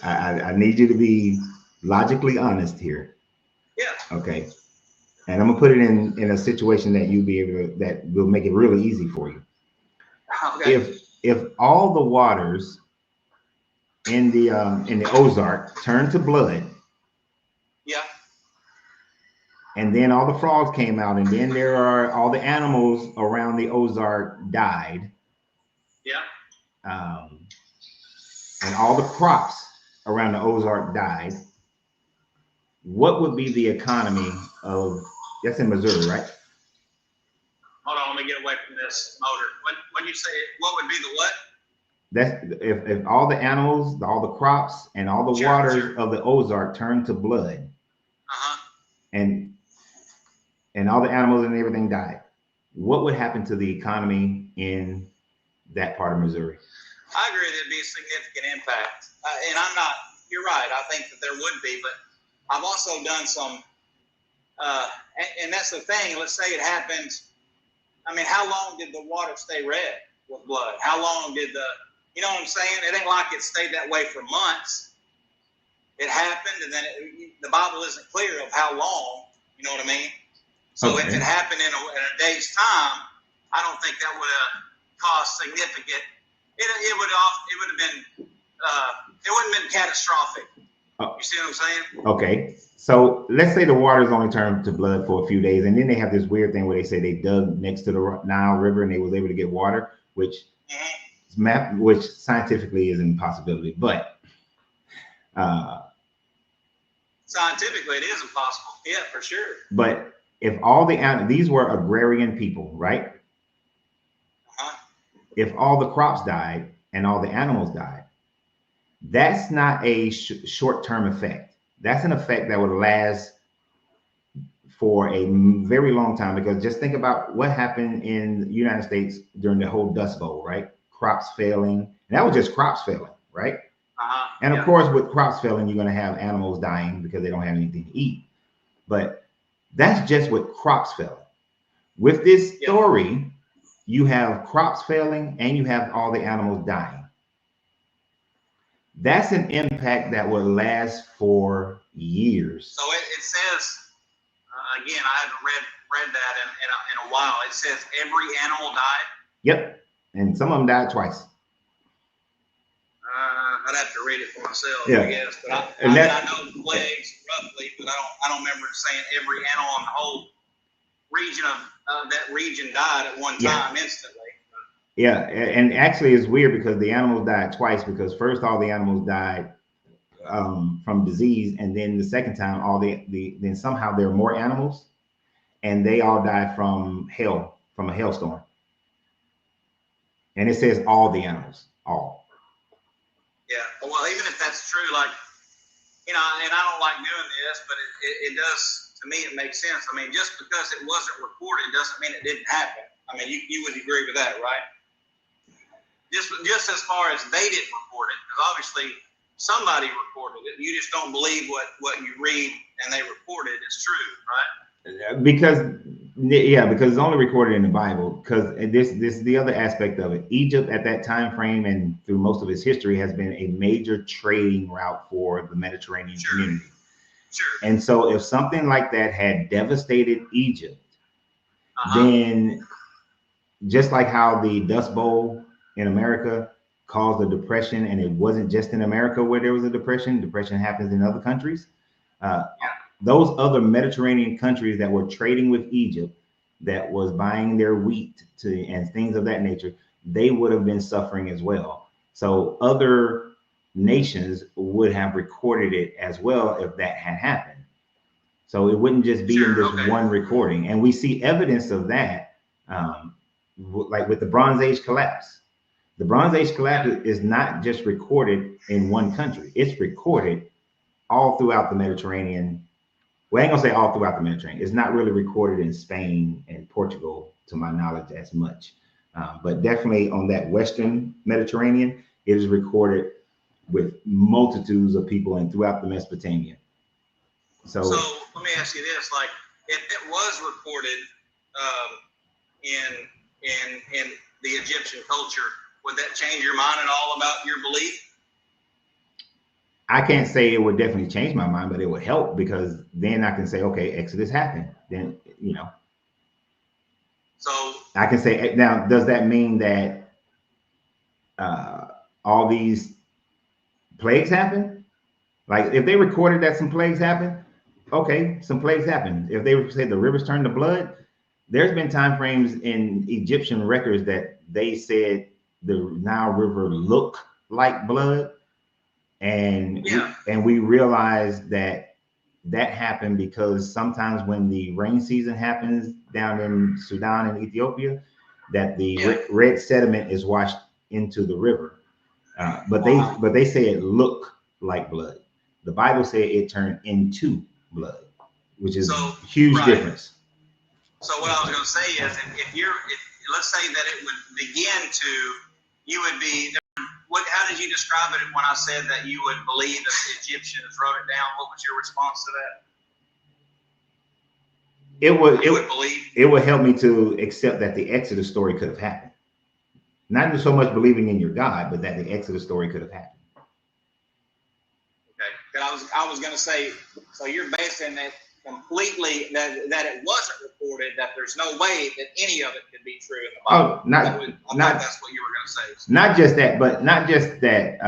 I need you to be logically honest here. Yeah. Okay. And I'm gonna put it in a situation that will make it really easy for you. Okay. If all the waters in the Ozark turn to blood. Yeah. And then all the frogs came out, and then all the animals around the Ozark died. Yeah. And all the crops around the Ozark died. What would be the economy of, that's in Missouri, right? Hold on, let me get away from this motor. When you say, what would be the what? That's if all the animals, all the crops, and all the waters of the Ozark turned to blood. And all the animals and everything died. What would happen to the economy in that part of Missouri? I agree there'd be a significant impact. And you're right, I think that there would be, but I've also done some And that's the thing. Let's say it happened. I mean, how long did the water stay red with blood? How long did you know what I'm saying? It ain't like it stayed that way for months. It happened, and then the Bible isn't clear of how long. You know what I mean? So if it happened in a day's time, I don't think that would have caused significant. It would have been. It wouldn't have been catastrophic. You see what I'm saying? Okay. So let's say the water's only turned to blood for a few days, and then they have this weird thing where they say they dug next to the Nile River and they was able to get water, which which scientifically is an impossibility. But scientifically, it is impossible. Yeah, for sure. But if all these were agrarian people, right? If all the crops died and all the animals died, that's not a short-term effect. That's an effect that would last for a very long time, because just think about what happened in the United States during the whole Dust Bowl, right? Crops failing. And that was just crops failing, right? And of course, with crops failing, you're going to have animals dying because they don't have anything to eat. But that's just with crops failing. With this story, you have crops failing and you have all the animals dying. That's an impact that will last for years. So it says, again, I haven't read that in a while. It says every animal died. Yep, and some of them died twice. I'd have to read it for myself, yeah. I guess. But I know plagues roughly, but I don't remember saying every animal in the whole region of that region died at one time instantly. Yeah, and actually it's weird because the animals died twice, because first all the animals died from disease, and then the second time then somehow there are more animals, and they all died from a hailstorm. And it says all the animals, all. Yeah, well, even if that's true, like, you know, and I don't like doing this, but it does, to me, it makes sense. I mean, just because it wasn't recorded doesn't mean it didn't happen. I mean, you would agree with that, right? Just as far as they didn't record it, because obviously somebody recorded it. You just don't believe what you read and they recorded is true, right? Because it's only recorded in the Bible. Because this is the other aspect of it. Egypt at that time frame and through most of its history has been a major trading route for the Mediterranean community. Sure. And so if something like that had devastated Egypt, then just like how the Dust Bowl in America caused a depression, and it wasn't just in America where there was a depression. Depression happens in other countries. Those other Mediterranean countries that were trading with Egypt, that was buying their wheat and things of that nature, they would have been suffering as well. So other nations would have recorded it as well if that had happened. So it wouldn't just be in this one recording. And we see evidence of that, like with the Bronze Age collapse. The Bronze Age collapse is not just recorded in one country. It's recorded all throughout the Mediterranean. Well, I ain't gonna say all throughout the Mediterranean. It's not really recorded in Spain and Portugal, to my knowledge, as much. But definitely on that Western Mediterranean, it is recorded with multitudes of people and throughout the Mesopotamia. So let me ask you this: like, if it was recorded in the Egyptian culture, would that change your mind at all about your belief? I can't say it would definitely change my mind, but it would help, because then I can say, okay, Exodus happened. Then, you know. So I can say, now, does that mean that all these plagues happen? Like, if they recorded that some plagues happen, okay, some plagues happen. If they said the rivers turned to blood, there's been time frames in Egyptian records that they said the Nile River looked like blood. And we realized that happened because sometimes when the rain season happens down in Sudan and Ethiopia, that the red sediment is washed into the river. But they say it looked like blood. The Bible said it turned into blood, which is a huge difference. So what I was going to say is, if let's say that it would begin to, you would be. How did you describe it when I said that you would believe that the Egyptians wrote it down? What was your response to it would believe. It would help me to accept that the Exodus story could have happened. Not so much believing in your God, but that the Exodus story could have happened. Okay, I was going to say, so you're basing it completely that it wasn't reported, that there's no way that any of it could be true in the Bible. Oh, not that's what you were going to say. Not just that, but not just that.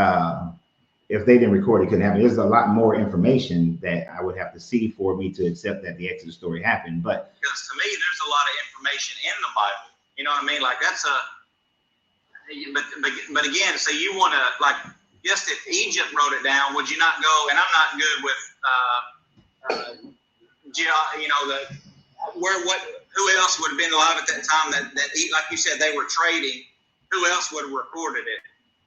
If they didn't record it, couldn't happen. There's a lot more information that I would have to see for me to accept that the Exodus story happened. But because to me, there's a lot of information in the Bible. You know what I mean? Like that's but again, so you want to like, just if Egypt wrote it down, would you not go? And I'm not good with who else would have been alive at that time that like you said, they were trading. Who else would have recorded it?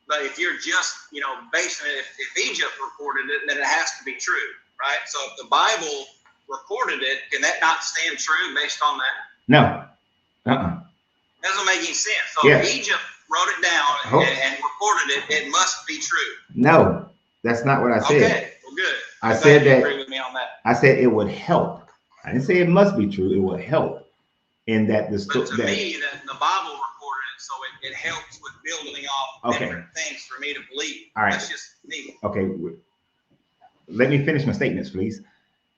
But if you're just, basing it, if Egypt recorded it, then it has to be true, right? So if the Bible recorded it, can that not stand true based on that? No. Doesn't make any sense. So if Egypt wrote it down and recorded it, it must be true. No, that's not what I said. Okay, well, good. I said that. Agree with me on that. I said it would help. I didn't say it must be true. It would help in that the story. But to me, the Bible recorded it, so it helps with building off different things for me to believe. All right. That's just me. Okay. Let me finish my statements, please.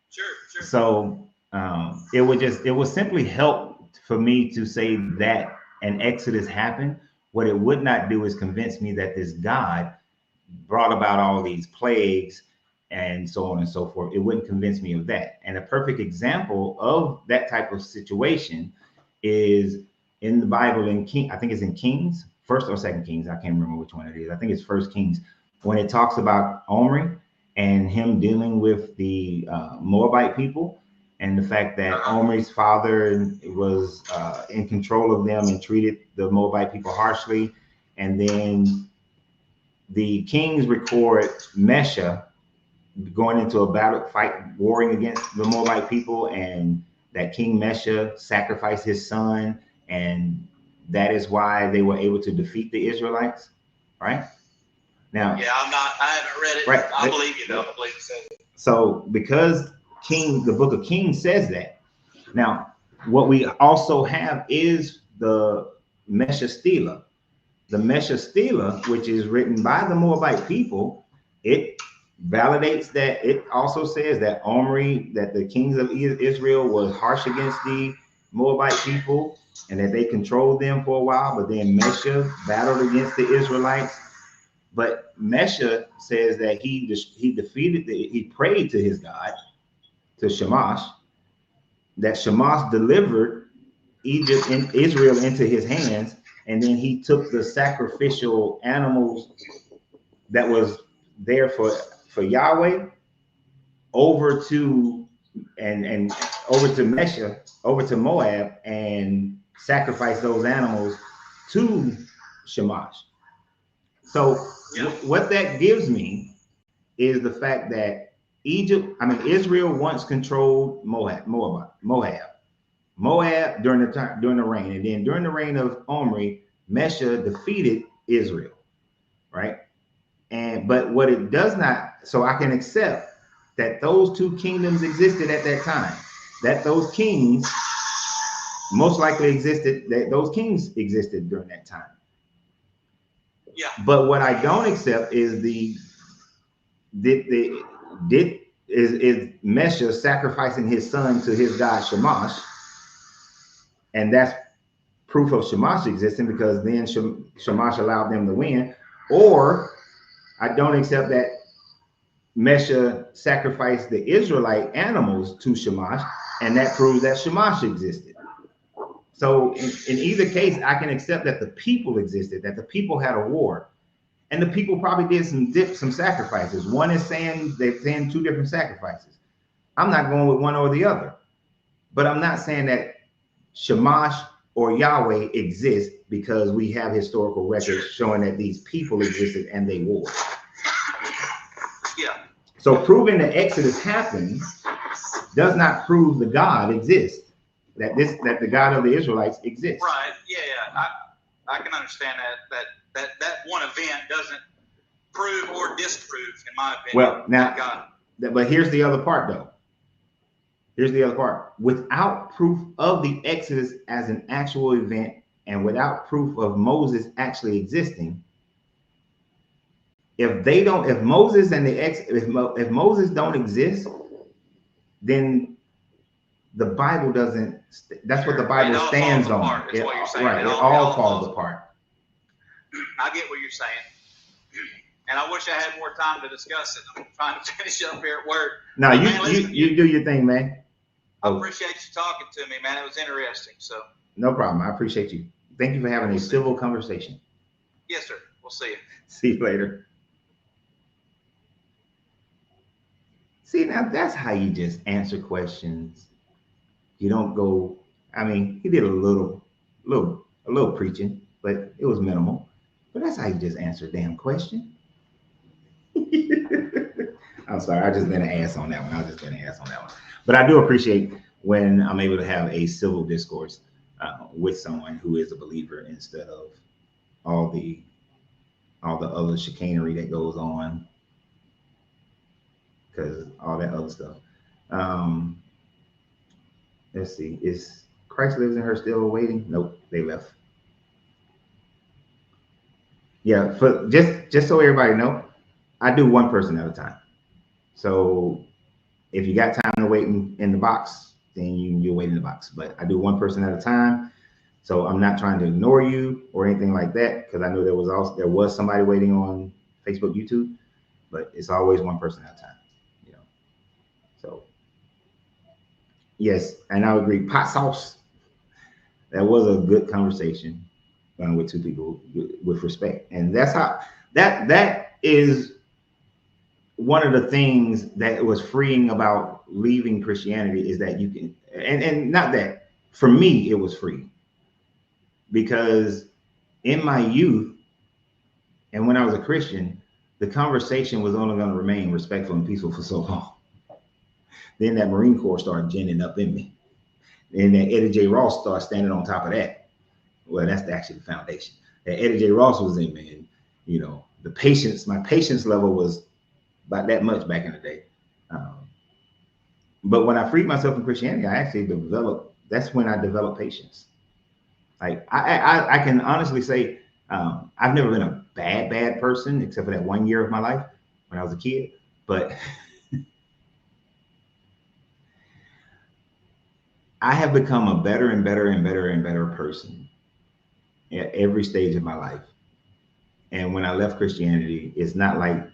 Sure. So it would simply help for me to say that an Exodus happened. What it would not do is convince me that this God brought about all these plagues and so on and so forth. It wouldn't convince me of that. And a perfect example of that type of situation is in the Bible I think it's in Kings, 1st or 2nd Kings. I can't remember which one it is. I think it's 1st Kings, when it talks about Omri and him dealing with the Moabite people, and the fact that Omri's father was in control of them and treated the Moabite people harshly. And then the kings record Mesha going into a battle fight, warring against the Moabite people, and that King Mesha sacrificed his son, and that is why they were able to defeat the Israelites, right? Now, I haven't read it. Right. I believe you though. I believe it says it. So because the book of Kings says that. Now, what we also have is the Mesha Stela. The Mesha Stela, which is written by the Moabite people, it validates that. It also says that Omri, that the kings of Israel was harsh against the Moabite people and that they controlled them for a while, but then Mesha battled against the Israelites. But Mesha says that he prayed to his God, to Shamash, that Shamash delivered Egypt and Israel into his hands, and then he took the sacrificial animals that was there for Yahweh over to Mesha, over to Moab, and sacrificed those animals to Shamash. So what that gives me is the fact that Israel once controlled Moab during the reign, and then during the reign of Omri, Mesha defeated Israel, right? But what it does not, so I can accept that those two kingdoms existed at that time, that those kings most likely existed, that those kings existed during that time. Yeah. But what I don't accept is is Mesha sacrificing his son to his god Shamash, and that's proof of Shamash existing, because then Shamash allowed them to win. Or I don't accept that Mesha sacrificed the Israelite animals to Shamash, and that proves that Shamash existed. So in either case, I can accept that the people existed, that the people had a war, and the people probably did some sacrifices. One is saying they're saying two different sacrifices. I'm not going with one or the other, but I'm not saying that Shamash or Yahweh exists, because we have historical records showing that these people existed and they warred. Yeah. So proving the Exodus happened does not prove the God exists, that the God of the Israelites exists. Right. Yeah. I can understand that one event doesn't prove or disprove, in my opinion. Well, now, but here's the other part though. Here's the other part. Without proof of the Exodus as an actual event and without proof of Moses actually existing, if Moses and if Moses don't exist, then the Bible doesn't. That's what the Bible stands on. Right, it all falls apart. I get what you're saying, and I wish I had more time to discuss it. I'm trying to finish up here at work. No, you do your thing, man. I appreciate you talking to me, man. It was interesting. So no problem. I appreciate you. Thank you for having a civil conversation. Yes, sir. We'll see you. See you later. See, now that's how you just answer questions. You don't go. I mean, he did a little preaching, but it was minimal. But that's how you just answer a damn question. I'm sorry, I just been an ass on that one. But I do appreciate when I'm able to have a civil discourse with someone who is a believer instead of all the other chicanery that goes on, because all that other stuff. Let's see, is Christ Lives in Her still waiting? Nope, they left. Yeah, for just so everybody know, I do one person at a time. So if you got time to wait in the box, then you'll wait in the box. But I do one person at a time. So I'm not trying to ignore you or anything like that, because I know there was somebody waiting on Facebook, YouTube, but it's always one person at a time. You know. So yes, and I would agree. Pot sauce. That was a good conversation with two people with respect, and that's how that is one of the things that was freeing about leaving Christianity, is that you can, and not that, for me, it was free, because in my youth and when I was a Christian, the conversation was only going to remain respectful and peaceful for so long. Then that Marine Corps started ginning up in me. And then Eddie J. Ross started standing on top of that. Well, that's actually the foundation. That Eddie J. Ross was in me. And, you know, my patience level was about that much back in the day. But when I freed myself from Christianity, I actually that's when I developed patience. Like I can honestly say, I've never been a bad person, except for that 1 year of my life when I was a kid. But I have become a better and better person at every stage of my life. And when I left Christianity, it's not like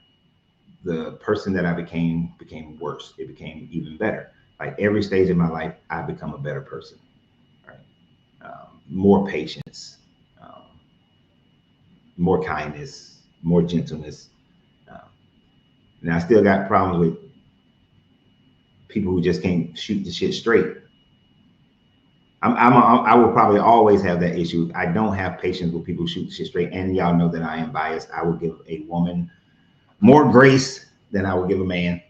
the person that I became worse. It became even better. Like every stage of my life, I've become a better person. Right? More patience, more kindness, more gentleness. Now I still got problems with people who just can't shoot the shit straight. I will probably always have that issue. I don't have patience with people who shoot the shit straight, and y'all know that I am biased. I will give a woman more grace than I would give a man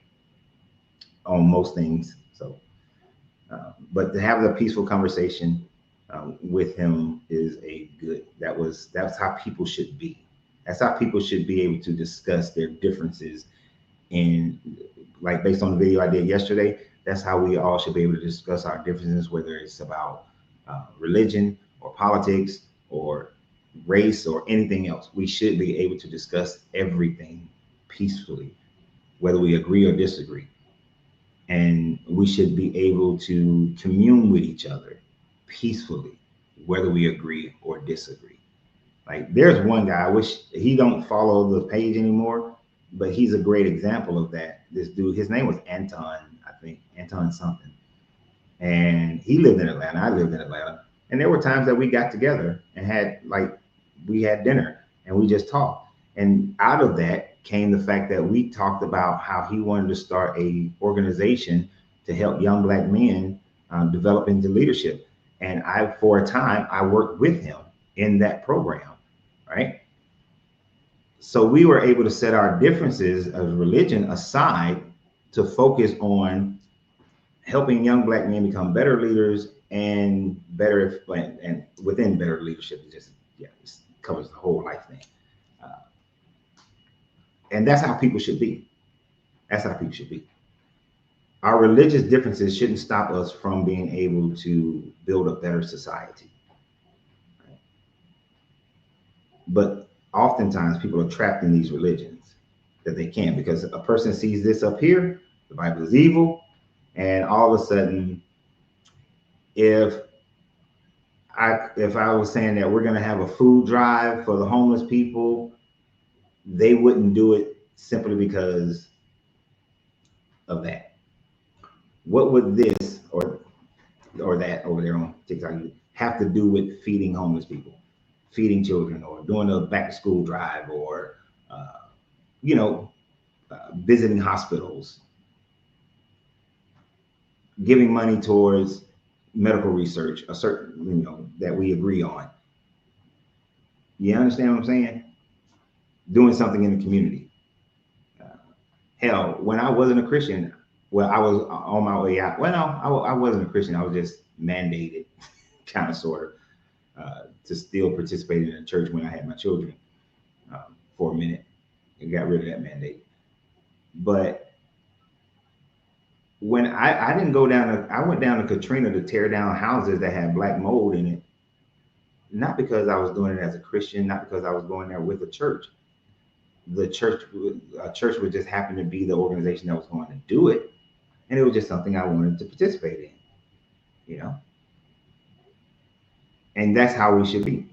on most things. So, but to have the peaceful conversation with him is that's how people should be. That's how people should be able to discuss their differences. And like based on the video I did yesterday, that's how we all should be able to discuss our differences, whether it's about religion or politics or race or anything else. We should be able to discuss everything peacefully, whether we agree or disagree. And we should be able to commune with each other peacefully, whether we agree or disagree. Like there's one guy, I wish he don't follow the page anymore, but he's a great example of that. This dude, his name was Anton, I think, Anton something. And he lived in Atlanta. I lived in Atlanta. And there were times that we got together and we had dinner and we just talked. And out of that came the fact that we talked about how he wanted to start a organization to help young Black men develop into leadership. And for a time, I worked with him in that program, right? So we were able to set our differences of religion aside to focus on helping young Black men become better leaders and within better leadership. It covers the whole life thing. And that's how people should be. That's how people should be. our religious differences shouldn't stop us from being able to build a better society. But oftentimes people are trapped in these religions that they can't, because a person sees this up here, the Bible is evil, and all of a sudden, if I was saying that we're going to have a food drive for the homeless people, they wouldn't do it simply because of that. What would this or that over there on TikTok have to do with feeding homeless people, feeding children, or doing a back to school drive, or visiting hospitals, giving money towards medical research, a certain, that we agree on. You understand what I'm saying? Doing something in the community. Hell, when I wasn't a Christian, well, I was on my way out. Well, no, I wasn't a Christian. I was just mandated, kind of, sort of, to still participate in the church when I had my children for a minute, and got rid of that mandate. But when I didn't go down, I went down to Katrina to tear down houses that had black mold in it, not because I was doing it as a Christian, not because I was going there with a church. A church would just happen to be the organization that was going to do it, and it was just something I wanted to participate in, and that's how we should be.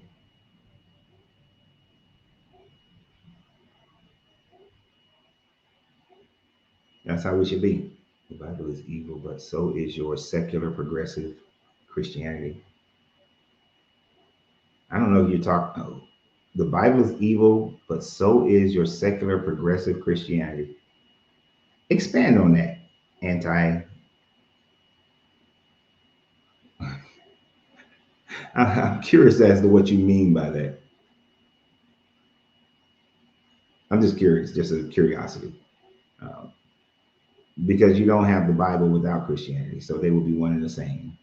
That's how we should be. The Bible is evil, but so is your secular progressive Christianity. I don't know if you're talking. Oh, the Bible is evil, but so is your secular progressive Christianity. Expand on that, anti. I'm curious as to what you mean by that. I'm just curious, just a curiosity. Because you don't have the Bible without Christianity, so they will be one and the same.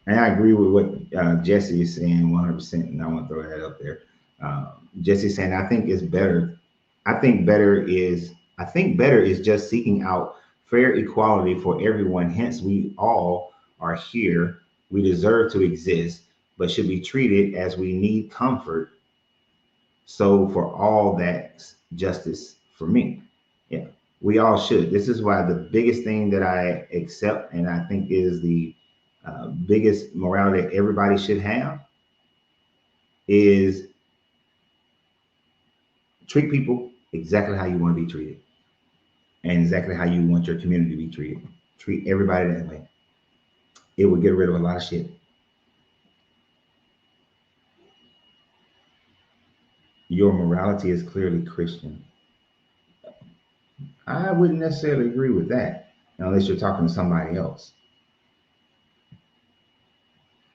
And I agree with what Jesse is saying 100%, and I want to throw that up there. Jesse saying, I think better is just seeking out fair equality for everyone. Hence, we all are here. We deserve to exist, but should be treated as we need comfort. So for all, that's justice for me. Yeah, we all should. This is why the biggest thing that I accept, and I think is the biggest morality that everybody should have, is treat people exactly how you want to be treated, and exactly how you want your community to be treated. Treat everybody that way. It would get rid of a lot of shit. Your morality is clearly Christian. I wouldn't necessarily agree with that, unless you're talking to somebody else.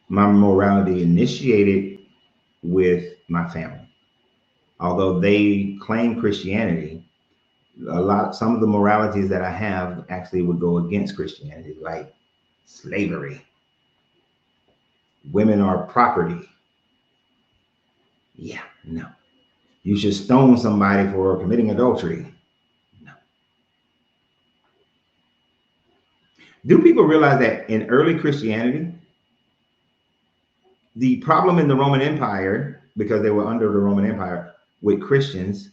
My morality initiated with my family. Although they claim Christianity, some of the moralities that I have actually would go against Christianity, like slavery. Women are property. Yeah, no. You should stone somebody for committing adultery. No. Do people realize that in early Christianity, the problem in the Roman Empire, because they were under the Roman Empire with Christians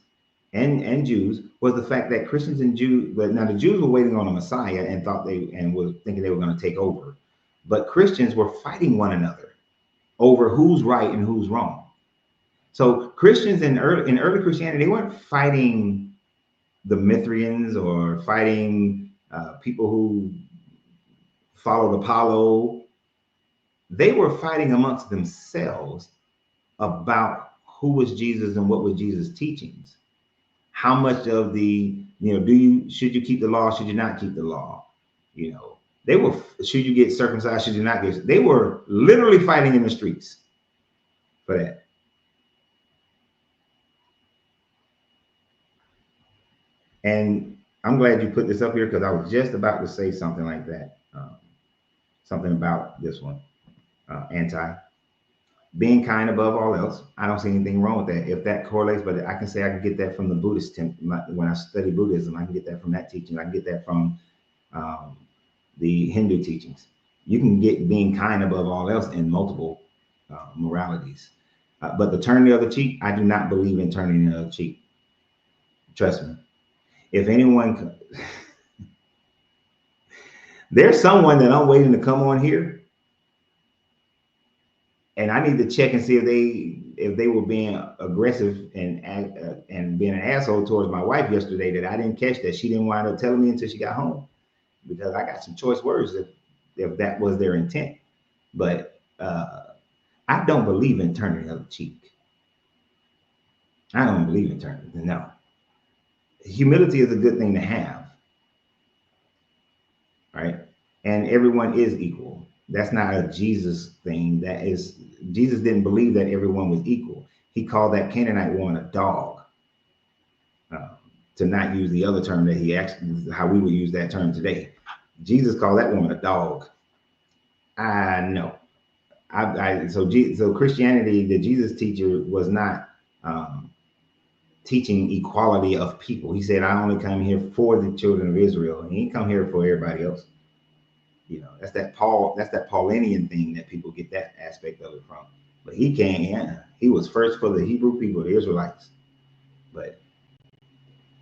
and Jews, was the fact that Christians and Jews, but now the Jews were waiting on a Messiah and was thinking they were going to take over. But Christians were fighting one another over who's right and who's wrong. So Christians in early Christianity, they weren't fighting the Mithrians or fighting people who followed Apollo. They were fighting amongst themselves about who was Jesus and what was Jesus' teachings. How much of the, should you keep the law? Should you not keep the law? Should you get circumcised? Should you not get? They were literally fighting in the streets for that. And I'm glad you put this up here, because I was just about to say something like that. Something about this one, anti. being kind above all else. I don't see anything wrong with that. If that correlates, but I can say I can get that from the Buddhist when I study Buddhism, I can get that from that teaching. I can get that from the Hindu teachings. You can get being kind above all else in multiple moralities. But the turn the other cheek, I do not believe in turning the other cheek. Trust me. If anyone, there's someone that I'm waiting to come on here, and I need to check and see if they were being aggressive and being an asshole towards my wife yesterday, that I didn't catch that. She didn't wind up telling me until she got home, because I got some choice words if that was their intent. But I don't believe in turning the other cheek. I don't believe in turning. No. Humility is a good thing to have, right? And everyone is equal. That's not a Jesus thing. That is, Jesus didn't believe that everyone was equal. He called that Canaanite woman a dog, to not use the other term that he actually, how we would use that term today. Jesus called that woman a dog. I know. So Christianity, the Jesus teacher, was not teaching equality of people. He said, I only come here for the children of Israel. He ain't come here for everybody else. You know, that's that Paulinian thing that people get that aspect of it from. But he came, he was first for the Hebrew people, the Israelites. But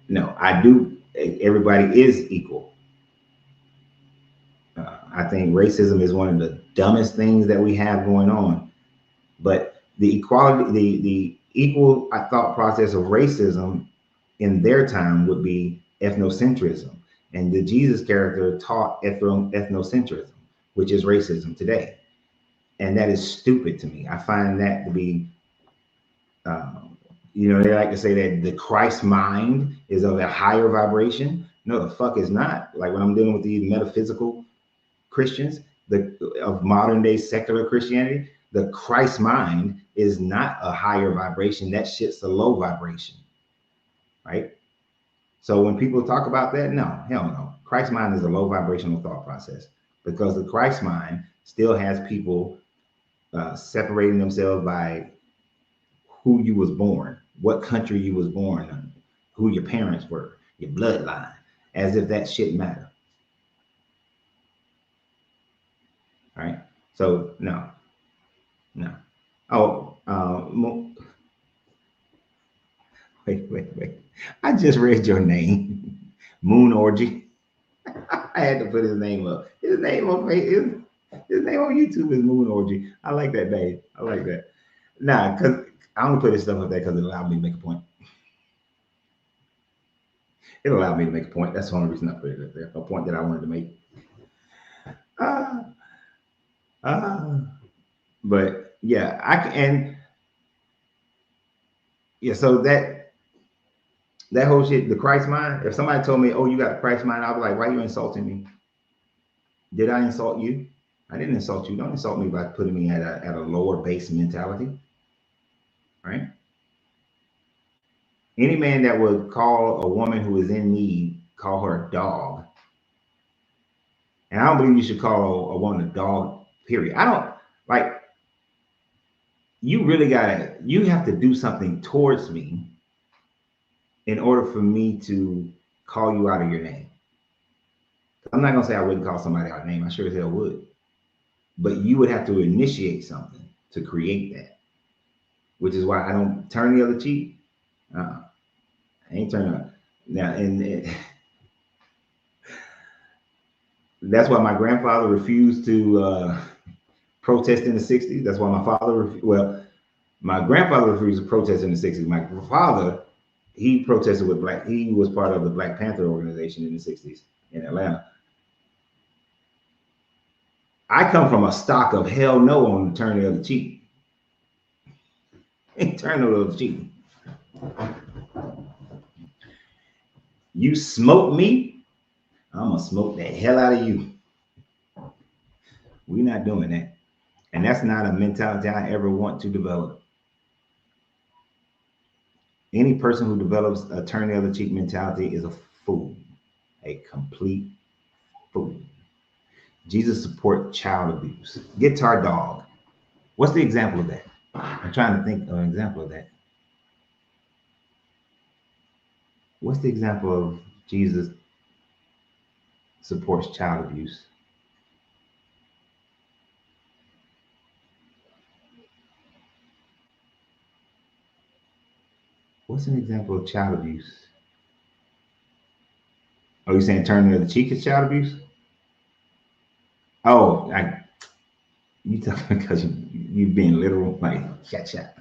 no, everybody is equal. I think racism is one of the dumbest things that we have going on. But the equality, the equal thought process of racism in their time would be ethnocentrism. And the Jesus character taught ethnocentrism, which is racism today. And that is stupid to me. I find that to be, they like to say that the Christ mind is of a higher vibration. No, the fuck is not. Like when I'm dealing with these metaphysical Christians, of modern day secular Christianity, the Christ mind is not a higher vibration. That shit's a low vibration, right? So when people talk about that, no, hell no. Christ mind is a low vibrational thought process, because the Christ mind still has people separating themselves by who you was born, what country you was born in, who your parents were, your bloodline, as if that shit matter. Right? So no. Oh, wait. I just read your name, Moon Orgy. I had to put his name up. His name on YouTube is Moon Orgy. I like that name. I like that. Nah, because I only put this stuff up there because it allowed me to make a point. It allowed me to make a point. That's the only reason I put it up there. A point that I wanted to make. But yeah, so that whole shit, the Christ mind, if somebody told me, oh, you got a Christ mind, I'll be like, why are you insulting me? Did I insult you? I didn't insult you. Don't insult me by putting me at a lower base mentality, right? Any man that would call a woman who is in need, call her a dog. And I don't believe you should call a woman a dog, period. I don't, like, you have to do something towards me in order for me to call you out of your name. I'm not gonna say I wouldn't call somebody out of name. I sure as hell would. But you would have to initiate something to create that, which is why I don't turn the other cheek. I ain't turning up. Now, and that's why my grandfather refused to protest in the 60s. That's why my grandfather refused to protest in the 60s. My father, he protested with he was part of the Black Panther organization in the 60s in Atlanta. I come from a stock of hell no on turn the other cheek. Turn the other cheek. You smoke me, I'm gonna smoke the hell out of you. We're not doing that. And that's not a mentality I ever want to develop. Any person who develops a turn the other cheek mentality is a fool, a complete fool. Jesus support child abuse. Guitar dog. What's the example of that? I'm trying to think of an example of that. What's the example of Jesus supports child abuse? What's an example of child abuse? Oh, you saying turning the other cheek is child abuse? Oh, you talking because you being literal, like chat.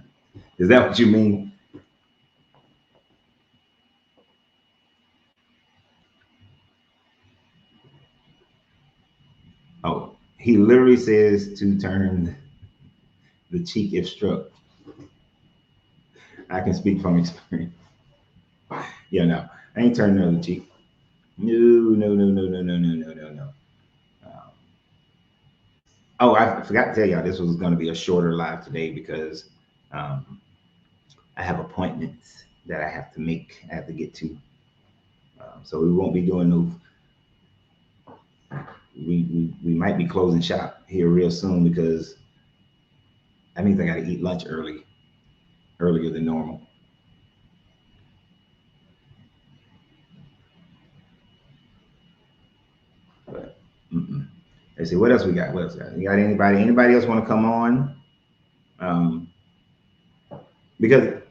Is that what you mean? Oh, he literally says to turn the cheek if struck. I can speak from experience. Yeah, no, I ain't turning the other cheek. No. Um, oh, I forgot to tell y'all this was going to be a shorter live today because um, I have appointments that I have to make. I have to get to. So we won't be doing no. We might be closing shop here real soon because that means I got to eat lunch earlier than normal. But let's see what else we got. What else we got? You got anybody? Anybody else want to come on? Because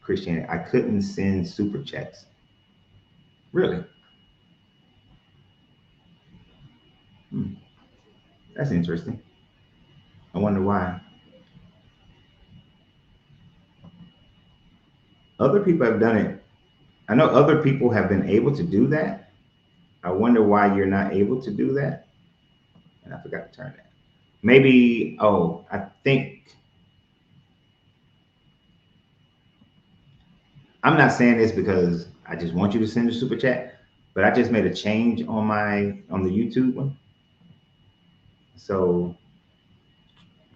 Christianity, I couldn't send super chats. Really? That's interesting. I wonder why. Other people have done it. I know other people have been able to do that. I wonder why you're not able to do that. And I forgot to turn that. Maybe, oh, I think I'm not saying this because I just want you to send a super chat, but I just made a change on the YouTube one. So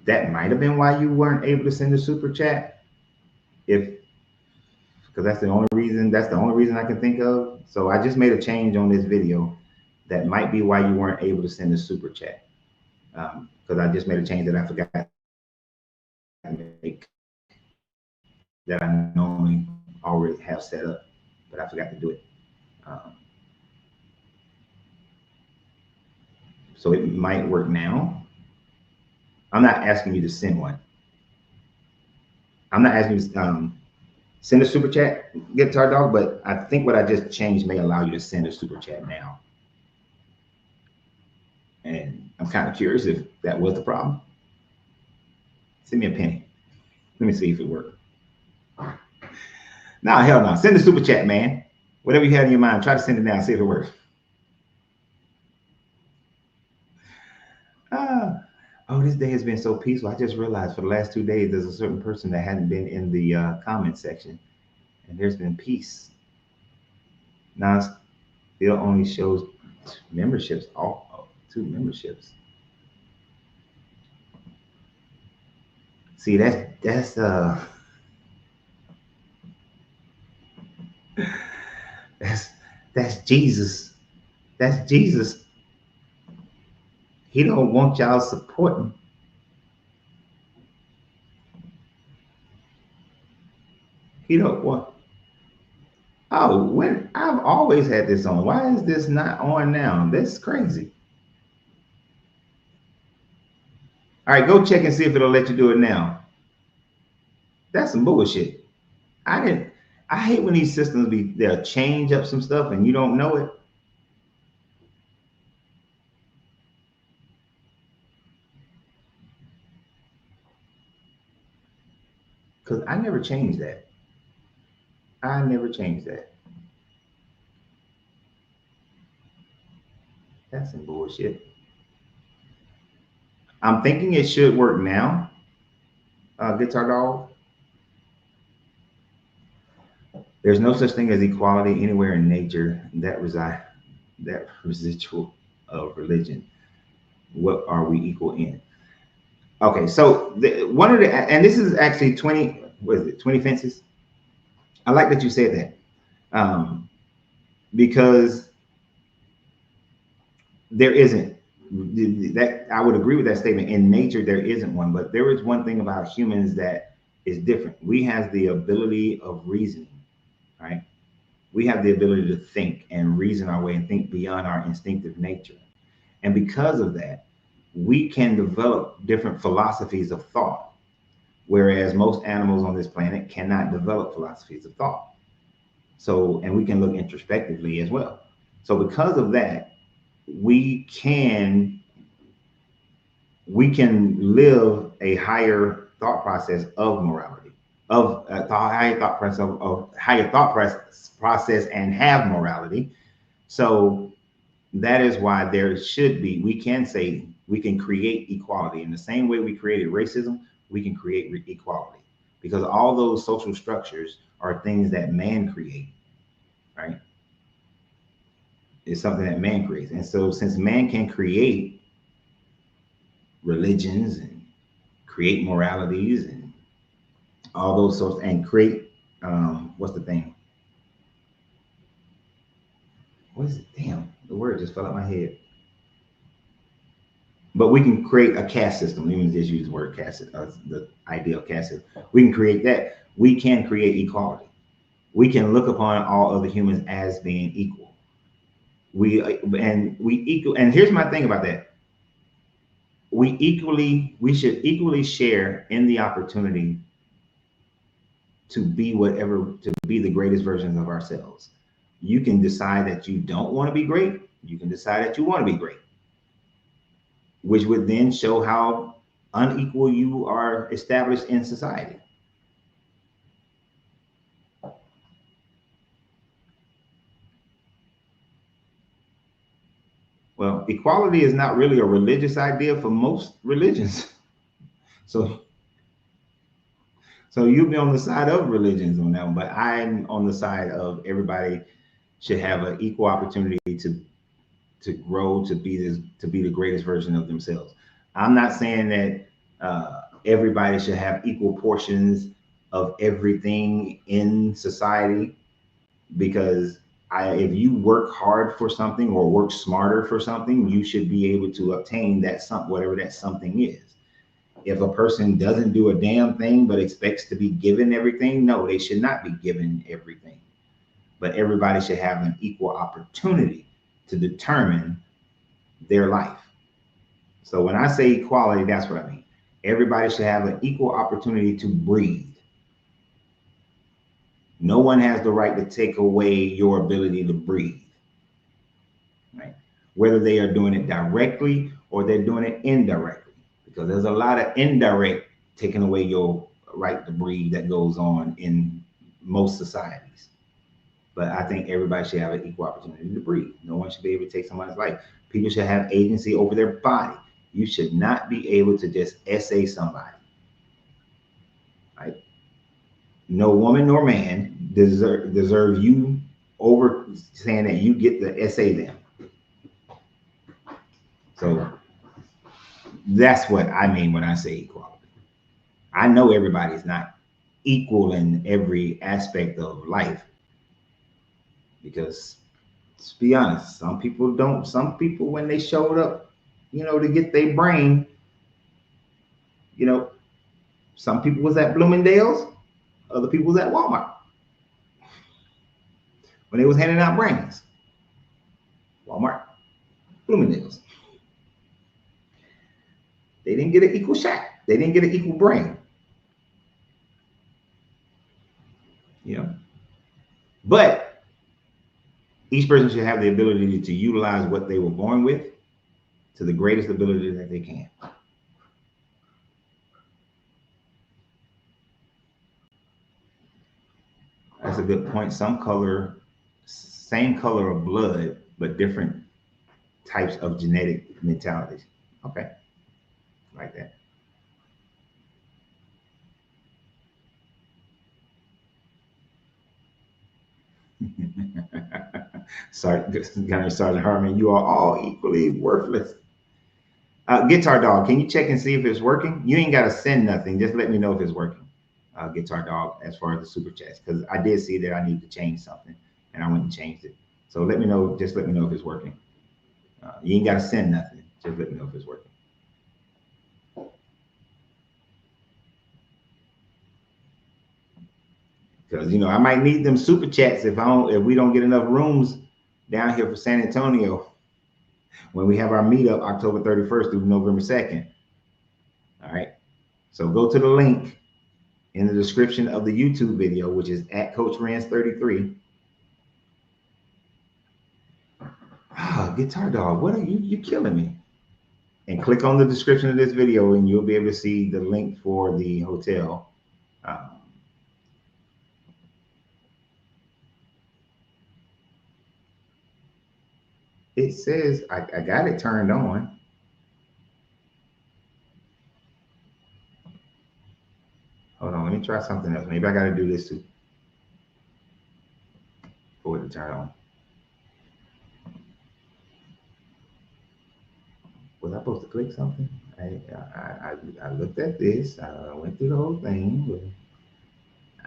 that might have been why you weren't able to send a super chat. If because that's the only reason I can think of. So I just made a change on this video. That might be why you weren't able to send a super chat. Because I just made a change that I forgot to make that I normally already have set up, but I forgot to do it. So it might work now. I'm not asking you to send one. I'm not asking you to send a super chat, Guitar Dog, but I think what I just changed may allow you to send a super chat now. And I'm kind of curious if that was the problem. Send me a penny. Let me see if it worked. Nah, hell no. Send a super chat, man. Whatever you have in your mind, try to send it now, see if it works. Oh, this day has been so peaceful. I just realized for the last 2 days, there's a certain person that hadn't been in the comment section, and there's been peace. Now it still only shows memberships, all 2 memberships. See, that's Jesus. That's Jesus. He don't want y'all supporting. He don't want. Oh, when I've always had this on. Why is this not on now? That's crazy. All right, go check and see if it'll let you do it now. That's some bullshit. I hate when these systems they'll change up some stuff and you don't know it. Because I never changed that. I never changed that. That's some bullshit. I'm thinking it should work now. Guitar Dog. There's no such thing as equality anywhere in nature that residual of religion. What are we equal in? Okay, so and this is actually 20. What is it? 20 fences. I like that you said that, because there isn't. that I would agree with that statement. In nature, there isn't one, but there is one thing about humans that is different. We have the ability of reasoning, right? We have the ability to think and reason our way and think beyond our instinctive nature. And because of that, we can develop different philosophies of thought, whereas most animals on this planet cannot develop philosophies of thought. So, and we can look introspectively as well. So because of that, we can live a higher thought process of morality, of higher thought process and have morality. So that is why there should be, we can say, we can create equality. In the same way we created racism, we can create equality, because all those social structures are things that man create, right? It's something that man creates. And so since man can create religions and create moralities and all those sorts, and create, what's the thing? What is it? Damn, the word just fell out my head. But we can create a caste system. Let me just use the word caste, the ideal caste system. We can create that. We can create equality. We can look upon all other humans as being equal. And here's my thing about that. We should equally share in the opportunity to be the greatest versions of ourselves. You can decide that you don't want to be great. You can decide that you want to be great, which would then show how unequal you are established in society. Well, equality is not really a religious idea for most religions. So you'll be on the side of religions on that one, but I'm on the side of everybody should have an equal opportunity to grow, to be the greatest version of themselves. I'm not saying that everybody should have equal portions of everything in society, because if you work hard for something or work smarter for something, you should be able to obtain that whatever that something is. If a person doesn't do a damn thing but expects to be given everything, no, they should not be given everything. But everybody should have an equal opportunity to determine their life. So when I say equality, that's what I mean. Everybody should have an equal opportunity to breathe. No one has the right to take away your ability to breathe, right? Whether they are doing it directly or they're doing it indirectly, because there's a lot of indirect taking away your right to breathe that goes on in most societies. But I think everybody should have an equal opportunity to breathe. No one should be able to take someone's life. People should have agency over their body. You should not be able to just essay somebody, right? No woman nor man deserve you over saying that you get to essay them. So that's what I mean when I say equality. I know everybody's not equal in every aspect of life, because let's be honest, some people when they showed up, to get their brain, some people was at Bloomingdale's, other people was at Walmart when they was handing out brains. Walmart, Bloomingdale's. They didn't get an equal shot. They didn't get an equal brain. But each person should have the ability to utilize what they were born with to the greatest ability that they can. That's a good point. Same color of blood, but different types of genetic mentalities. Okay, like that. Sorry, Sergeant Harmon, you are all equally worthless. Guitar Dog, can you check and see if it's working? You ain't got to send nothing. Just let me know if it's working. Guitar Dog, as far as the super chats, because I did see that I need to change something, and I went and changed it. So just let me know if it's working. You ain't got to send nothing. Just let me know if it's working. Because I might need them super chats if we don't get enough rooms down here for San Antonio when we have our meetup October 31st through November 2nd. All right. So go to the link in the description of the YouTube video, which is at Coach Rans 33. Guitar Dog, what are you're killing me. And click on the description of this video and you'll be able to see the link for the hotel. It says I got it turned on. Hold on, let me try something else. Maybe I got to do this too for it to turn on. Was I supposed to click something? I looked at this. I went through the whole thing. But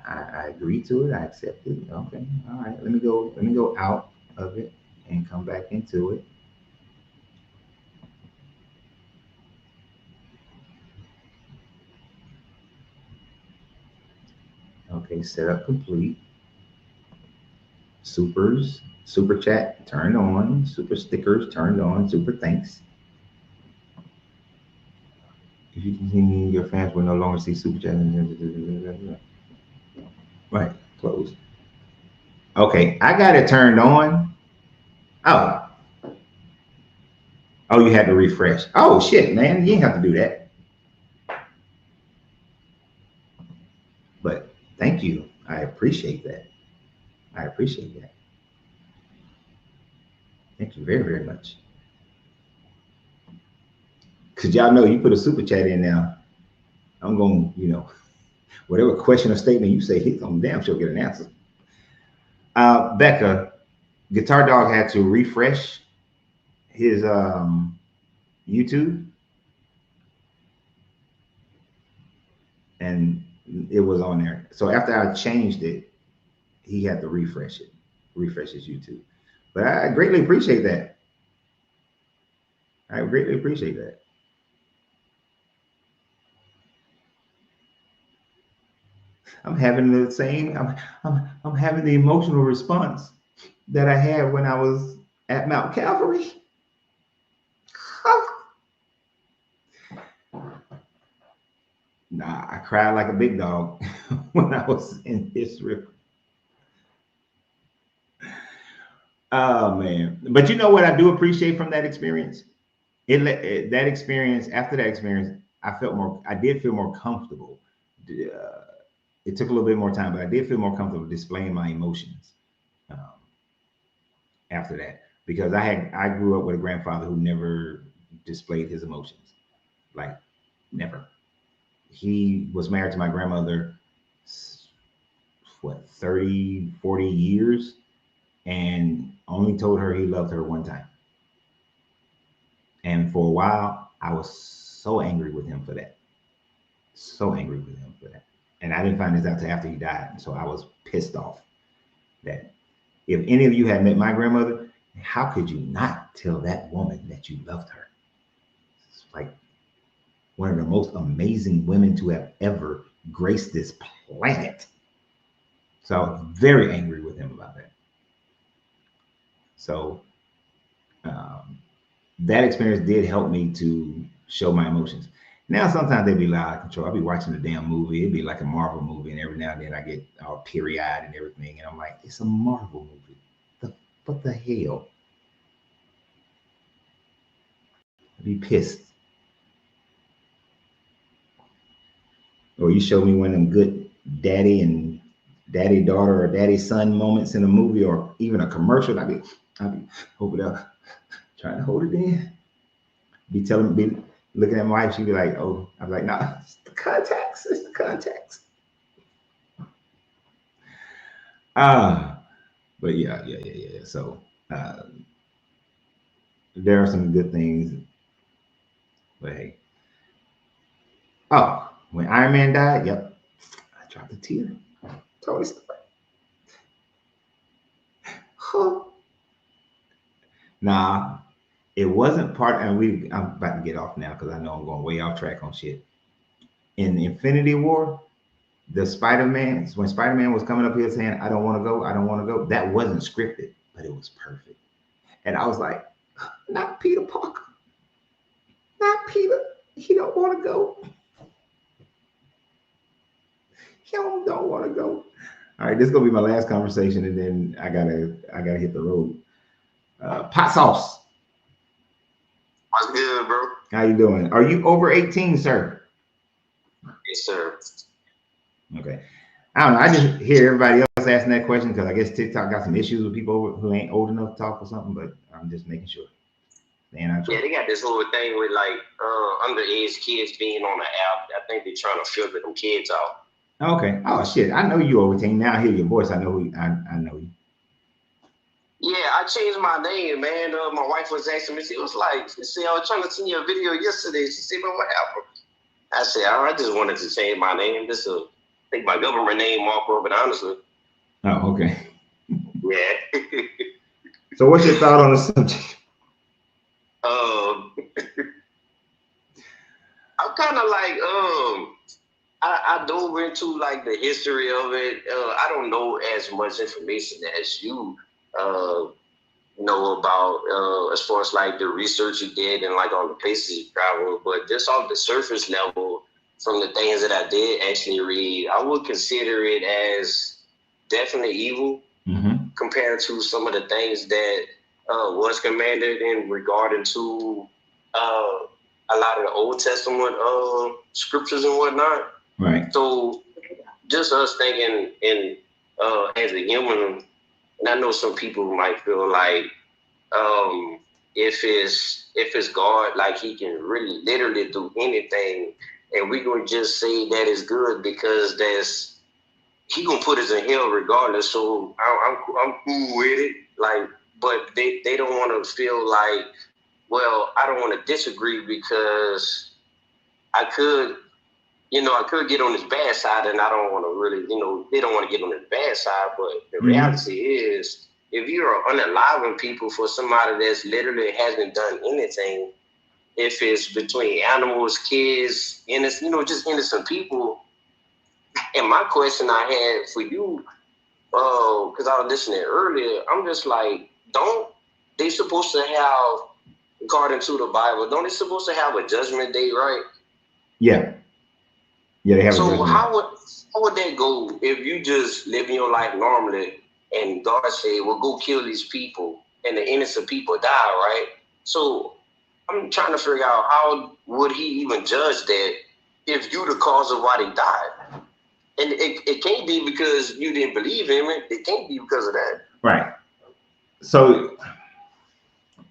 I agreed to it. I accepted. Okay, all right. Let me go out of it and come back into it. Okay, setup complete. Super chat turned on. Super stickers turned on. Super thanks. If you continue, your fans will no longer see super chat. Right, close. Okay, I got it turned on. Oh, you had to refresh. Oh shit, man, you didn't have to do that. But thank you. I appreciate that. Thank you very, very much. Because y'all know you put a super chat in now, I'm going, whatever question or statement you say, he's on damn sure get an answer. Becca, Guitar Dog had to refresh his YouTube, and it was on there. So after I changed it, he had to refresh his YouTube. But I greatly appreciate that. I'm having the same. I'm having the emotional response that I had when I was at Mount Calvary. Nah, I cried like a big dog when I was in Israel. Oh man! But you know what I do appreciate from that experience? After that experience, I did feel more comfortable. It took a little bit more time, but I did feel more comfortable displaying my emotions after that, because I grew up with a grandfather who never displayed his emotions, like never. He was married to my grandmother, 30, 40 years, and only told her he loved her one time. And for a while, I was so angry with him for that. And I didn't find this out until after he died. So I was pissed off that if any of you had met my grandmother, how could you not tell that woman that you loved her? It's like one of the most amazing women to have ever graced this planet. So I was very angry with him about that. So that experience did help me to show my emotions. Now, sometimes they be out of control. I'll be watching a damn movie. It'd be like a Marvel movie, and every now and then I get all teary-eyed and everything. And I'm like, it's a Marvel movie. What the hell? I'd be pissed. Or you show me one of them good daddy and daddy daughter or daddy son moments in a movie or even a commercial. I'd be over there trying to hold it in. Be looking at my wife, she'd be like, oh, I'd be like, nah, it's the contacts. But yeah. So there are some good things. But hey. Oh, when Iron Man died, yep, I dropped a tear. Totally story. Huh. Nah, it wasn't part, and I'm about to get off now because I know I'm going way off track on shit. In Infinity War, the Spider-Man, when Spider-Man was coming up here saying, I don't want to go, I don't want to go, that wasn't scripted, but it was perfect. And I was like, not Peter Parker. Not Peter. He don't want to go. He don't want to go. All right, this is gonna be my last conversation, and then I gotta hit the road. Pot sauce. What's good, bro? How you doing? Are you over 18, sir? Yes, sir. Okay. I don't know. I just hear everybody else asking that question because I guess TikTok got some issues with people who ain't old enough to talk or something, but I'm just making sure. Yeah, they got this whole thing with like underage kids being on the app. I think they're trying to filter them kids out. Okay. Oh shit. I know you over 18. Now I hear your voice. I know who I know you. Yeah, I changed my name, man. My wife was asking me, she was like, she said, I was trying to send you a video yesterday. She said, but what happened? I said, I just wanted to change my name. Just to take my government name off of it, honestly. Oh, okay. Yeah. So what's your thought on the subject? I'm kind of like, I dove into like the history of it. I don't know as much information as you know about as far as like the research you did and like on the places you traveled, but just off the surface level from the things that I did actually read, I would consider it as definitely evil compared to some of the things that was commanded in regarding to a lot of the Old Testament scriptures and whatnot. Right. So just us thinking in as a human, and I know some people might feel like if it's God, like he can really literally do anything, and we gonna just say that is good because he gonna put us in hell regardless. So I'm cool with it. Like, but they don't want to feel like, well, I don't want to disagree because I could get on his bad side, and I don't want to really, they don't want to get on his bad side. But the reality is, if you're unaliving people for somebody that's literally hasn't done anything, if it's between animals, kids, innocent, just innocent people. And my question I had for you, because I was listening earlier, I'm just like, don't they supposed to have, according to the Bible, don't they supposed to have a judgment day, right? Yeah. Yeah, they have. So how would that go if you just living your life normally and God said, well, go kill these people and the innocent people die, right? So I'm trying to figure out how would he even judge that if you the cause of why they died? And it can't be because you didn't believe him. It can't be because of that. Right. So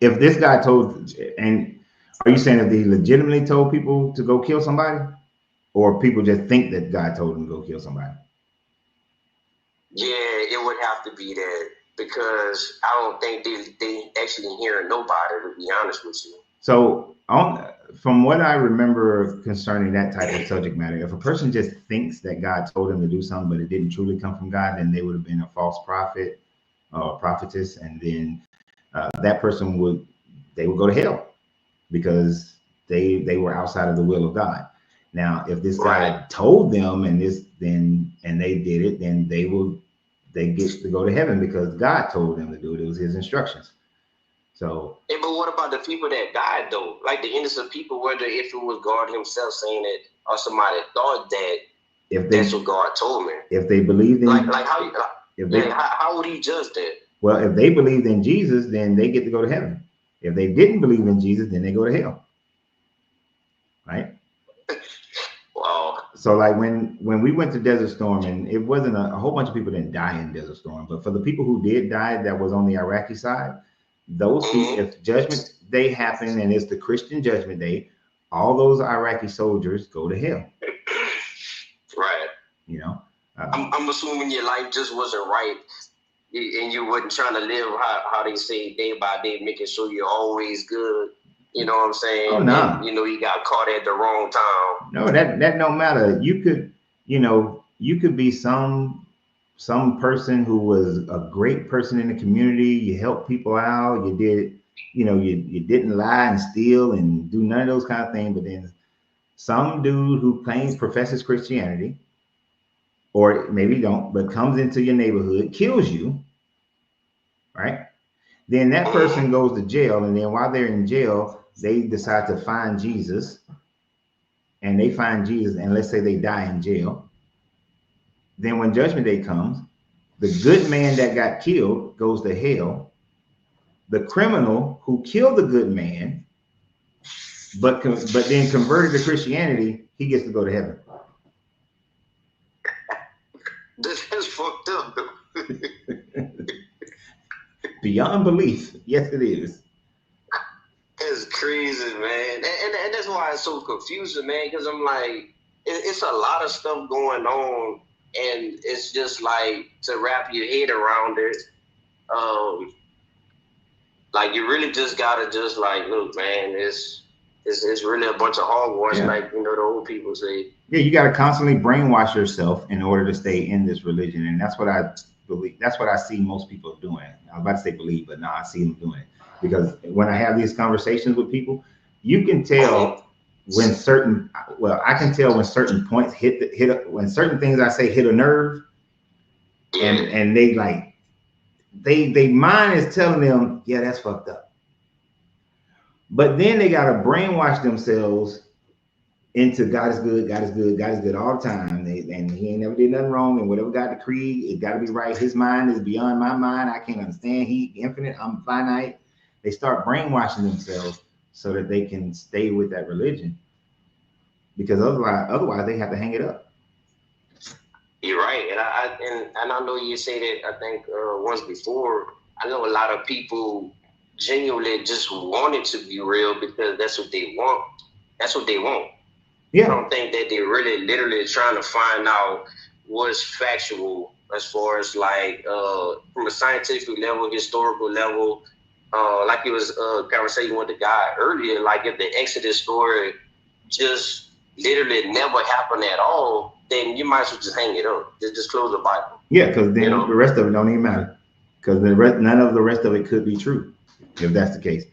if this guy told, and are you saying that he legitimately told people to go kill somebody? Or people just think that God told them to go kill somebody? Yeah, it would have to be that because I don't think they actually hearing nobody, to be honest with you. So from what I remember concerning that type of subject matter, if a person just thinks that God told them to do something, but it didn't truly come from God, then they would have been a false prophet or prophetess. And then that person would go to hell because they were outside of the will of God. Now, if this guy told them and they did it, then they get to go to heaven because God told them to do it. It was his instructions. So. Yeah, but what about the people that died though? Like the innocent people, whether if it was God himself saying it or somebody thought that that's what God told me. If they believed in how would he judge that? Well, if they believed in Jesus, then they get to go to heaven. If they didn't believe in Jesus, then they go to hell. Right? Wow. So like when we went to Desert Storm, and it wasn't a whole bunch of people didn't die in Desert Storm, but for the people who did die that was on the Iraqi side, those people, if Judgment Day happened and it's the Christian Judgment Day, all those Iraqi soldiers go to hell. Right. I'm assuming your life just wasn't right, and you wasn't trying to live how they say day by day, making sure you're always good. You know what I'm saying? Oh, no. And, you got caught at the wrong time. No, that don't matter. You could be some person who was a great person in the community. You helped people out. You did you didn't lie and steal and do none of those kind of things, but then some dude who professes Christianity, or maybe don't, but comes into your neighborhood, kills you, right? Then that person goes to jail, and then while they're in jail, they decide to find Jesus, and they find Jesus, and let's say they die in jail. Then when Judgment Day comes, the good man that got killed goes to hell. The criminal who killed the good man, but then converted to Christianity, he gets to go to heaven. This is fucked up. Beyond belief. Yes, it is. It's crazy, man. And that's why it's so confusing, man, because I'm like, it's a lot of stuff going on, and it's just like to wrap your head around it. Like you really just gotta just like, look, man, it's really a bunch of hogwash, like the old people say. Yeah, you gotta constantly brainwash yourself in order to stay in this religion, and that's what I believe. That's what I see most people doing. I was about to say believe, but no, I see them doing it because when I have these conversations with people, you can tell when I can tell when certain points when certain things I say hit a nerve, and they like. They mind is telling them, yeah, that's fucked up. But then they got to brainwash themselves into God is good, God is good, God is good all the time. And he ain't never did nothing wrong. And whatever God decreed, it got to be right. His mind is beyond my mind. I can't understand. He infinite, I'm finite. They start brainwashing themselves so that they can stay with that religion. Because otherwise they have to hang it up. You're right, and I know you said it. I think once before. I know a lot of people genuinely just want it to be real because that's what they want. That's what they want. Yeah. I don't think that they're really literally trying to find out what's factual as far as like from a scientific level, historical level. Like it was conversation with the guy earlier. Like if the Exodus story just literally never happened at all, then you might as well just hang it up. Just close the Bible. Yeah, because then the rest of it don't even matter. Because none of the rest of it could be true, if that's the case.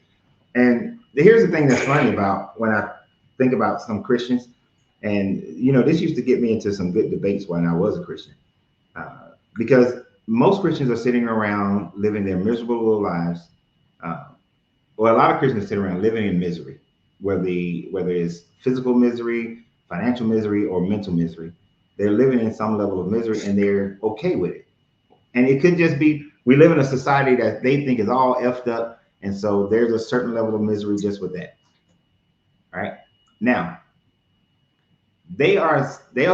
And here's the thing that's funny about when I think about some Christians, and this used to get me into some good debates when I was a Christian, because most Christians are sitting around living their miserable little lives. Well, a lot of Christians sit around living in misery, whether it's physical misery, financial misery, or mental misery. They're living in some level of misery and they're okay with it. And it could just be, we live in a society that they think is all effed up. And so there's a certain level of misery just with that. All right. Now, they'll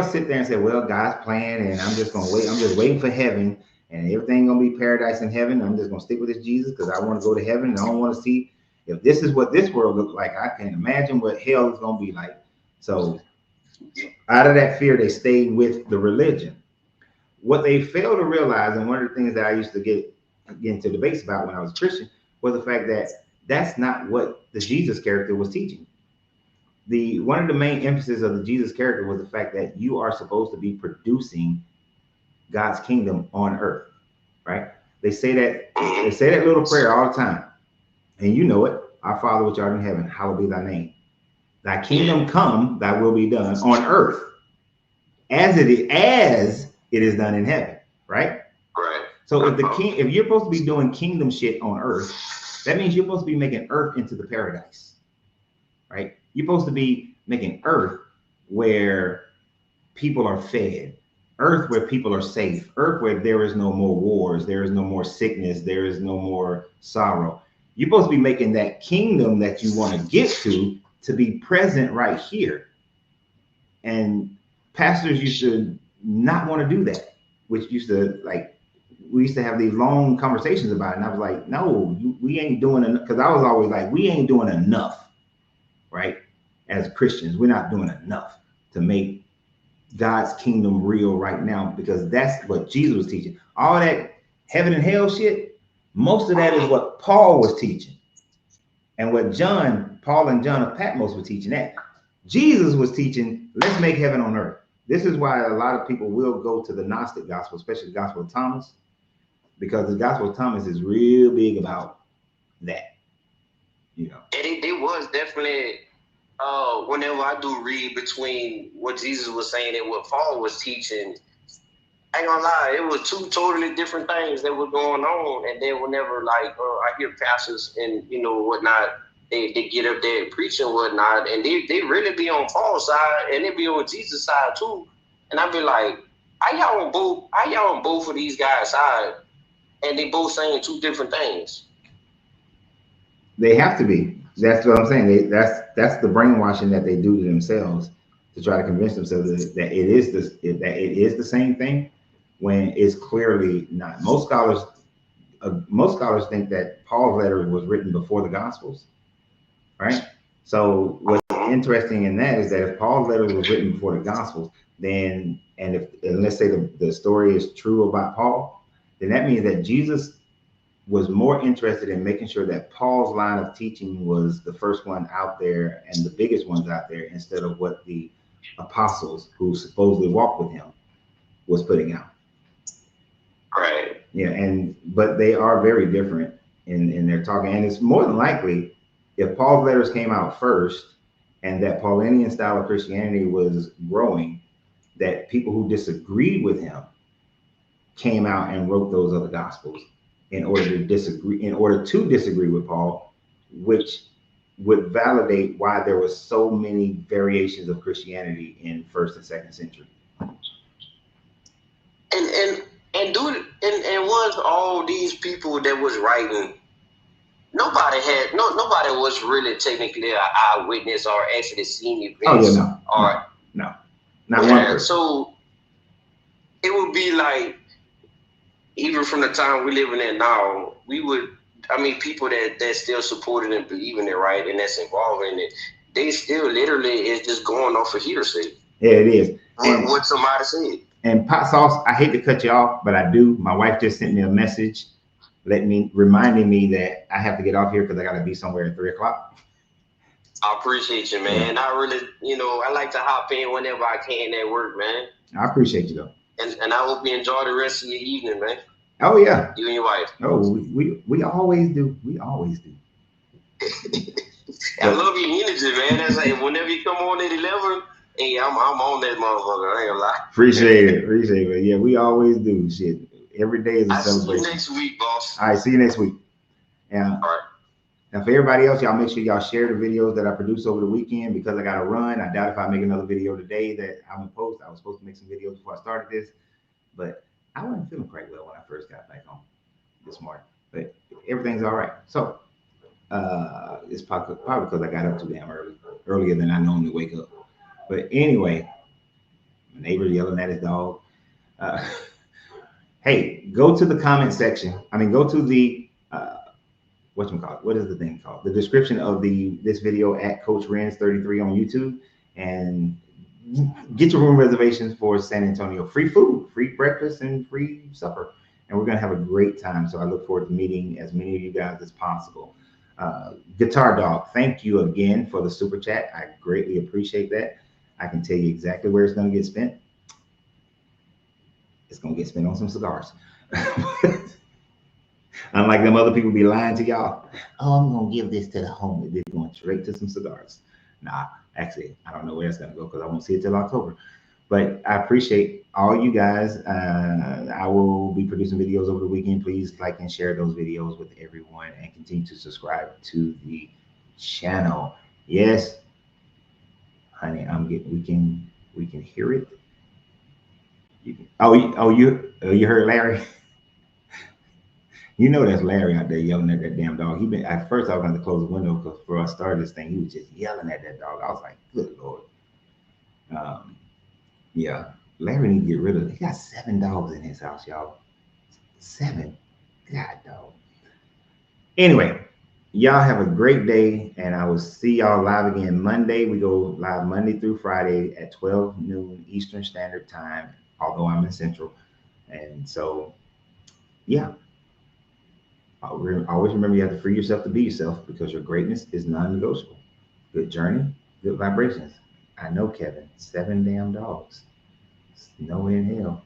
sit there and say, well, God's plan, and I'm just going to wait. I'm just waiting for heaven, and everything going to be paradise in heaven. I'm just going to stick with this Jesus because I want to go to heaven, and I don't want to see if this is what this world looks like. I can't imagine what hell is going to be like. So out of that fear, they stay with the religion. What they fail to realize, and one of the things that I used to get into debates about when I was a Christian, was the fact that that's not what the Jesus character was teaching. One of the main emphasis of the Jesus character was the fact that you are supposed to be producing God's kingdom on earth, right? They say that little prayer all the time, and you know it. Our Father which art in heaven, hallowed be thy name. Thy kingdom come, thy will be done on earth, as it is done in heaven, right? Right. So if you're supposed to be doing kingdom shit on earth, that means you're supposed to be making earth into the paradise, right? You're supposed to be making earth where people are fed, earth where people are safe, earth where there is no more wars, there is no more sickness, there is no more sorrow. You're supposed to be making that kingdom that you want to get to be present right here. And pastors used to not want to do that, which used to we used to have these long conversations about it. And I was like, no, we ain't doing enough. Because I was always like, we ain't doing enough, right? As Christians, we're not doing enough to make God's kingdom real right now, because that's what Jesus was teaching. All that heaven and hell shit, most of that is what Paul was teaching. And what Paul and John of Patmos were teaching that. Jesus was teaching, let's make heaven on earth. This is why a lot of people will go to the Gnostic gospel, especially the Gospel of Thomas, because the Gospel of Thomas is real big about that. you know. And it was definitely, whenever I do read between what Jesus was saying and what Paul was teaching, I ain't gonna lie, it was two totally different things that were going on. And then whenever like I hear pastors and whatnot, they get up there and preach and whatnot, and they really be on Paul's side and they be on Jesus' side too. And I be like, how y'all on both of these guys' side, and they both saying two different things? They have to be. That's what I'm saying. That's the brainwashing that they do to themselves to try to convince themselves that it is the same thing when it's clearly not. Most scholars think that Paul's letter was written before the Gospels, right? So what's interesting in that is that if Paul's letter was written before the Gospels, then and let's say the story is true about Paul, then that means that Jesus was more interested in making sure that Paul's line of teaching was the first one out there and the biggest ones out there, instead of what the apostles who supposedly walked with him was putting out. Right. Yeah, but they are very different in their talking. And it's more than likely, if Paul's letters came out first and that Paulinian style of Christianity was growing, that people who disagreed with him came out and wrote those other gospels in order to disagree with Paul, which would validate why there was so many variations of Christianity in first and second century. And was all these people that was writing, nobody was really technically an eyewitness or actually seen events. Oh yeah, no, not one person. So it would be like, even from the time we living in now, people that still supported and believing it, right, and that's involved in it, they still literally is just going off of hearsay. Yeah, it is. What somebody said. And Pot Sauce, I hate to cut you off, but I do. My wife just sent me a message reminding me that I have to get off here because I got to be somewhere at 3:00. I appreciate you, man. Yeah. I really, I like to hop in whenever I can at work, man. I appreciate you, though. And I hope you enjoy the rest of your evening, man. Oh, yeah. You and your wife. Oh, we always do. We always do. I love your energy, man. That's like, whenever you come on at 11, hey, I'm on that motherfucker. I ain't gonna lie. Appreciate it. Yeah, we always do. Shit. Every day is a celebration. See you next week, boss. All right, see you next week. Yeah. All right. Now, for everybody else, y'all make sure y'all share the videos that I produce over the weekend, because I got to run. I doubt if I make another video today that I'm going to post. I was supposed to make some videos before I started this, but I wasn't feeling quite well when I first got back home this morning. But everything's all right. So it's probably because I got up too damn earlier than I normally wake up. But anyway, my neighbor yelling at his dog. Hey, go to the comment section. Go to the whatchamacallit? What is the thing called? The description of this video at Coach Renz33 on YouTube, and get your room reservations for San Antonio. Free food, free breakfast, and free supper. And we're gonna have a great time. So I look forward to meeting as many of you guys as possible. Guitar Dog, thank you again for the super chat. I greatly appreciate that. I can tell you exactly where it's gonna get spent. It's gonna get spent on some cigars. Unlike them other people be lying to y'all. Oh, I'm gonna give this to the homeless. They're going straight to some cigars. Nah, actually, I don't know where it's gonna go because I won't see it till October. But I appreciate all you guys. I will be producing videos over the weekend. Please like and share those videos with everyone, and continue to subscribe to the channel. Yes, honey, we can hear it. You heard Larry? You know that's Larry out there yelling at that damn dog. At first I was going to close the window because before I started this thing, he was just yelling at that dog. I was like, good Lord. Yeah, Larry need to get rid of it. He got 7 dogs in his house, y'all. 7. God, dog. Anyway, y'all have a great day, and I will see y'all live again Monday. We go live Monday through Friday at 12 noon Eastern Standard Time, although I'm in Central. And so, yeah. Always remember you have to free yourself to be yourself, because your greatness is non-negotiable. Good journey, good vibrations. I know, Kevin. 7 damn dogs. No way in hell.